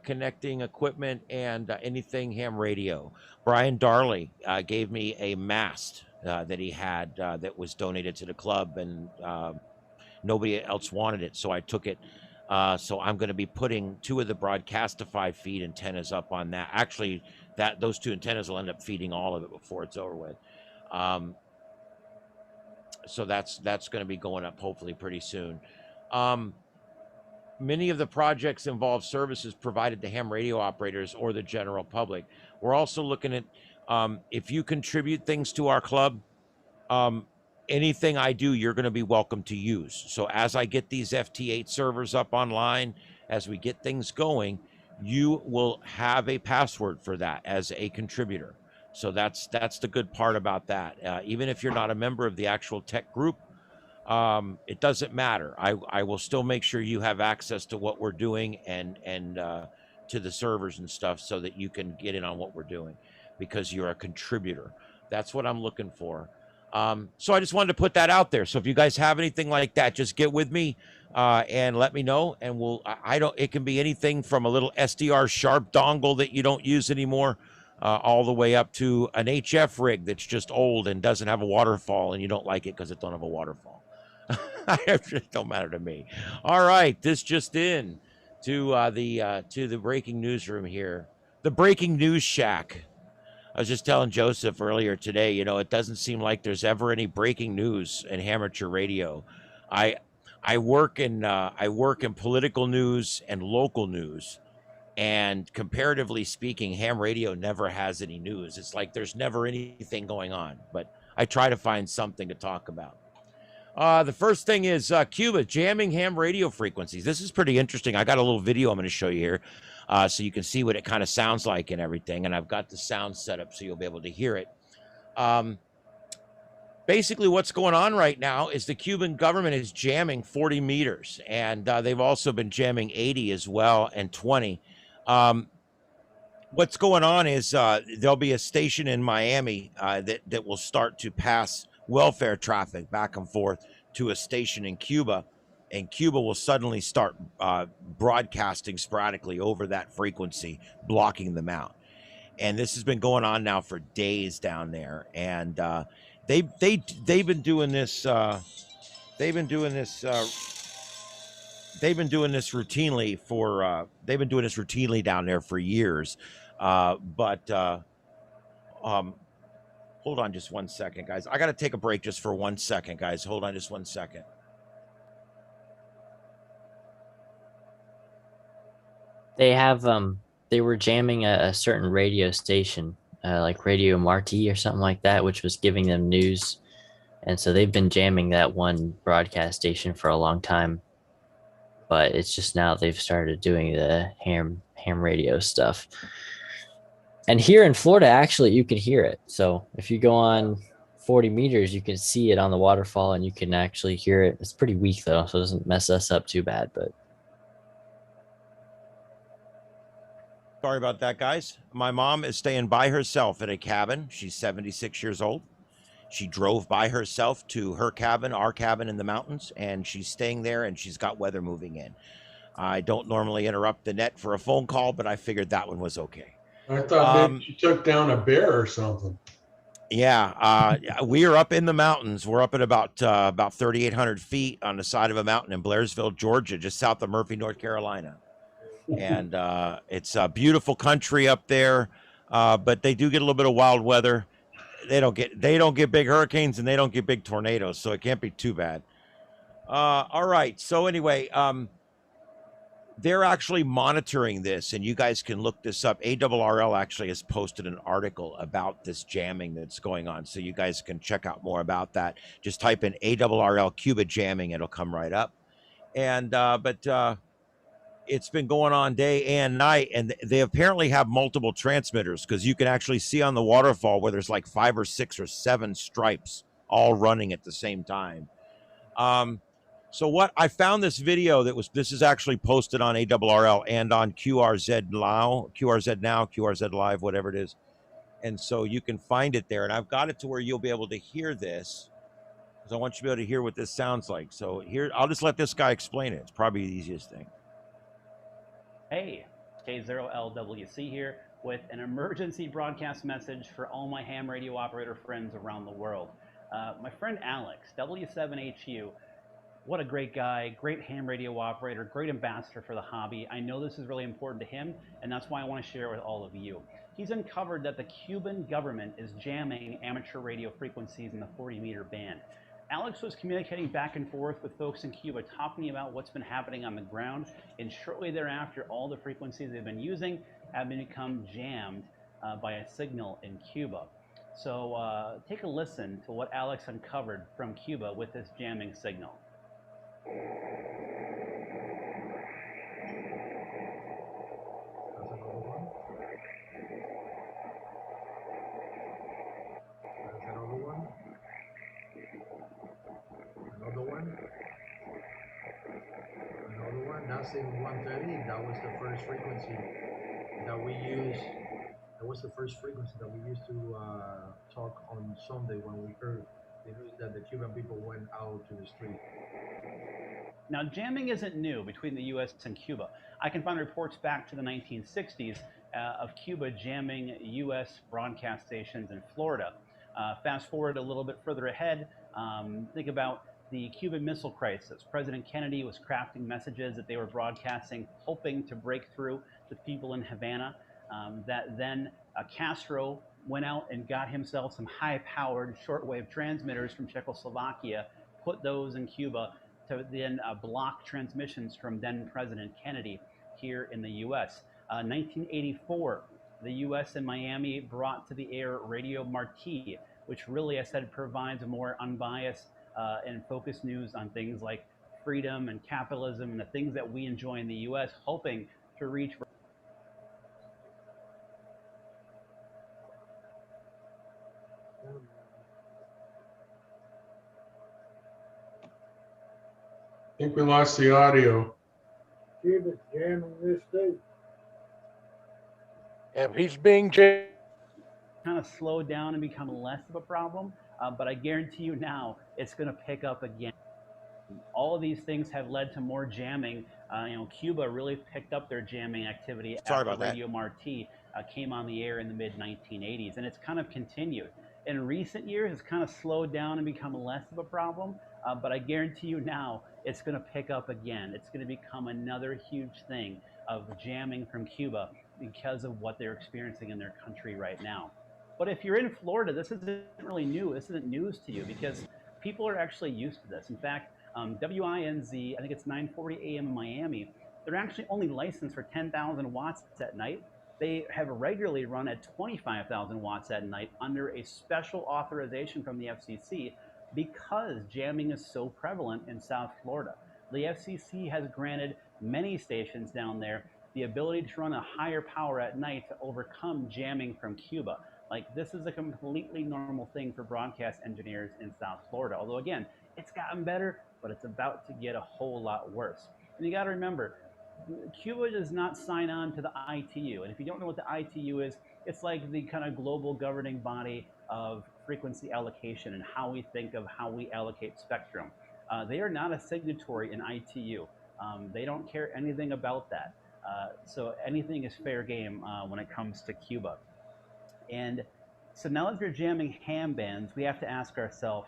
connecting equipment, and anything ham radio. Brian Darley gave me a mast that he had that was donated to the club, and nobody else wanted it, so I took it. So I'm going to be putting 2 of the Broadcastify feed antennas up on that. Actually, those 2 antennas will end up feeding all of it before it's over with. So that's going to be going up hopefully pretty soon. Many of the projects involve services provided to ham radio operators or the general public. We're also looking at if you contribute things to our club, anything I do, you're going to be welcome to use. So as I get these FT8 servers up online, as we get things going, you will have a password for that as a contributor. So that's the good part about that. Even if you're not a member of the actual tech group, it doesn't matter. I will still make sure you have access to what we're doing and to the servers and stuff so that you can get in on what we're doing because you're a contributor. That's what I'm looking for. So I just wanted to put that out there. So if you guys have anything like that, just get with me and let me know. And it can be anything from a little SDR sharp dongle that you don't use anymore, all the way up to an HF rig that's just old and doesn't have a waterfall and you don't like it because it don't have a waterfall. It don't matter to me. All right. This just in to the breaking newsroom here. The breaking news shack. I was just telling Joseph earlier today, it doesn't seem like there's ever any breaking news in amateur radio. I work in political news and local news, and comparatively speaking, ham radio never has any news. It's like there's never anything going on, but I try to find something to talk about. The first thing is Cuba jamming ham radio frequencies. This is pretty interesting. I got a little video I'm going to show you here. So you can see what it kind of sounds like and everything. And I've got the sound set up so you'll be able to hear it. Basically, what's going on right now is the Cuban government is jamming 40 meters. And they've also been jamming 80 as well and 20. What's going on is there'll be a station in Miami that will start to pass welfare traffic back and forth to a station in Cuba. And Cuba will suddenly start broadcasting sporadically over that frequency, blocking them out. And this has been going on now for days down there. And they've been doing this. They've been doing this routinely down there for years. Hold on just 1 second, guys. I got to take a break just for 1 second, guys. Hold on just 1 second. They were jamming a certain radio station, like Radio Marti or something like that, which was giving them news. And so they've been jamming that one broadcast station for a long time. But it's just now they've started doing the ham radio stuff. And here in Florida, actually, you can hear it. So if you go on 40 meters, you can see it on the waterfall and you can actually hear it. It's pretty weak, though, so it doesn't mess us up too bad. But sorry about that, guys. My mom is staying by herself in a cabin. She's 76 years old. She drove by herself to her cabin, our cabin in the mountains, and she's staying there, and she's got weather moving in. I don't normally interrupt the net for a phone call, but I figured that one was okay. I thought maybe she took down a bear or something. Yeah, we are up in the mountains. We're up at about 3,800 feet on the side of a mountain in Blairsville, Georgia, just south of Murphy, North Carolina. And it's a beautiful country up there, but they do get a little bit of wild weather. They don't get big hurricanes and they don't get big tornadoes, so it can't be too bad. All right. So anyway, they're actually monitoring this, and you guys can look this up. ARRL actually has posted an article about this jamming that's going on, so you guys can check out more about that. Just type in ARRL Cuba jamming, it'll come right up. And but it's been going on day and night, and they apparently have multiple transmitters, because you can actually see on the waterfall where there's like 5 or 6 or 7 stripes all running at the same time. So what I found this video this is actually posted on ARRL and on QRZ Now, QRZ Live, whatever it is. And so you can find it there. And I've got it to where you'll be able to hear this, because I want you to be able to hear what this sounds like. So here, I'll just let this guy explain it. It's probably the easiest thing. Hey, K0LWC here with an emergency broadcast message for all my ham radio operator friends around the world. My friend Alex, W7HU, what a great guy, great ham radio operator, great ambassador for the hobby. I know this is really important to him, and that's why I want to share it with all of you. He's uncovered that the Cuban government is jamming amateur radio frequencies in the 40-meter band. Alex was communicating back and forth with folks in Cuba, talking about what's been happening on the ground, and shortly thereafter, all the frequencies they've been using have become jammed by a signal in Cuba. So take a listen to what Alex uncovered from Cuba with this jamming signal. That's in 130. That was the first frequency that we used. That was the first frequency that we used to talk on Sunday when we heard the news that the Cuban people went out to the street. Now, jamming isn't new between the U.S. and Cuba. I can find reports back to the 1960s of Cuba jamming U.S. broadcast stations in Florida. Fast forward a little bit further ahead, think about the Cuban Missile Crisis. President Kennedy was crafting messages that they were broadcasting, hoping to break through to people in Havana. That then Castro went out and got himself some high-powered shortwave transmitters from Czechoslovakia, put those in Cuba to then block transmissions from then President Kennedy here in the U.S. 1984, the U.S. and Miami brought to the air Radio Marti, which really, I said, provides a more unbiased and focused news on things like freedom and capitalism and the things that we enjoy in the U.S., hoping to reach. I think we lost the audio. Cuba's jamming this too. Yeah, he's being jammed. Kind of slowed down and become less of a problem, but I guarantee you now it's going to pick up again. All of these things have led to more jamming. Cuba really picked up their jamming activity after Radio Marti came on the air in the mid-1980s, and it's kind of continued. In recent years, it's kind of slowed down and become less of a problem, but I guarantee you now it's going to pick up again. It's going to become another huge thing of jamming from Cuba because of what they're experiencing in their country right now. But if you're in Florida, this isn't really new. This isn't news to you because people are actually used to this. In fact, WINZ, I think it's 9:40 a.m. in Miami, they're actually only licensed for 10,000 watts at night. They have regularly run at 25,000 watts at night under a special authorization from the FCC because jamming is so prevalent in South Florida. The FCC has granted many stations down there the ability to run a higher power at night to overcome jamming from Cuba. Like, this is a completely normal thing for broadcast engineers in South Florida. Although, again, it's gotten better, but it's about to get a whole lot worse. And you got to remember, Cuba does not sign on to the ITU. And if you don't know what the ITU is, it's like the kind of global governing body of frequency allocation and how we think of how we allocate spectrum. They are not a signatory in ITU. They don't care anything about that. So anything is fair game when it comes to Cuba. And So now that they're jamming ham bands, we have to ask ourselves,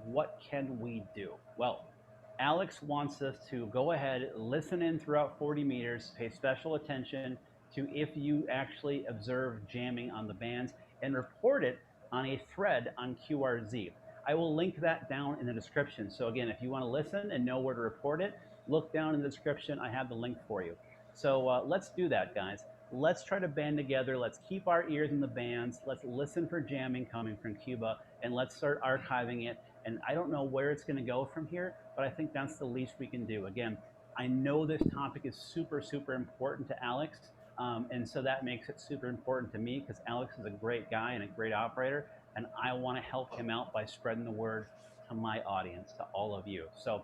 what can we do? Well, Alex wants us to go ahead, listen in throughout 40 meters, pay special attention to if you actually observe jamming on the bands, and report it on a thread on QRZ. I will link that down in the description. So again, if you want to listen and know where to report it, look down in the description. I have the link for you. So let's do that, guys. Let's try to band together. Let's keep our ears in the bands. Let's listen for jamming coming from Cuba, and let's start archiving it. And I don't know where it's going to go from here, but I think that's the least we can do. Again, I know this topic is super, super important to Alex. And so that makes it super important to me because Alex is a great guy and a great operator. And I want to help him out by spreading the word to my audience, to all of you. So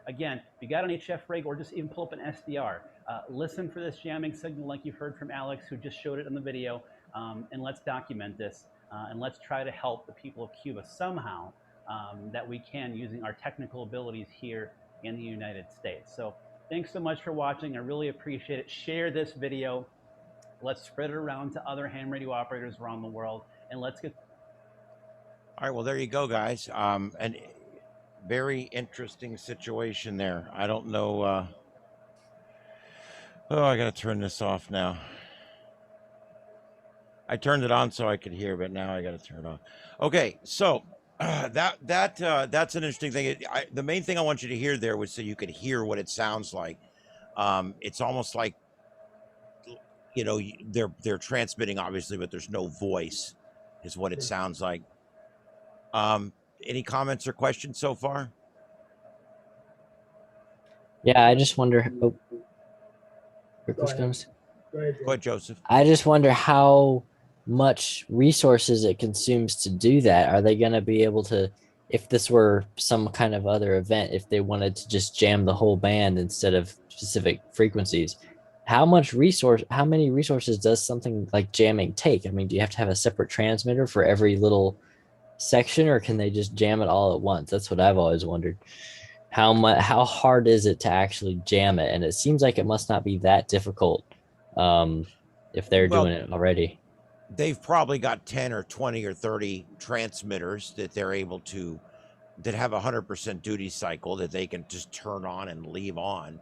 again, if you got an HF rig or just even pull up an SDR, listen for this jamming signal like you've heard from Alex, who just showed it in the video, and let's document this, and let's try to help the people of Cuba somehow that we can using our technical abilities here in the United States. So thanks so much for watching. I really appreciate it. Share this video. Let's spread it around to other ham radio operators around the world, and let's get... All right, well, there you go, guys. And very interesting situation there. I don't know. Oh, I got to turn this off now. I turned it on so I could hear, but now I got to turn it off. Okay, so that's an interesting thing. The main thing I want you to hear there was so you could hear what it sounds like. It's almost like, you know, they're transmitting obviously, but there's no voice, is what it sounds like. Any comments or questions so far? Yeah, I just wonder. Oh, Rickles comes. Go ahead, Joseph. I just wonder how much resources it consumes to do that. Are they going to be able to, if this were some kind of other event, if they wanted to just jam the whole band instead of specific frequencies, how many resources does something like jamming take? I mean, do you have to have a separate transmitter for every little section, or can they just jam it all at once? That's what I've always wondered. How hard is it to actually jam it? And it seems like it must not be that difficult if they're doing it already. They've probably got 10 or 20 or 30 transmitters that they're able to, that have 100% duty cycle that they can just turn on and leave on.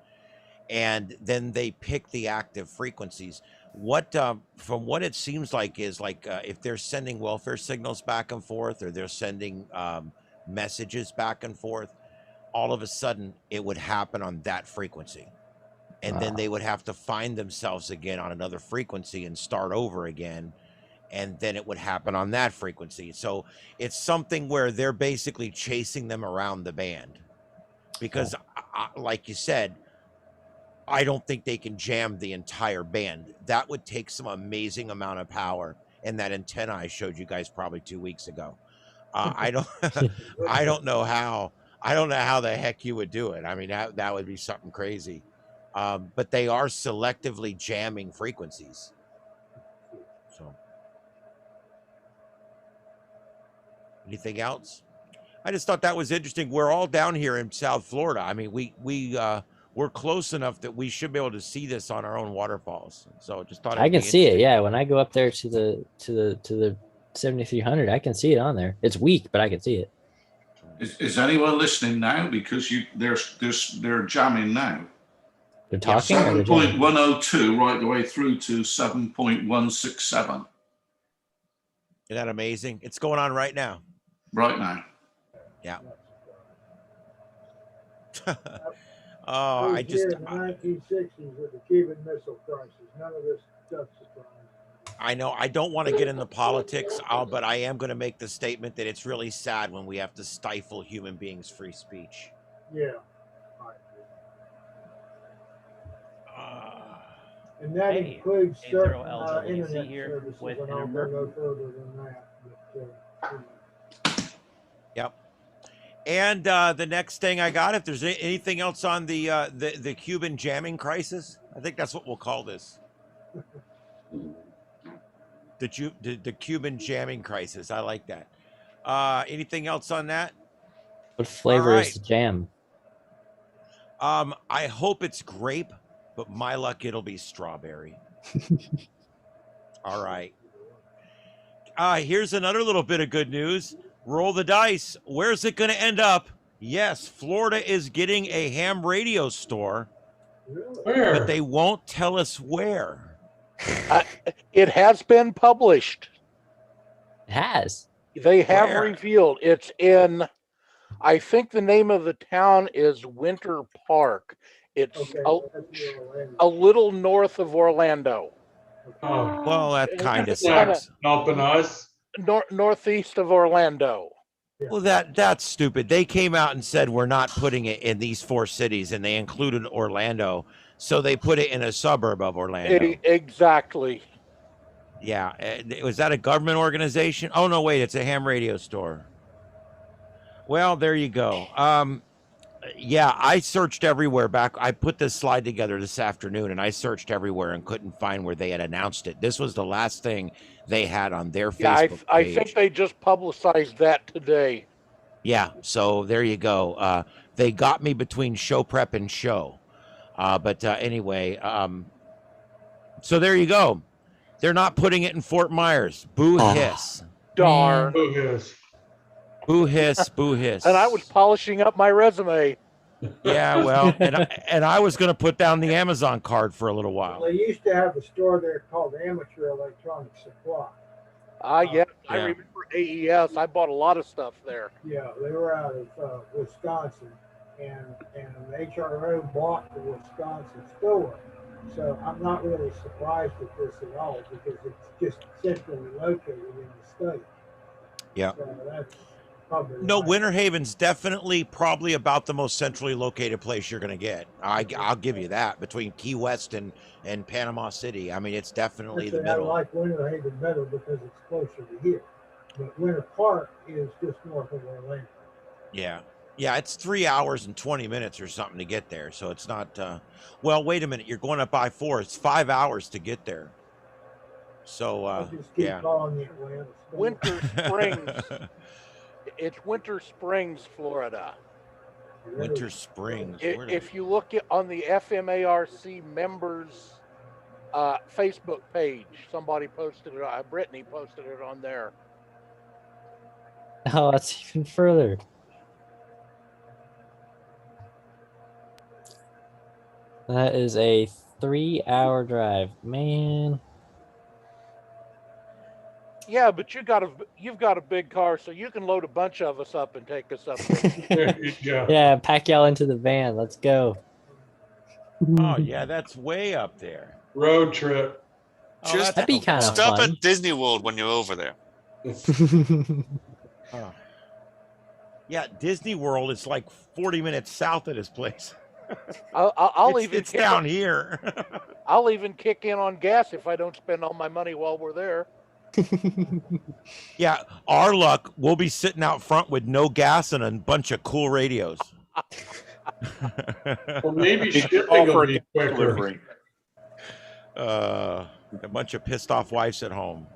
And then they pick the active frequencies. What, from what it seems like is like, if they're sending welfare signals back and forth, or they're sending messages back and forth, all of a sudden it would happen on that frequency. And then they would have to find themselves again on another frequency and start over again. And then it would happen on that frequency. So it's something where they're basically chasing them around the band. Because like you said, I don't think they can jam the entire band. That would take some amazing amount of power. And that antenna I showed you guys probably 2 weeks ago. I don't know how the heck you would do it. I mean, that would be something crazy. But they are selectively jamming frequencies. So anything else? I just thought that was interesting. We're all down here in South Florida. I mean, we're close enough that we should be able to see this on our own waterfalls. So just thought I can see it. Yeah, when I go up there to the 7300, I can see it on there. It's weak, but I can see it. Is anyone listening now? Because they're jamming now. They're talking. 7.102 right the way through to 7.167. Isn't that amazing? It's going on right now. Right now. Yeah. Oh, I just. In the 1960s with the Cuban Missile Crisis, none of this stuff surprised. I know I don't want to get into politics, but I am going to make the statement that it's really sad when we have to stifle human beings' free speech. Yeah. And that includes certain internet services, and I'll go no further than that. But, yep. And the next thing I got, if there's anything else on the Cuban jamming crisis, I think that's what we'll call this. The Cuban jamming crisis. I like that. Anything else on that? What flavor is the jam? I hope it's grape, but my luck, it'll be strawberry. All right. Here's another little bit of good news. Roll the dice. Where's it going to end up? Yes, Florida is getting a ham radio store, Where? but they won't tell us where. It has been published. It has. They have Where? revealed it's in, I think the name of the town is Winter Park. It's Okay, a, that's near Orlando. a little north of Orlando. Oh, Well, that kind of It's kinda sucks. helping us. northeast of Orlando. Well, that's stupid. They came out and said we're not putting it in these 4 cities, and they included Orlando, so they put it in a suburb of Orlando. Exactly. Yeah, was that a government organization? Oh no, wait, it's a ham radio store. Well, there you go. Yeah, I searched everywhere back. I put this slide together this afternoon, and I searched everywhere and couldn't find where they had announced it. This was the last thing they had on their Facebook page. I think they just publicized that today. Yeah, so there you go. They got me between show prep and show. But anyway, so there you go. They're not putting it in Fort Myers. Boo hiss. Darn. Boo hiss. Boo hiss, boo hiss. And I was polishing up my resume. Yeah, well, and I was going to put down the Amazon card for a little while. They used to have a store there called Amateur Electronic Supply. Yeah, I remember AES. I bought a lot of stuff there. Yeah, they were out of Wisconsin, and HRO bought the Wisconsin store. So I'm not really surprised at this at all because it's just centrally located in the state. Yeah. So that's probably No, right. Winter Haven's definitely probably about the most centrally located place you're going to get. I'll give you that between Key West and Panama City. I mean, it's definitely the I middle. like Winter Haven better because it's closer to here. But Winter Park is just north of Orlando. Yeah. Yeah, it's 3 hours and 20 minutes or something to get there. So it's not, well, wait a minute. You're going up I-4. It's 5 hours to get there. So, I just keep yeah. calling the Atlanta store. Winter Springs. It's Winter Springs, Florida. Winter Springs. If you look on the FMARC members Facebook page, somebody posted it. Brittany posted it on there. Oh, that's even further. That is a 3-hour drive, man. Yeah, but you've got a big car, so you can load a bunch of us up and take us up there. Yeah, pack y'all into the van. Let's go. Oh, yeah, that's way up there. Road trip. Oh, Just that'd be kind of stop fun. at Disney World when you're over there. Oh. Yeah, Disney World is like 40 minutes south of this place. It's down here. I'll even kick in on gas if I don't spend all my money while we're there. Yeah, our luck, we'll be sitting out front with no gas and a bunch of cool radios. Well, maybe shipping will be quicker. A bunch of pissed off wives at home.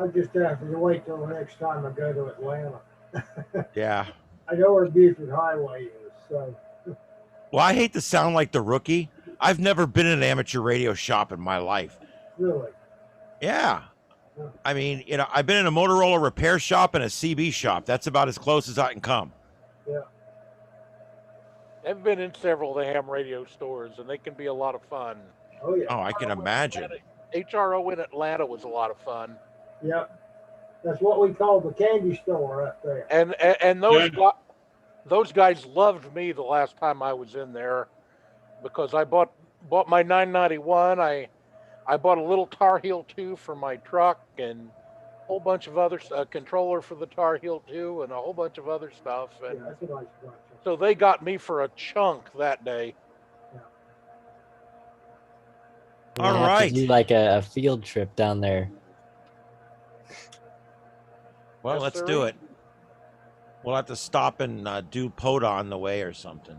I just have to wait till the next time I go to Atlanta. Yeah. I know where Buford Highway is, so. Well, I hate to sound like the rookie. I've never been in an amateur radio shop in my life. Really? Yeah. I mean, I've been in a Motorola repair shop and a CB shop. That's about as close as I can come. Yeah. I've been in several of the ham radio stores, and they can be a lot of fun. Oh, yeah. Oh, I can imagine. HRO in Atlanta was a lot of fun. Yep. That's what we call the candy store up there. And those guys loved me the last time I was in there because I bought my 991. I bought a little Tar Heel 2 for my truck and a whole bunch of other controller for the Tar Heel 2 and a whole bunch of other stuff. And That's a nice bunch. so they got me for a chunk that day. All right. Do like a field trip down there. Well, Yes, let's sir. do it. We'll have to stop and do POTA on the way or something.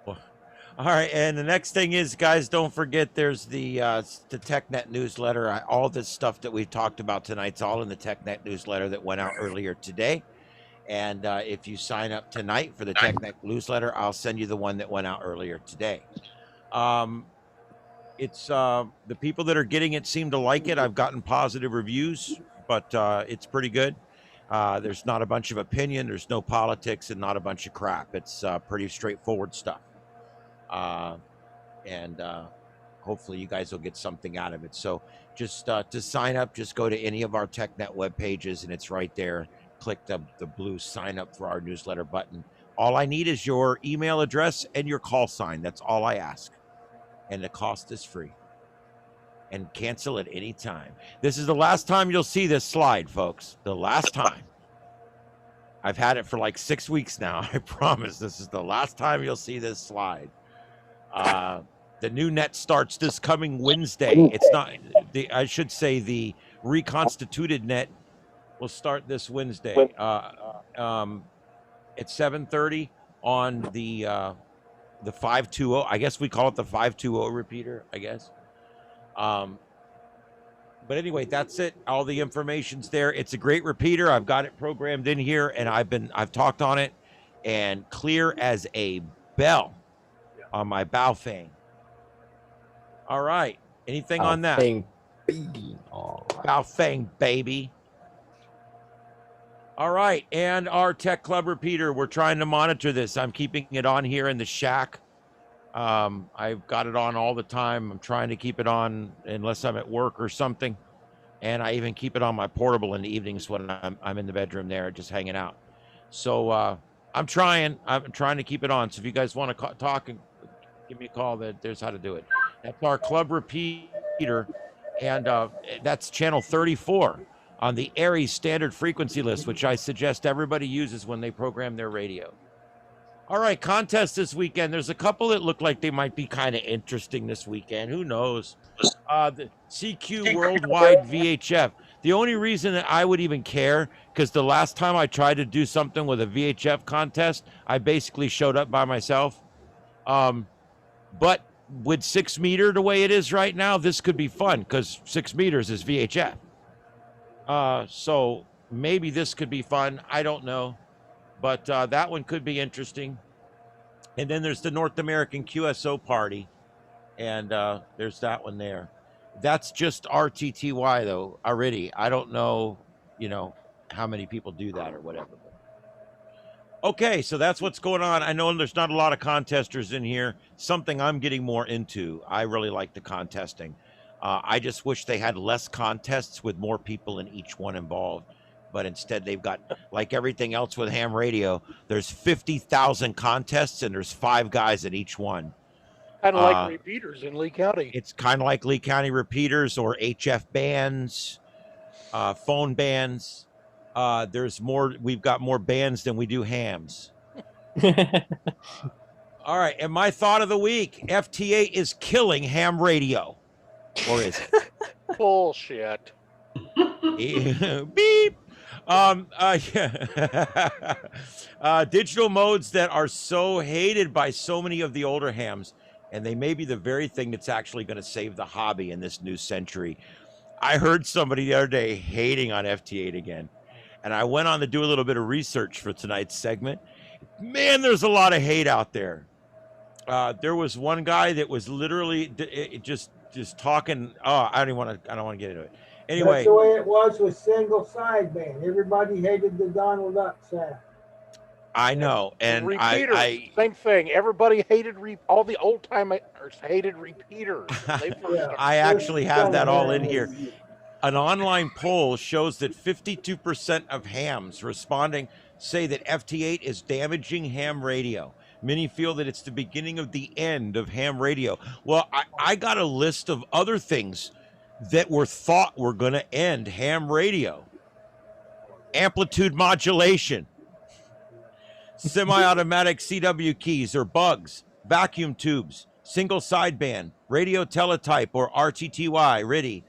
Well, all right, and the next thing is, guys, don't forget there's the TechNet newsletter. All this stuff that we've talked about tonight's all in the TechNet newsletter that went out earlier today. And if you sign up tonight for the TechNet newsletter, I'll send you the one that went out earlier today. It's the people that are getting it seem to like it. I've gotten positive reviews, but it's pretty good. There's not a bunch of opinion. There's no politics and not a bunch of crap. It's pretty straightforward stuff. And hopefully you guys will get something out of it. So just to sign up, just go to any of our TechNet web pages, and it's right there. Click the blue sign up for our newsletter button. All I need is your email address and your call sign. That's all I ask. And the cost is free. And cancel at any time. This is the last time you'll see this slide, folks. The last time. I've had it for like 6 weeks now. I promise this is the last time you'll see this slide. The new net starts this coming Wednesday. It's not I should say the reconstituted net will start this Wednesday at 7:30 on the 520. I guess we call it the 520 repeater, I guess. But anyway, that's it. All the information's there. It's a great repeater. I've got it programmed in here, and I've talked on it, and clear as a bell on my Baofeng. All right. Anything on that? Baofeng baby. All right. Baofeng baby. All right. And our Tech Club repeater, we're trying to monitor this. I'm keeping it on here in the shack. I've got it on all the time. I'm trying to keep it on unless I'm at work or something. And I even keep it on my portable in the evenings when I'm in the bedroom there just hanging out. So I'm trying to keep it on. So if you guys want to talk and give me a call, there's how to do it. That's our club repeater. And that's channel 34 on the Aries standard frequency list, which I suggest everybody uses when they program their radio. All right, contest this weekend. There's a couple that look like they might be kind of interesting this weekend. Who knows? The CQ Worldwide VHF. The only reason that I would even care, because the last time I tried to do something with a VHF contest, I basically showed up by myself. But with 6 meter the way it is right now, this could be fun because 6 meters is VHF. So maybe this could be fun. I don't know. But that one could be interesting. And then there's the North American QSO party. And there's that one there. That's just RTTY, though, already. I don't know, how many people do that or whatever. Okay, so that's what's going on. I know there's not a lot of contesters in here. Something I'm getting more into. I really like the contesting. I just wish they had less contests with more people in each one involved. But instead they've got, like everything else with ham radio, there's 50,000 contests and there's 5 guys in each one. Kind of like repeaters in Lee County. It's kind of like Lee County repeaters or HF bands, phone bands. There's more. We've got more bands than we do hams. All right. And my thought of the week, FT8 is killing ham radio. Or is it? Bullshit. Beep. Digital modes that are so hated by so many of the older hams, and they may be the very thing that's actually going to save the hobby in this new century. I heard somebody the other day hating on FT8 again, and I went on to do a little bit of research for tonight's segment. Man, there's a lot of hate out there. There was one guy that was literally just talking. Oh, I don't want to get into it. Anyway, that's the way it was with single sideband. Everybody hated the Donald Duck sound. I know, and repeaters, I same thing. Everybody hated all the old timers hated repeaters. I actually have that all in here. An online poll shows that 52% of hams responding say that FT8 is damaging ham radio. Many feel that it's the beginning of the end of ham radio. Well, I got a list of other things that were thought were going to end ham radio. Amplitude modulation, semi-automatic CW keys or bugs, vacuum tubes, single sideband, radio teletype or RTTY, RTTY,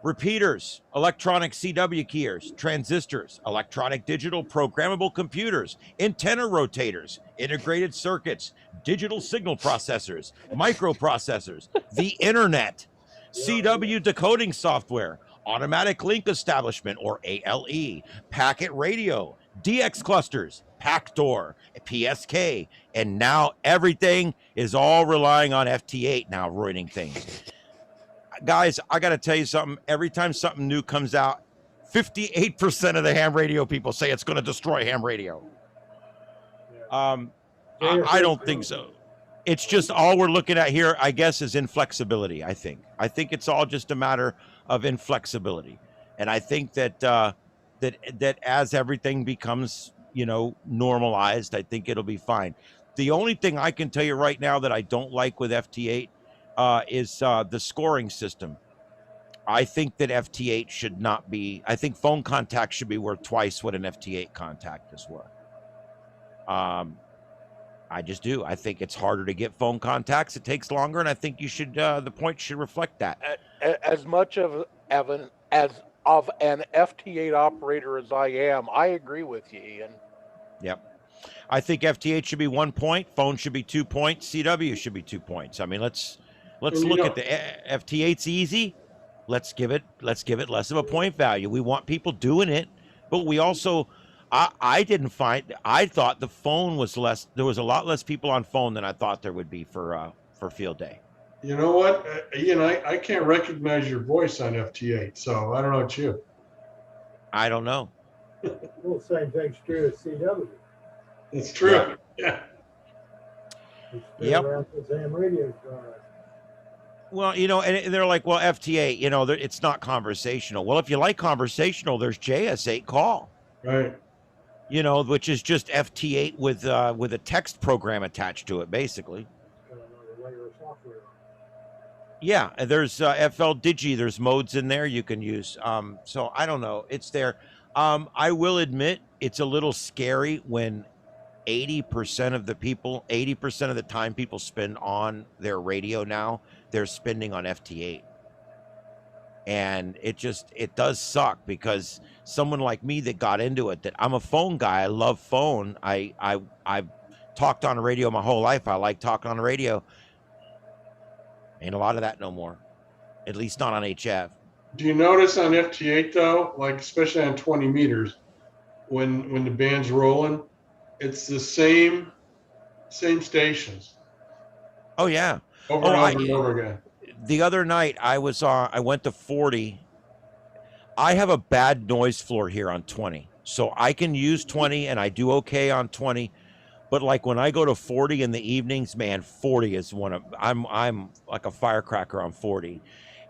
repeaters, electronic CW keyers, transistors, electronic digital programmable computers, antenna rotators, integrated circuits, digital signal processors, microprocessors, the internet, CW decoding software, automatic link establishment or ALE, packet radio, DX clusters, Hackdoor, PSK, and now everything is all relying on FT8 now ruining things. Guys, I got to tell you something. Every time something new comes out, 58% of the ham radio people say it's going to destroy ham radio. I don't think so. It's just all we're looking at here, I guess, is inflexibility. I think it's all just a matter of inflexibility, and I think that that as everything becomes, normalized, I think it'll be fine. The only thing I can tell you right now that I don't like with FT8 is the scoring system. I think that FT8 should not be. I think phone contact should be worth twice what an FT8 contact is worth. I just do. I think it's harder to get phone contacts. It takes longer, and I think you should. The point should reflect that. As much of an FT8 operator as I am, I agree with you, Ian. Yep. I think FT8 should be 1 point. Phone should be 2 points. CW should be 2 points. I mean, let's look at the FT8's easy. Let's give it less of a point value. We want people doing it, but we also. I thought the phone was less. There was a lot less people on phone than I thought there would be for field day. You know what, Ian? I can't recognize your voice on FT8, so I don't know what you. I don't know. Well, same thing's true as CW. It's true. Yeah. Yep. Ham radios are. Well, and they're like, well, FT8, it's not conversational. Well, if you like conversational, there's JS8 call. Right. Which is just FT8 with a text program attached to it, basically. Yeah, there's FL Digi. There's modes in there you can use. So I don't know. It's there. I will admit it's a little scary when 80% of the time people spend on their radio now, they're spending on FT8. And it does suck because someone like me that got into it, that I'm a phone guy. I love phone. I've talked on the radio my whole life. I like talking on the radio. Ain't a lot of that no more, at least not on HF. Do you notice on FT8 though, like especially on 20 meters, when the band's rolling, it's the same stations. Oh yeah. Over and over again. The other night I went to 40. I have a bad noise floor here on 20. So I can use 20 and I do okay on 20. But like when I go to 40 in the evenings, man, 40 is I'm like a firecracker on 40.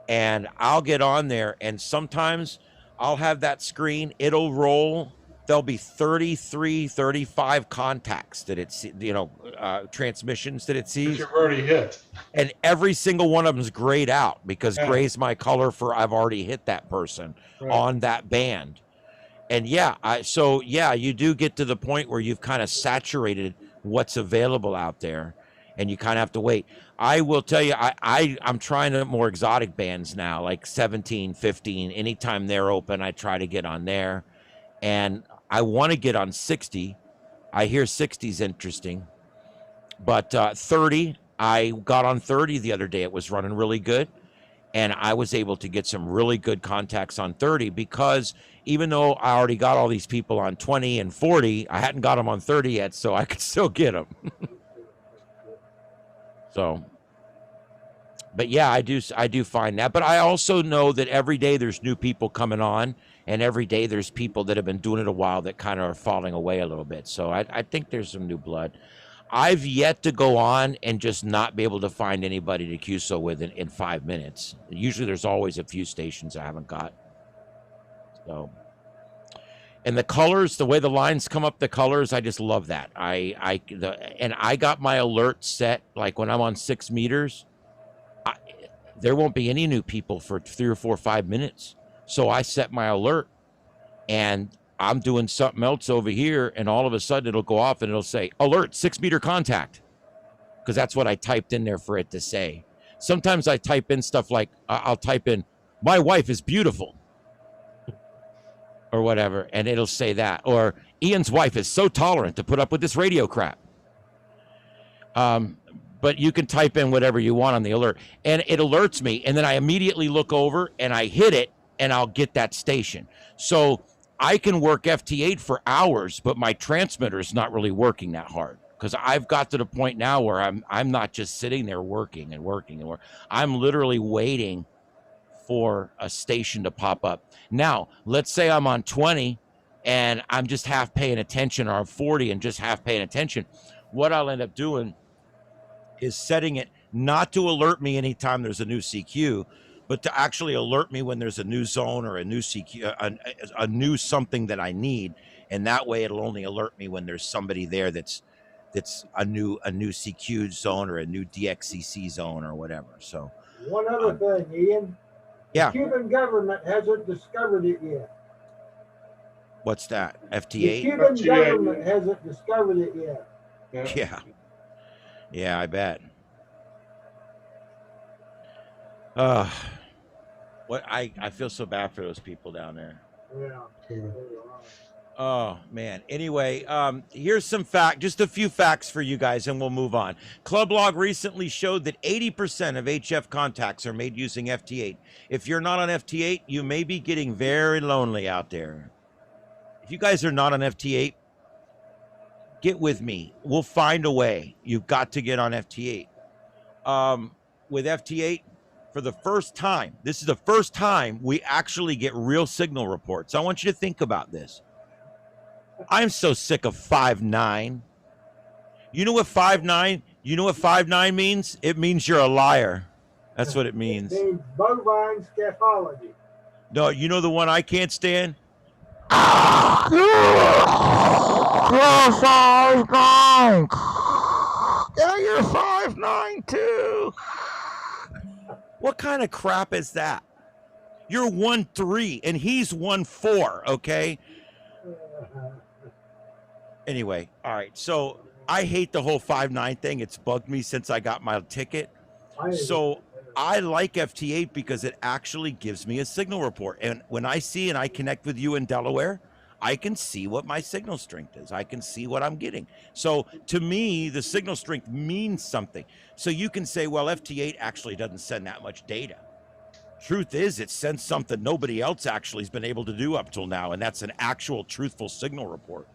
And I'll get on there and sometimes I'll have that screen, it'll roll. There'll be 33, 35 contacts that it's, transmissions that it sees. You've already hit. And every single one of them is grayed out because gray's my color for I've already hit that person on that band. And you do get to the point where you've kind of saturated what's available out there and you kind of have to wait. I will tell you, I'm trying more exotic bands now, like 17, 15. Anytime they're open, I try to get on there. And I want to get on 60. I hear 60's interesting. But 30, I got on 30 the other day. It was running really good. And I was able to get some really good contacts on 30 because even though I already got all these people on 20 and 40, I hadn't got them on 30 yet, so I could still get them. So, but yeah, I do find that. But I also know that every day there's new people coming on, and every day there's people that have been doing it a while that kind of are falling away a little bit. So I think there's some new blood. I've yet to go on and just not be able to find anybody to QSO with in 5 minutes. Usually there's always a few stations I haven't got. So, and the colors, the way the lines come up, the colors, I just love that. And I got my alert set, like when I'm on 6 meters, there won't be any new people for 3 or 4 or 5 minutes. So I set my alert and I'm doing something else over here, and all of a sudden it'll go off and it'll say, alert, 6 meter contact. Because that's what I typed in there for it to say. Sometimes I type in stuff like, I'll type in, my wife is beautiful. Or whatever, and it'll say that. Or Ian's wife is so tolerant to put up with this radio crap. But you can type in whatever you want on the alert. And it alerts me, and then I immediately look over and I hit it, and I'll get that station. So I can work FT8 for hours, but my transmitter is not really working that hard because I've got to the point now where I'm not just sitting there working and working and working. I'm literally waiting for a station to pop up. Now, let's say I'm on 20 and I'm just half paying attention, or I'm 40 and just half paying attention. What I'll end up doing is setting it not to alert me anytime there's a new CQ, but to actually alert me when there's a new zone or a new CQ, a new something that I need. And that way it'll only alert me when there's somebody there that's a new CQ zone or a new DXCC zone or whatever. So one other thing, Ian. Yeah. The Cuban government hasn't discovered it yet. What's that? The FT8? Cuban government hasn't discovered it yet. Yeah. Yeah, I bet. What I feel so bad for those people down there. Yeah. Oh man. Anyway, here's just a few facts for you guys, and we'll move on. Club Log recently showed that 80% of HF contacts are made using FT8. If you're not on FT8, you may be getting very lonely out there. If you guys are not on FT8, get with me. We'll find a way. You've got to get on FT8. With FT8, for the first time, this is the first time we actually get real signal reports. I want you to think about this. I'm so sick of 5.9. You know what 5.9? You know what 5.9 means? It means you're a liar. That's what it means. It means bovine scatology. No, you know the one I can't stand? Yeah, you're 5'9" too. What kind of crap is that? You're 1'3" and he's 1'4", okay? Anyway, all right. So I hate the whole 5'9" thing. It's bugged me since I got my ticket. So I like FT8 because it actually gives me a signal report. And when I see and I connect with you in Delaware, I can see what my signal strength is. I can see what I'm getting. So to me, the signal strength means something. So you can say, well, FT8 actually doesn't send that much data. Truth is, it sends something nobody else actually has been able to do up till now, and that's an actual truthful signal report.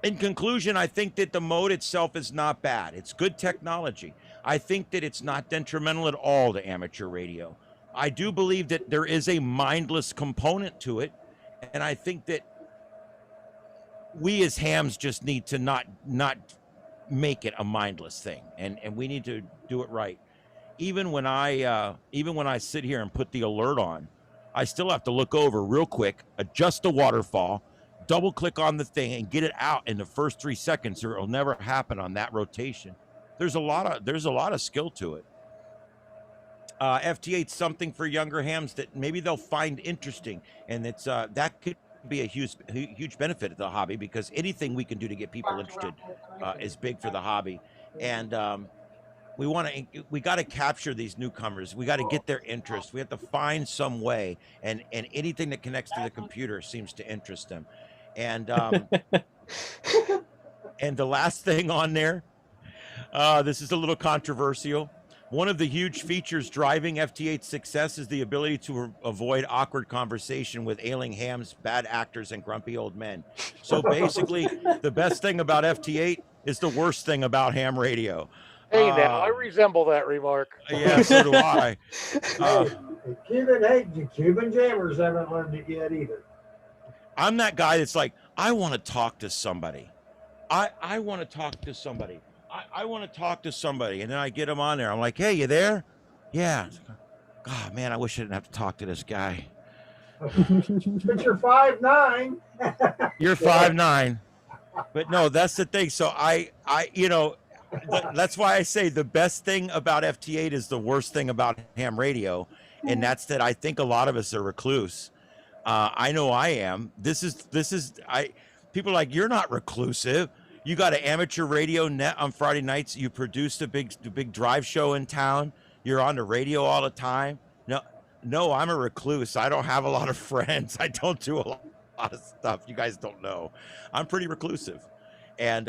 In conclusion, I think that the mode itself is not bad. It's good technology. I think that it's not detrimental at all to amateur radio. I do believe that there is a mindless component to it, and I think that we as hams just need to not make it a mindless thing, and we need to do it right. Even when I sit here and put the alert on, I still have to look over real quick, adjust the waterfall, double click on the thing and get it out in the first 3 seconds, or it'll never happen on that rotation. There's a lot of skill to it. FT8's something for younger hams that maybe they'll find interesting, and it's that could be a huge benefit of the hobby, because anything we can do to get people interested is big for the hobby. And we got to capture these newcomers. We got to get their interest. We have to find some way, and anything that connects to the computer seems to interest them. And and the last thing on there, this is a little controversial. One of the huge features driving FT8's success is the ability to avoid awkward conversation with ailing hams, bad actors, and grumpy old men. So basically, the best thing about FT8 is the worst thing about ham radio. Hey, now I resemble that remark. Yeah, so do I. The Cuban jammers haven't learned it yet either. I'm that guy that's like, I want to talk to somebody. I want to talk to somebody. I want to talk to somebody. And then I get them on there. I'm like, hey, you there? Yeah. God, man, I wish I didn't have to talk to this guy. But you're 5'9". You're 5'9". But no, that's the thing. So that's why I say the best thing about FT8 is the worst thing about ham radio. And that's that I think a lot of us are recluse. I know I am. People are like, you're not reclusive. You got an amateur radio net on Friday nights. You produced the big drive show in town. You're on the radio all the time. No, I'm a recluse. I don't have a lot of friends. I don't do a lot of stuff. You guys don't know. I'm pretty reclusive. And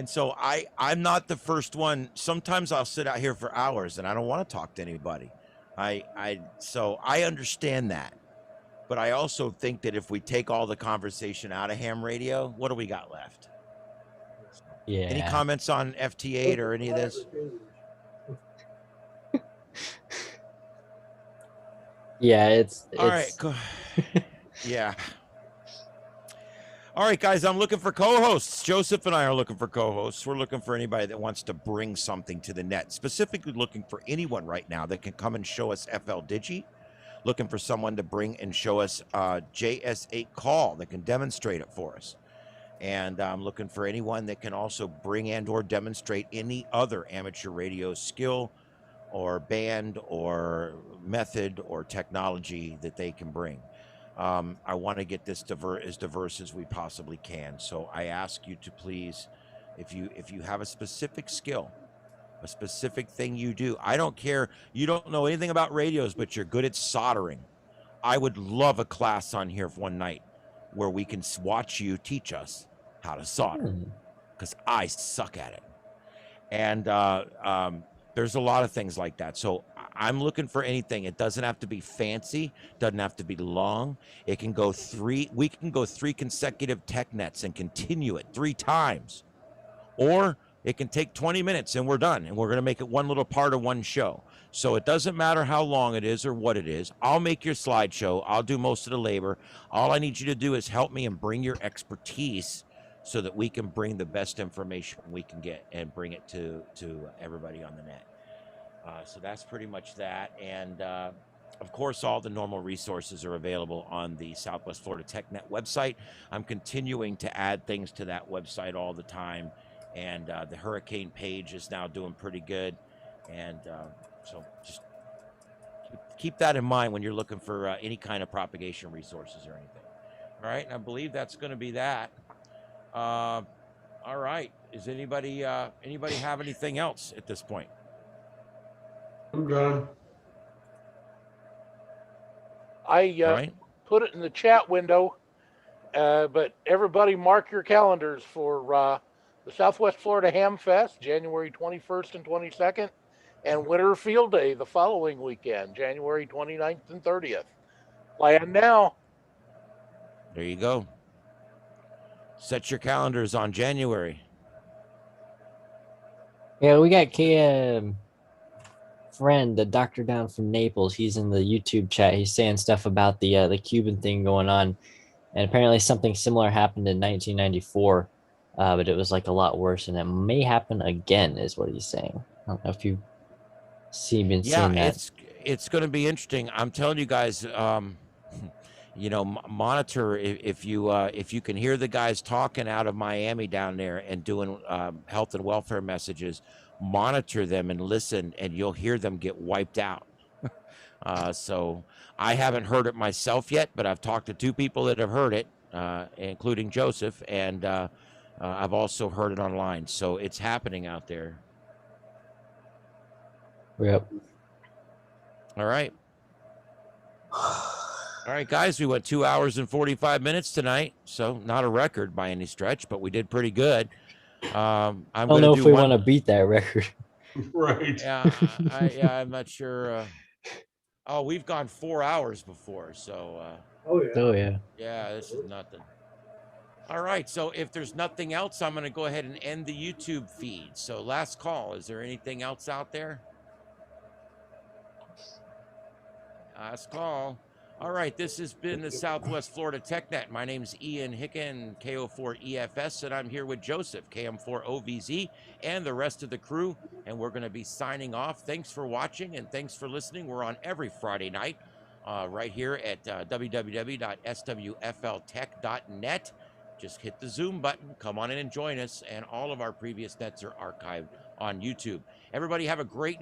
so I'm not the first one. Sometimes I'll sit out here for hours and I don't want to talk to anybody. So I understand that. But I also think that if we take all the conversation out of ham radio, what do we got left? Yeah. Any comments on FT8 or any of this? Yeah, it's All right, cool. Yeah. All right, guys, I'm looking for co-hosts. Joseph and I are looking for co-hosts. We're looking for anybody that wants to bring something to the net. Specifically looking for anyone right now that can come and show us FL Digi. Looking for someone to bring and show us JS8 call that can demonstrate it for us. And I'm looking for anyone that can also bring and or demonstrate any other amateur radio skill or band or method or technology that they can bring. I want to get this as diverse as we possibly can. So I ask you to please, if you have a specific skill, a specific thing you do, I don't care, you don't know anything about radios, but you're good at soldering. I would love a class on here for one night where we can watch you teach us how to solder, because I suck at it. And there's a lot of things like that. So I'm looking for anything. It doesn't have to be fancy, doesn't have to be long. It can go we can go 3 consecutive tech nets and continue it 3 times. Or it can take 20 minutes and we're done. And we're going to make it one little part of one show. So it doesn't matter how long it is or what it is. I'll make your slideshow. I'll do most of the labor. All I need you to do is help me and bring your expertise so that we can bring the best information we can get and bring it to everybody on the net. So that's pretty much that. And of course, all the normal resources are available on the Southwest Florida TechNet website. I'm continuing to add things to that website all the time. And the hurricane page is now doing pretty good. And so just keep that in mind when you're looking for any kind of propagation resources or anything. All right, and I believe that's going to be that. All right, is anybody have anything else at this point? I'm done. I put it in the chat window, but everybody mark your calendars for the Southwest Florida Ham Fest, January 21st and 22nd, and Winter Field Day the following weekend, January 29th and 30th. Plan now. There you go. Set your calendars on January. Yeah, we got friend, the doctor down from Naples. He's in the YouTube chat. He's saying stuff about the Cuban thing going on, and apparently something similar happened in 1994, but it was like a lot worse, and it may happen again, is what he's saying. I don't know if you've been seeing that. It's going to be interesting. I'm telling you guys. You know, monitor if you can hear the guys talking out of Miami down there and doing health and welfare messages, monitor them and listen, and you'll hear them get wiped out. So I haven't heard it myself yet, but I've talked to 2 people that have heard it, including Joseph, and I've also heard it online. So it's happening out there. Yep. All right. All right, guys, we went 2 hours and 45 minutes tonight, so not a record by any stretch, but we did pretty good. I don't know if we want to beat that record. Right. Yeah, I'm not sure. Oh, we've gone 4 hours before, so. Oh yeah. Yeah, this is nothing. All right, so if there's nothing else, I'm going to go ahead and end the YouTube feed. So last call, is there anything else out there? Last call. All right, this has been the Southwest Florida TechNet. My name's Ian Hicken, KO4EFS, and I'm here with Joseph, KM4OVZ, and the rest of the crew, and we're going to be signing off. Thanks for watching, and thanks for listening. We're on every Friday night right here at www.swfltech.net. Just hit the Zoom button, come on in and join us, and all of our previous nets are archived on YouTube. Everybody have a great